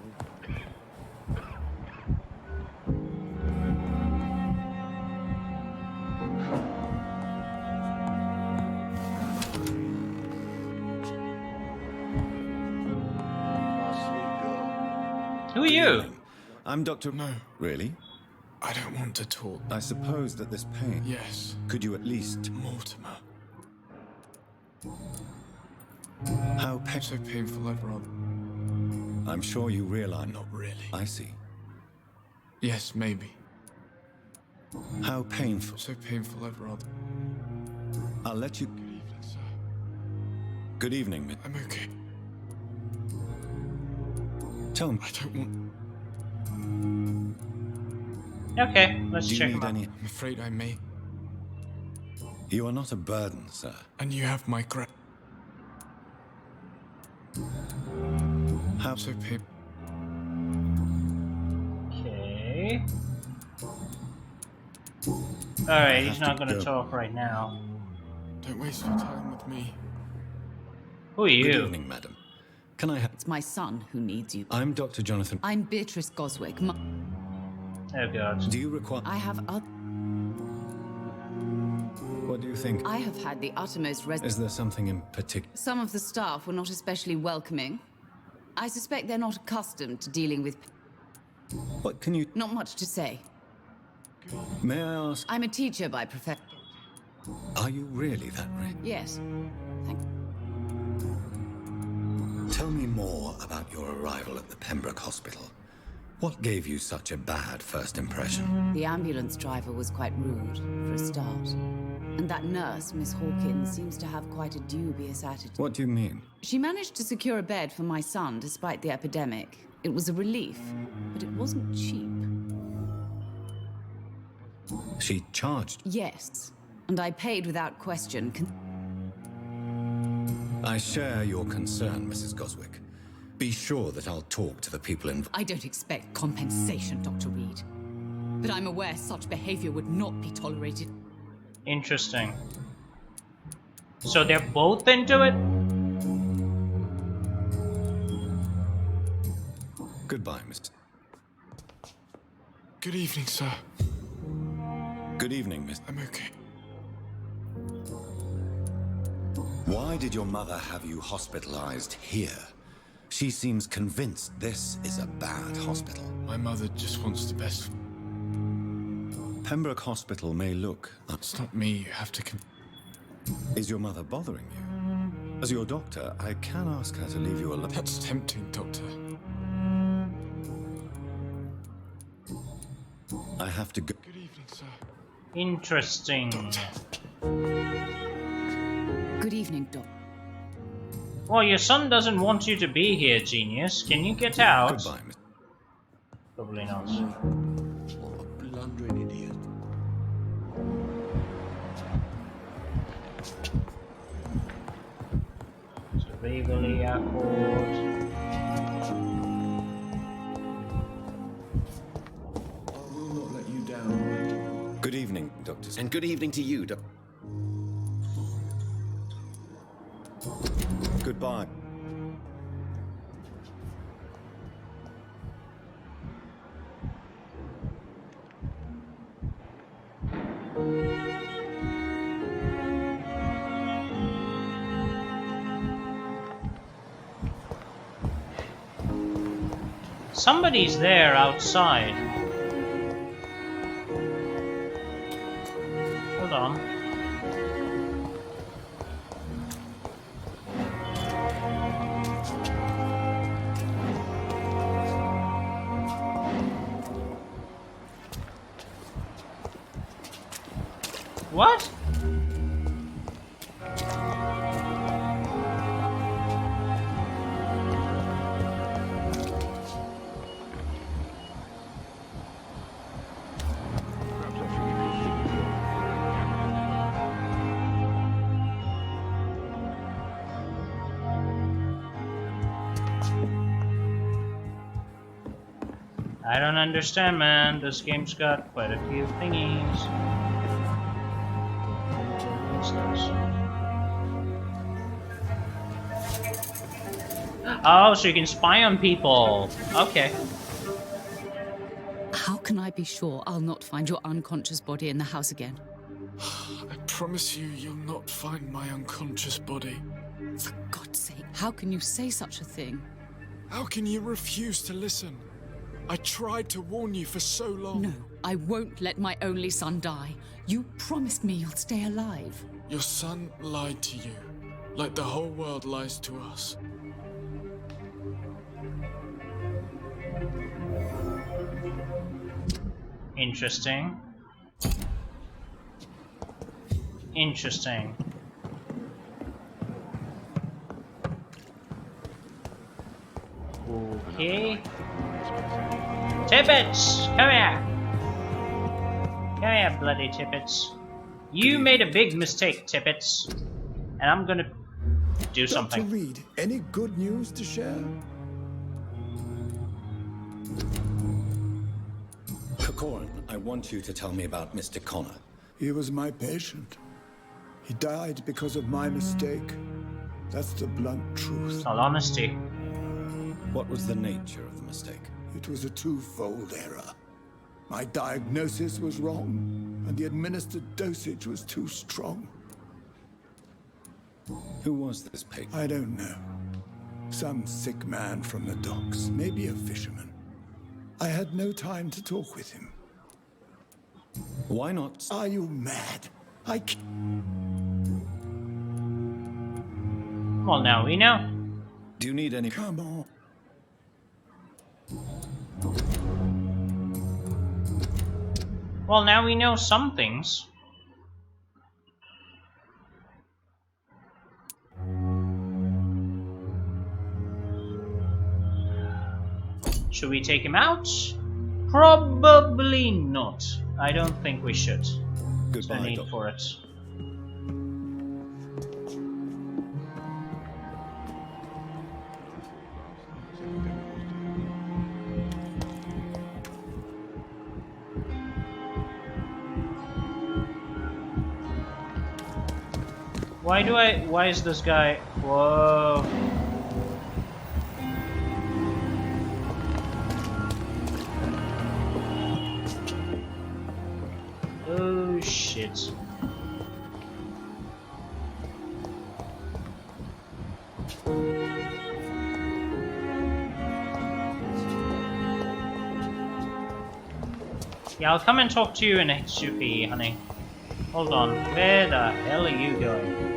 Who are you? I'm Dr... No. Really? I don't want to talk. I suppose that this pain... Yes. Could you at least... Mortimer. How So painful, I'd rather... I'm sure you realize... Not really. I see. Yes, maybe. How painful... So painful, I'd rather... I'll let you... Good evening, sir. Good evening, Miss... I'm okay. Tell me... I don't want... Okay, let's Do you check need him out. any... I'm afraid I may. You are not a burden, sir. And you have my How... So painful. Okay. Alright, he's not gonna talk right now. Don't waste your time with me. Who are you? Good evening, madam. Can I have... It's my son who needs you. I'm Dr. Jonathan... I'm Beatrice Goswick. Oh god. Do you require... I have other... What What do you think? I have had the uttermost Is there something in particular? Some of the staff were not especially welcoming. I suspect they're not accustomed to dealing with... What can you... Not much to say. May I ask? I'm a teacher by profession. Are you really that rich? Yes. Tell me more about your arrival at the Pembroke Hospital. What gave you such a bad first impression? The ambulance driver was quite rude, for a start. And that nurse, Miss Hawkins, seems to have quite a dubious attitude. What do you mean? She managed to secure a bed for my son despite the epidemic. It was a relief, but it wasn't cheap. She charged? Yes, and I paid without question. I share your concern, Mrs. Goswick. Be sure that I'll talk to the people involved. I don't expect compensation, Dr. Reed. But I'm aware such behavior would not be tolerated. Interesting. So they're both into it? Goodbye, Mr. Good evening, sir. Good evening, Miss. I'm okay. Why did your mother have you hospitalized here? She seems convinced this is a bad hospital. My mother just wants the best. Pembroke Hospital may look... It's not me, you have to... Is your mother bothering you? As your doctor, I can ask her to leave you alone. That's tempting, Doctor. I have to go. Good evening, sir. Interesting. Good evening, Doc. Well, your son doesn't want you to be here, genius. Can you get out? Goodbye, Miss. Probably not. What a blundering idiot. Cerebrally accord. I will not let you down. Good evening, Doctor. And good evening to you, Doctor. Goodbye. Somebody's there outside. Hold on. What? I don't understand, man. This game's got quite a few thingies. What's this? Oh, so you can spy on people. Okay. How can I be sure I'll not find your unconscious body in the house again? I promise you, you'll not find my unconscious body. For God's sake, how can you say such a thing? How can you refuse to listen? I tried to warn you for so long. No, I won't let my only son die. You promised me you'll stay alive. Your son lied to you, like the whole world lies to us. Interesting. Interesting. Okay. Tippets! Come here! Come here, bloody Tippets. You made a big mistake, Tippets. And I'm gonna do something. Dr. Reed, any good news to share? Corcoran, I want you to tell me about Mr. Connor. He was my patient. He died because of my mistake. That's the blunt truth. All honesty. What was the nature of the mistake? It was a twofold error. My diagnosis was wrong, and the administered dosage was too strong. Who was this pig? I don't know. Some sick man from the docks, maybe a fisherman. I had no time to talk with him. Why not? Are you mad? Well, now we know. Do you need any... Come on. Well, now we know some things. Should we take him out? Probably not. I don't think we should. There's no need for it. Why is this guy... Whoa. Oh shit. Yeah, I'll come and talk to you in HUP, honey. Hold on, where the hell are you going?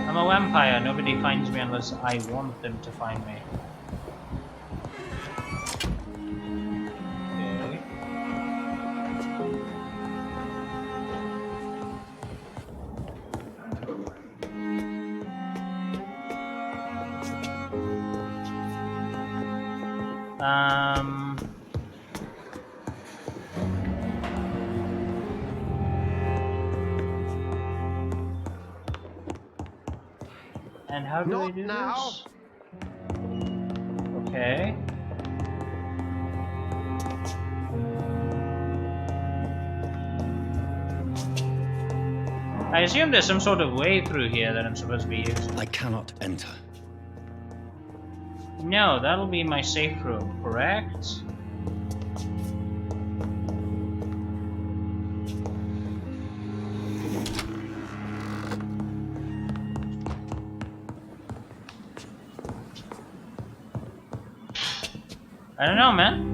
I'm a vampire, nobody finds me unless I want them to find me. And how do we do this? Okay. I assume there's some sort of way through here that I'm supposed to be using. I cannot enter. No, that'll be my safe room, correct? I don't know, man.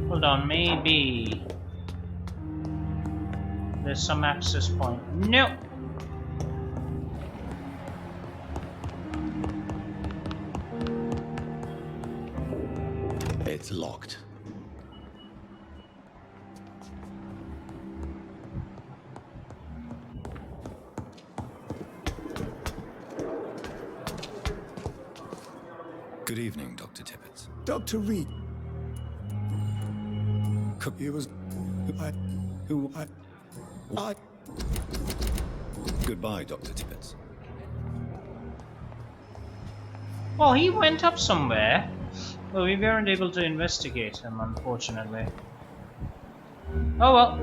Hold on, maybe there's some access point. Nope. It's locked. Good evening, Dr. Tippett. Dr. Reed. He was... I... Goodbye, Dr. Tippett. Well, he went up somewhere, but we weren't able to investigate him, unfortunately. Oh well.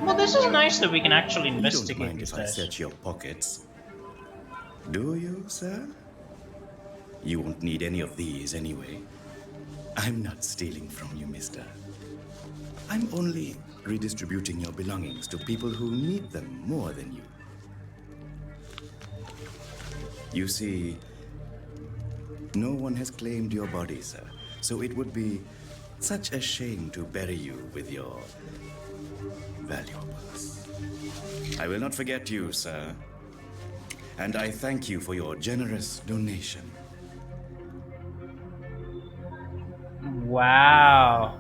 Well, this is nice that we can actually investigate. You don't mind if I this. search your pockets? Do you, sir? You won't need any of these anyway. I'm not stealing from you, mister. I'm only redistributing your belongings to people who need them more than you. You see, no one has claimed your body, sir, so it would be such a shame to bury you with your valuables. I will not forget you, sir. And I thank you for your generous donation. Wow.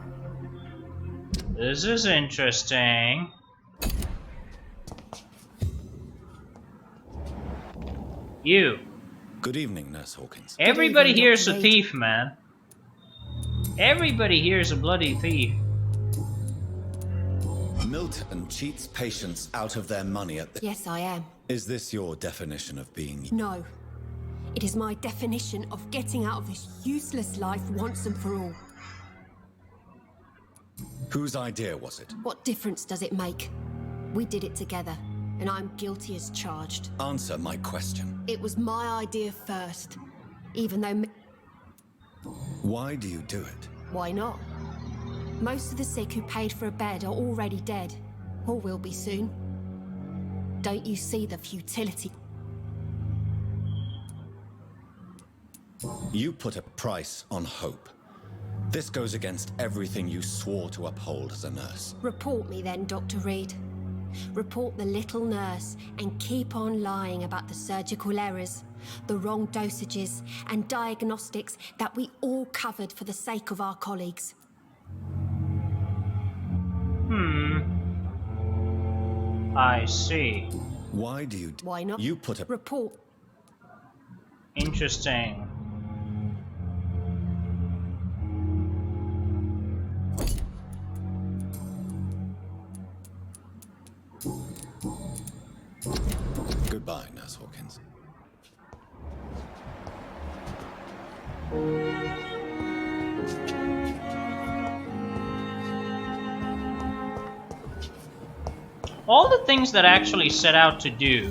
This is interesting. You. Good evening, Nurse Hawkins. Everybody here's a thief, man. Everybody here's a bloody thief. Milton cheats patients out of their money at the... Yes, I am. Is this your definition of being... No. It is my definition of getting out of this useless life once and for all. Whose idea was it? What difference does it make? We did it together, and I'm guilty as charged. Answer my question. It was my idea first, even though... Why do you do it? Why not? Most of the sick who paid for a bed are already dead, or will be soon. Don't you see the futility? You put a price on hope. This goes against everything you swore to uphold as a nurse. Report me then, Dr. Reed. Report the little nurse and keep on lying about the surgical errors, the wrong dosages and diagnostics that we all covered for the sake of our colleagues. I see. Why do you... Why not? You put a... Report. Interesting. Goodbye, Nurse Hawkins. All the things that I actually set out to do,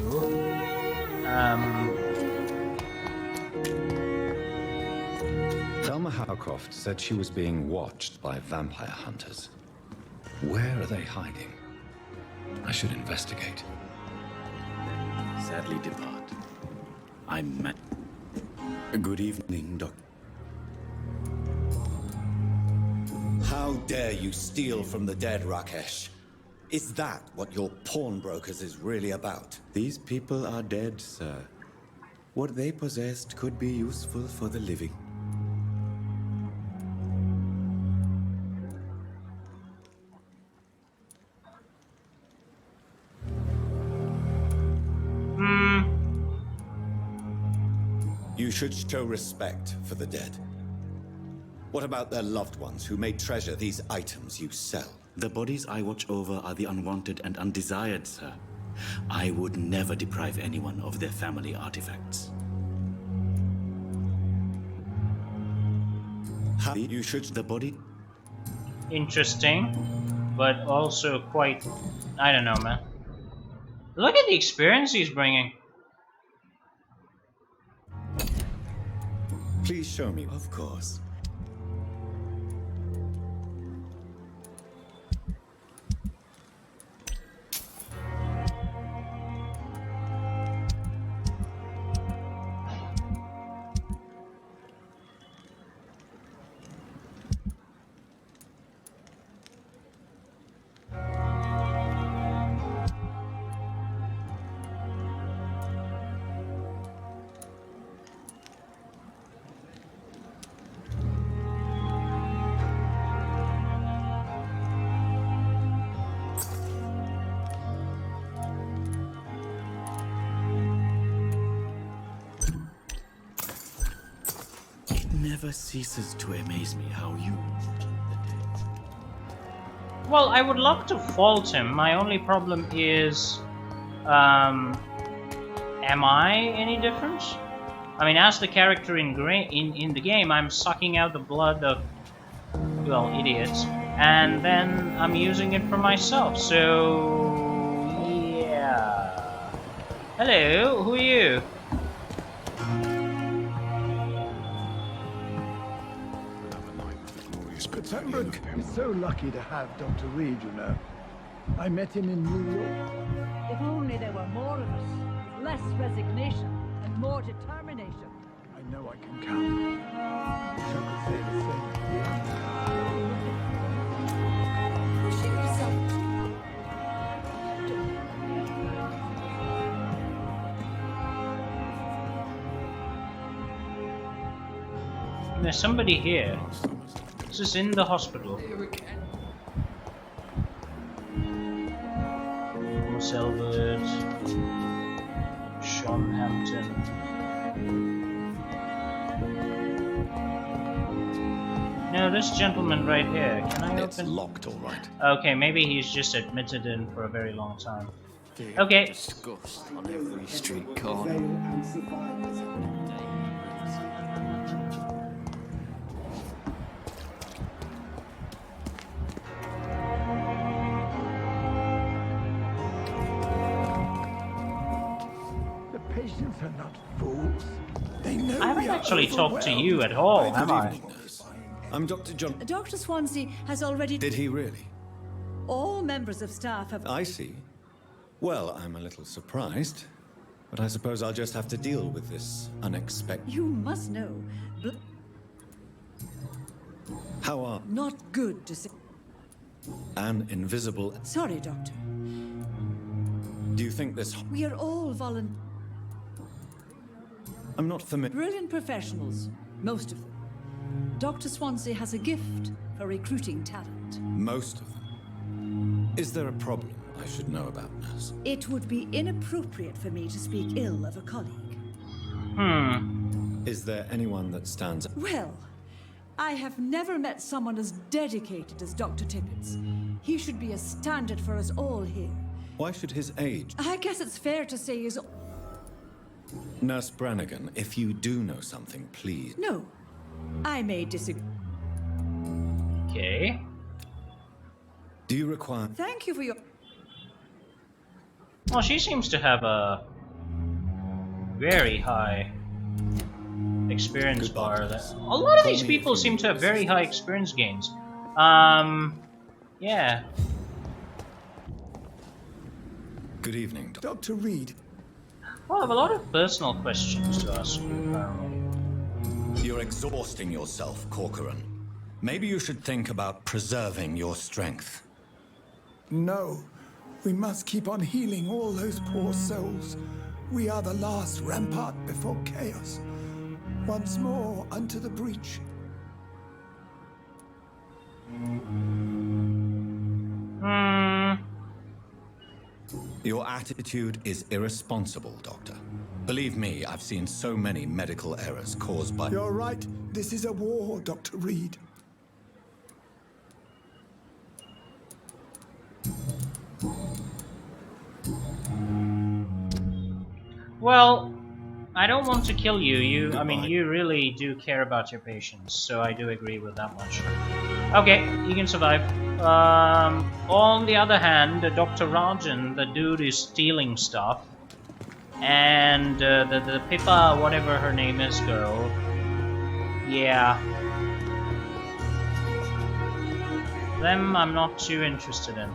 Thelma Howcroft said she was being watched by vampire hunters. Where are they hiding? I should investigate. Sadly depart. I'm Good evening, Doctor. How dare you steal from the dead, Rakesh? Is that what your pawnbrokers is really about? These people are dead, sir. What they possessed could be useful for the living. You should show respect for the dead. What about their loved ones who may treasure these items you sell? The bodies I watch over are the unwanted and undesired, sir. I would never deprive anyone of their family artifacts. How you should... The body... Interesting, but also quite... I don't know, man. Look at the experience he's bringing. Please show me. Of course. Never ceases to amaze me how you... Well, I would love to fault him. My only problem is, am I any different? I mean, as the character in the game, I'm sucking out the blood of, well, idiots, and then I'm using it for myself. So, yeah. Hello, who are you? Pembroke is so lucky to have Dr. Reed, you know. I met him in New York. If only there were more of us, with less resignation and more determination. I know I can count. I could say the There's somebody here. This is in the hospital. Selwood, Sean Hampton. No, this gentleman right here. Can I open? It's locked, all right. Okay, maybe he's just admitted in for a very long time. Okay. Disgust on every street corner. The patients are not fools. They know I haven't we are actually talked to overwhelmed. you at all, have I? I'm Dr. John. Dr. Swansea has already... Did he really? All members of staff have... I see. Well, I'm a little surprised, but I suppose I'll just have to deal with this unexpected. You must know. How are Not good to say... an invisible? Sorry, Doctor. Do you think this? We are all I'm not familiar. brilliant professionals, most of them. Dr. Swansea has a gift for recruiting talent. Most of them. Is there a problem I should know about, nurse? It would be inappropriate for me to speak ill of a colleague. Is there anyone that stands? Well, I have never met someone as dedicated as Dr. Tippett. He should be a standard for us all here. Why should his age? I guess it's fair to say he's... Nurse Brannigan, if you do know something, please. No, I may disagree. Okay. Do you require? Thank you for your... Well, she seems to have a very high experience bar. That a lot of these people seem to have very high experience gains. Yeah. Good evening, Dr. Reed. Well, I have a lot of personal questions to ask you, apparently. You're exhausting yourself, Corcoran. Maybe you should think about preserving your strength. No, we must keep on healing all those poor souls. We are the last rampart before chaos. Once more unto the breach. Your attitude is irresponsible, Doctor. Believe me, I've seen so many medical errors caused by... You're right. This is a war, Dr. Reed. Well, I don't want to kill you. I mean, you really do care about your patients, so I do agree with that much. Okay, you can survive. On the other hand, Dr. Rajan, the dude is stealing stuff. And the Pippa, whatever her name is, girl. Yeah. Them I'm not too interested in.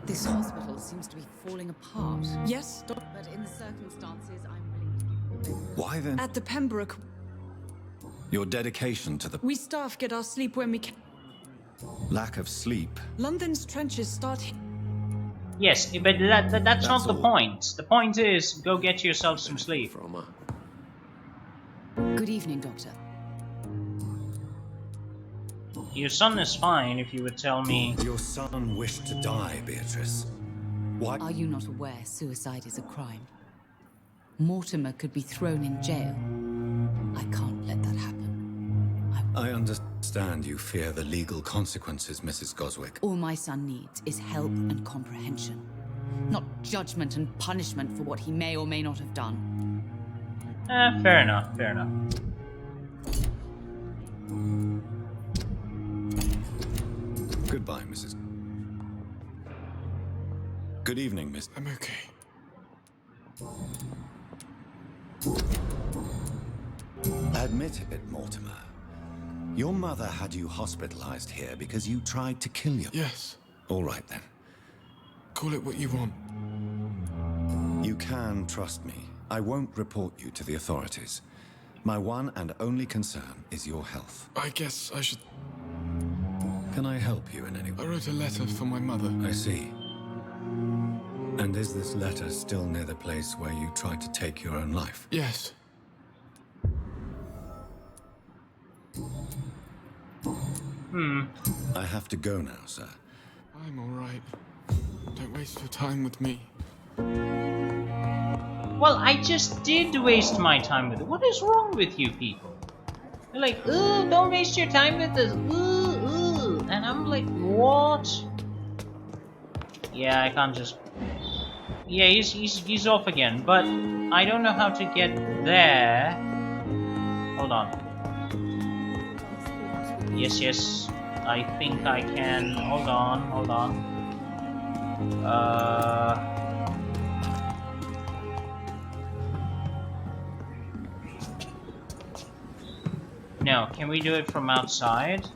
This hospital seems to be falling apart. Yes, but in the circumstances, I'm willing to give it. Why then? At the Pembroke, Your dedication to the we staff get our sleep when we can. lack of sleep. London's trenches start. Yes, but that's not the point. The point is, go get yourself some sleep. Good evening, Doctor. Your son is fine if you would tell me. Your son wished to die, Beatrice. Why? Are you not aware suicide is a crime? Mortimer could be thrown in jail. I can't let that happen. I understand you fear the legal consequences, Mrs. Goswick. All my son needs is help and comprehension, not judgment and punishment for what he may or may not have done. Fair enough, fair enough. Goodbye, Mrs. Good evening, Miss. I'm okay. Admit it, Mortimer. Your mother had you hospitalized here because you tried to kill you. Yes. All right, then. Call it what you want. You can trust me. I won't report you to the authorities. My one and only concern is your health. I guess I should... Can I help you in any way? I wrote a letter for my mother. I see. And is this letter still near the place where you tried to take your own life? Yes. I have to go now, sir. I'm all right. Don't waste your time with me. Well, I just did waste my time with it. What is wrong with you people? They're like, ooh, don't waste your time with this. Ooh, ooh. And I'm like, what? Yeah, I can't just... Yeah, he's off again. But I don't know how to get there. Hold on. Yes. I think I can. Hold on. No, can we do it from outside?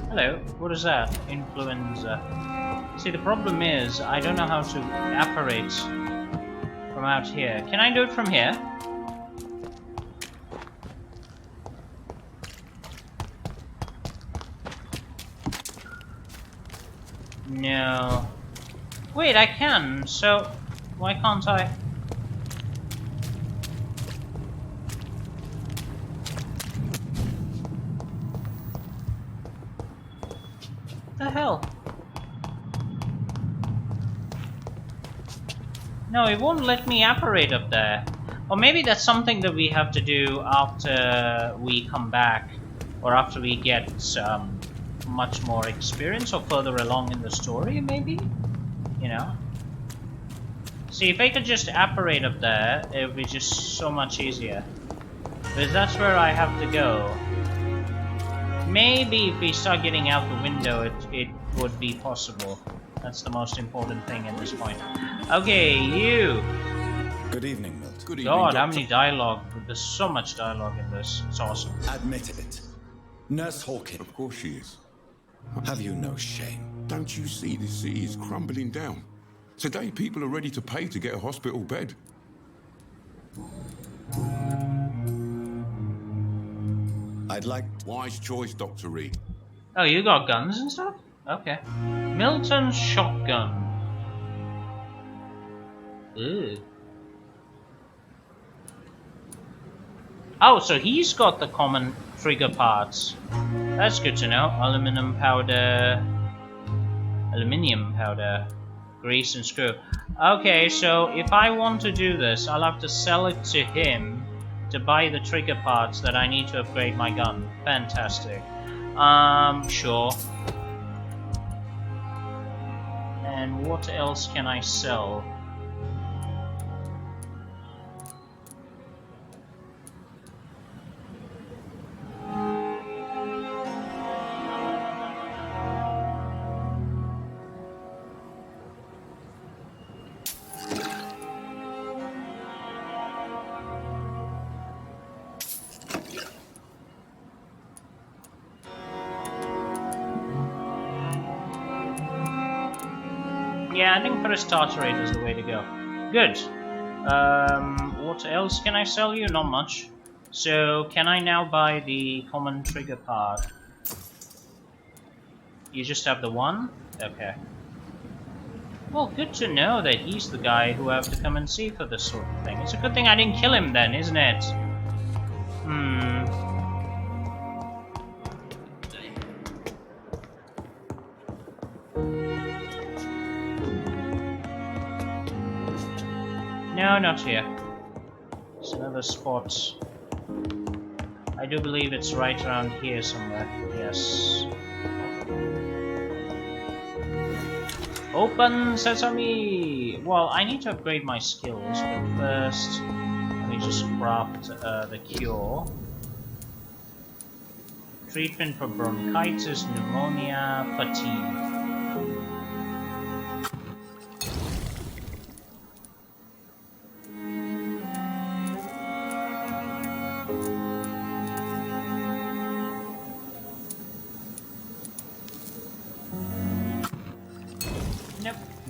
Hello, what is that? Influenza. See, the problem is, I don't know how to apparate from out here. Can I do it from here? No. Wait, I can, so why can't I? The hell? No, it won't let me apparate up there. Or maybe that's something that we have to do after we come back, or after we get much more experience, or further along in the story, maybe? You know? See, if I could just apparate up there, it would be just so much easier. Because that's where I have to go. Maybe if we start getting out the window, it would be possible. That's the most important thing at this point. Okay, you! Good evening, Milt. Good evening, God, how many dialogue? There's so much dialogue in this. It's awesome. Admit it. Nurse Hawkins. Of course she is. Have you no shame? Don't you see the city is crumbling down? Today people are ready to pay to get a hospital bed. I'd like... Wise choice, Dr. Reed. Oh, you got guns and stuff? Okay. Milton's shotgun. Ew. Oh, so he's got the common trigger parts. That's good to know. Aluminium powder, grease and screw. Okay, so if I want to do this, I'll have to sell it to him to buy the trigger parts that I need to upgrade my gun. Fantastic. Sure. And what else can I sell? Yeah, I think for a starter rate is the way to go. Good. What else can I sell you? Not much. So, can I now buy the common trigger part? You just have the one? Okay. Well, good to know that he's the guy who I have to come and see for this sort of thing. It's a good thing I didn't kill him then, isn't it? No, not here. It's another spot. I do believe it's right around here somewhere. Yes. Open sesame! Well, I need to upgrade my skills, but first, let me just craft the cure. Treatment for bronchitis, pneumonia, fatigue.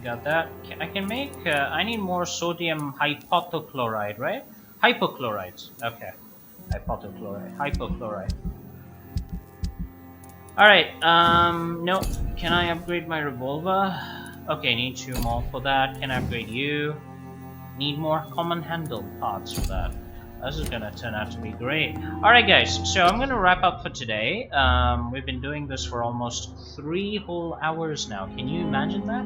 got that. I can make, I need more sodium hypochlorite, right? Hypochlorite, okay. Hypochlorite. Alright, no, can I upgrade my revolver? Okay, need 2 more for that. Can I upgrade you? Need more common handle parts for that. This is gonna turn out to be great. Alright guys, so I'm gonna wrap up for today. We've been doing this for almost 3 whole hours now. Can you imagine that?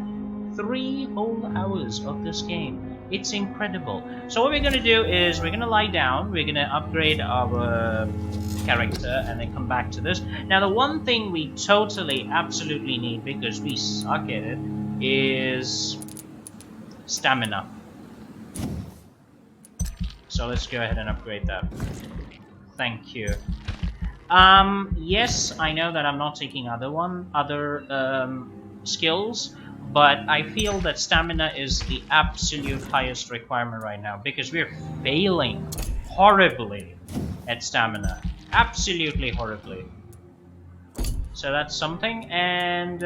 3 whole hours of this game. It's incredible. So what we're gonna do is we're gonna lie down, we're gonna upgrade our character, and then come back to this. Now the one thing we totally, absolutely need, because we suck at it, is stamina. So let's go ahead and upgrade that. Thank you. Yes, I know that I'm not taking other skills, but I feel that stamina is the absolute highest requirement right now, because we're failing horribly at stamina. Absolutely horribly. So that's something, and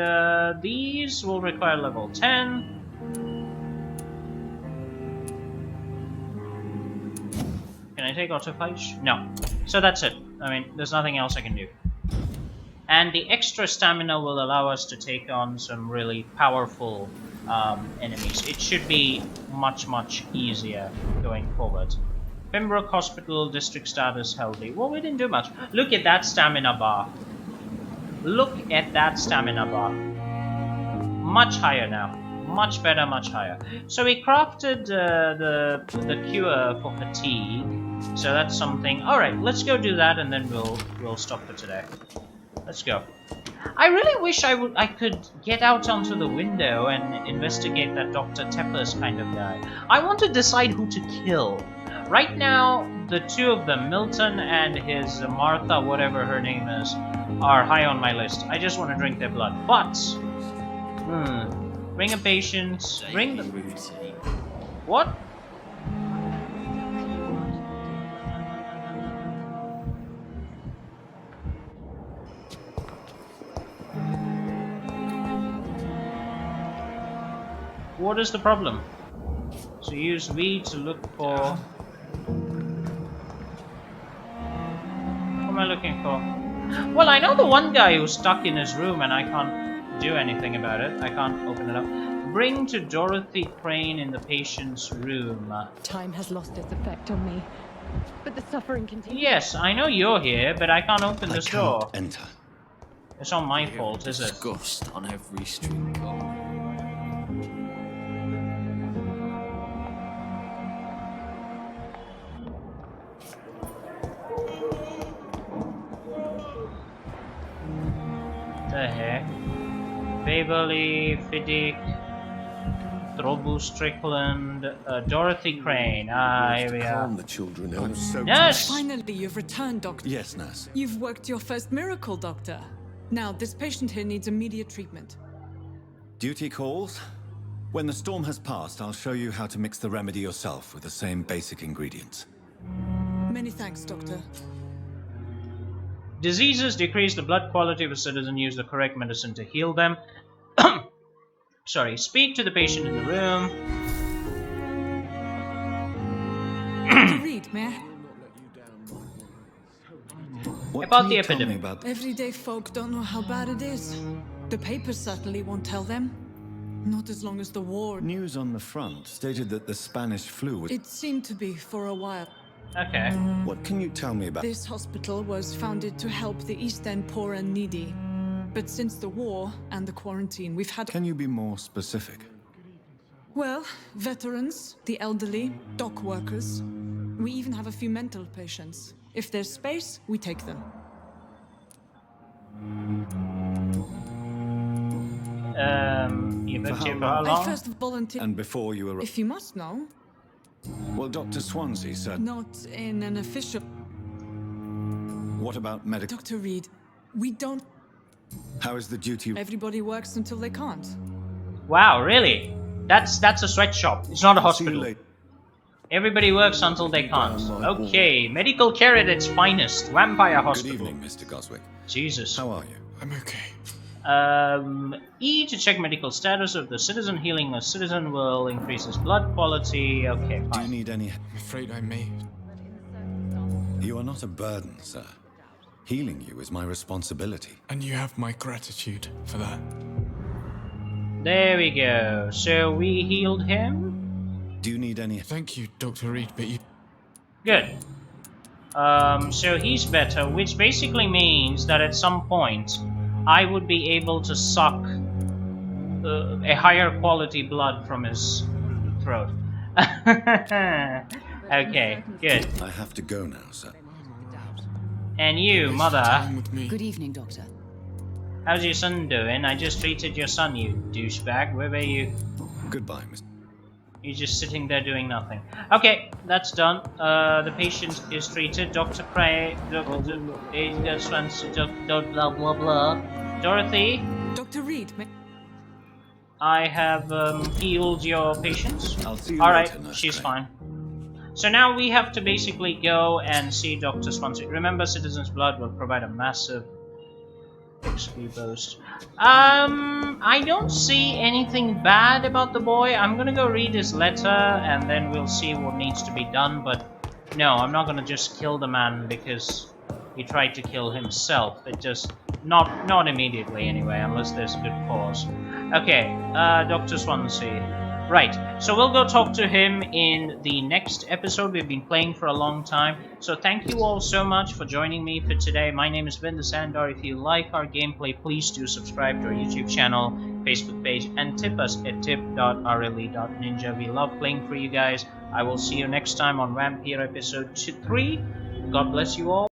these will require level 10. Can I take autophagy? No. So that's it. I mean, there's nothing else I can do. And the extra stamina will allow us to take on some really powerful enemies. It should be much, much easier going forward. Pembroke Hospital, district status healthy. Well, we didn't do much. Look at that stamina bar. Look at that stamina bar. Much higher now. Much better, much higher. So we crafted the cure for fatigue. So that's something. Alright, let's go do that, and then we'll stop for today. Let's go. I really wish I could get out onto the window and investigate that Dr. Tepper's kind of guy. I want to decide who to kill. Right now, the 2 of them, Milton and his Martha, whatever her name is, are high on my list. I just want to drink their blood. But, bring a patient. Bring the. What? What is the problem? So use V to look for... What am I looking for? Well, I know the one guy who's stuck in his room and I can't do anything about it. I can't open it up. Bring to Dorothy Crane in the patient's room. Time has lost its effect on me, but the suffering continues. Yes, I know you're here, but I can't open this door. Enter. It's not my fault, is it? Disgust on every streetcar. The heck? Waverly, Fiddick, Throbus Strickland, Dorothy Crane. Here we are. The children. I'm so Yes! Finally, you've returned, Doctor. Yes, nurse. You've worked your first miracle, Doctor. Now, this patient here needs immediate treatment. Duty calls. When the storm has passed, I'll show you how to mix the remedy yourself with the same basic ingredients. Many thanks, Doctor. Diseases decrease the blood quality if a citizen use the correct medicine to heal them. Sorry, speak to the patient in the room. Dr. Reed, may I? What About can the you tell me epidemic. about... Everyday folk don't know how bad it is. The papers certainly won't tell them. Not as long as the war... News on the front stated that the Spanish flu was... It seemed to be for a while. Okay. What can you tell me about... This hospital was founded to help the East End poor and needy. But since the war and the quarantine, we've had... Can you be more specific? Well, veterans, the elderly, dock workers. We even have a few mental patients. If there's space, we take them. You've been For here how for how long? long? I first volunteered... And before you were... If you must know. Well, Dr. Swansea said... Not in an official... What about medical... Dr. Reed, we don't... How is the duty... Everybody works until they can't. Wow, really? That's a sweatshop. It's not a I'll see you hospital. later. Everybody works until they can't. Okay, medical care at its finest. Vampire Good hospital. evening, Mr. Goswick. Jesus. How are you? I'm okay. E to check medical status of the citizen. Healing a citizen will increase his blood quality. Okay, fine. Do you need any... I'm afraid I may. You are not a burden, sir. Healing you is my responsibility. And you have my gratitude for that. There we go. So we healed him. Do you need any... Thank you, Dr. Reed, but you... Good. So he's better, which basically means that at some point I would be able to suck a higher quality blood from his throat. Okay, good. I have to go now, sir. And you, mother. Good evening, Doctor. How's your son doing? I just treated your son, you douchebag. Where were you? Goodbye, Mr. You're just sitting there doing nothing. Okay, that's done. The patient is treated. Dr. Prey, Dr. blah blah blah. Dorothy? Dr. Reed, I have healed your patient. I'll see you Alright, later, Nurse she's Crane. fine. So now we have to basically go and see Dr. Swansea. Remember, Citizen's Blood will provide a massive XP boost. I don't see anything bad about the boy. I'm gonna go read his letter and then we'll see what needs to be done, but no, I'm not gonna just kill the man because he tried to kill himself. It just... Not immediately anyway, unless there's good cause. Okay, Dr. Swansea. Right, so we'll go talk to him in the next episode. We've been playing for a long time. So thank you all so much for joining me for today. My name is Vampyr Sandar. If you like our gameplay, please do subscribe to our YouTube channel, Facebook page, and tip us at tip.rle.ninja. We love playing for you guys. I will see you next time on Vampyr episode 3. God bless you all.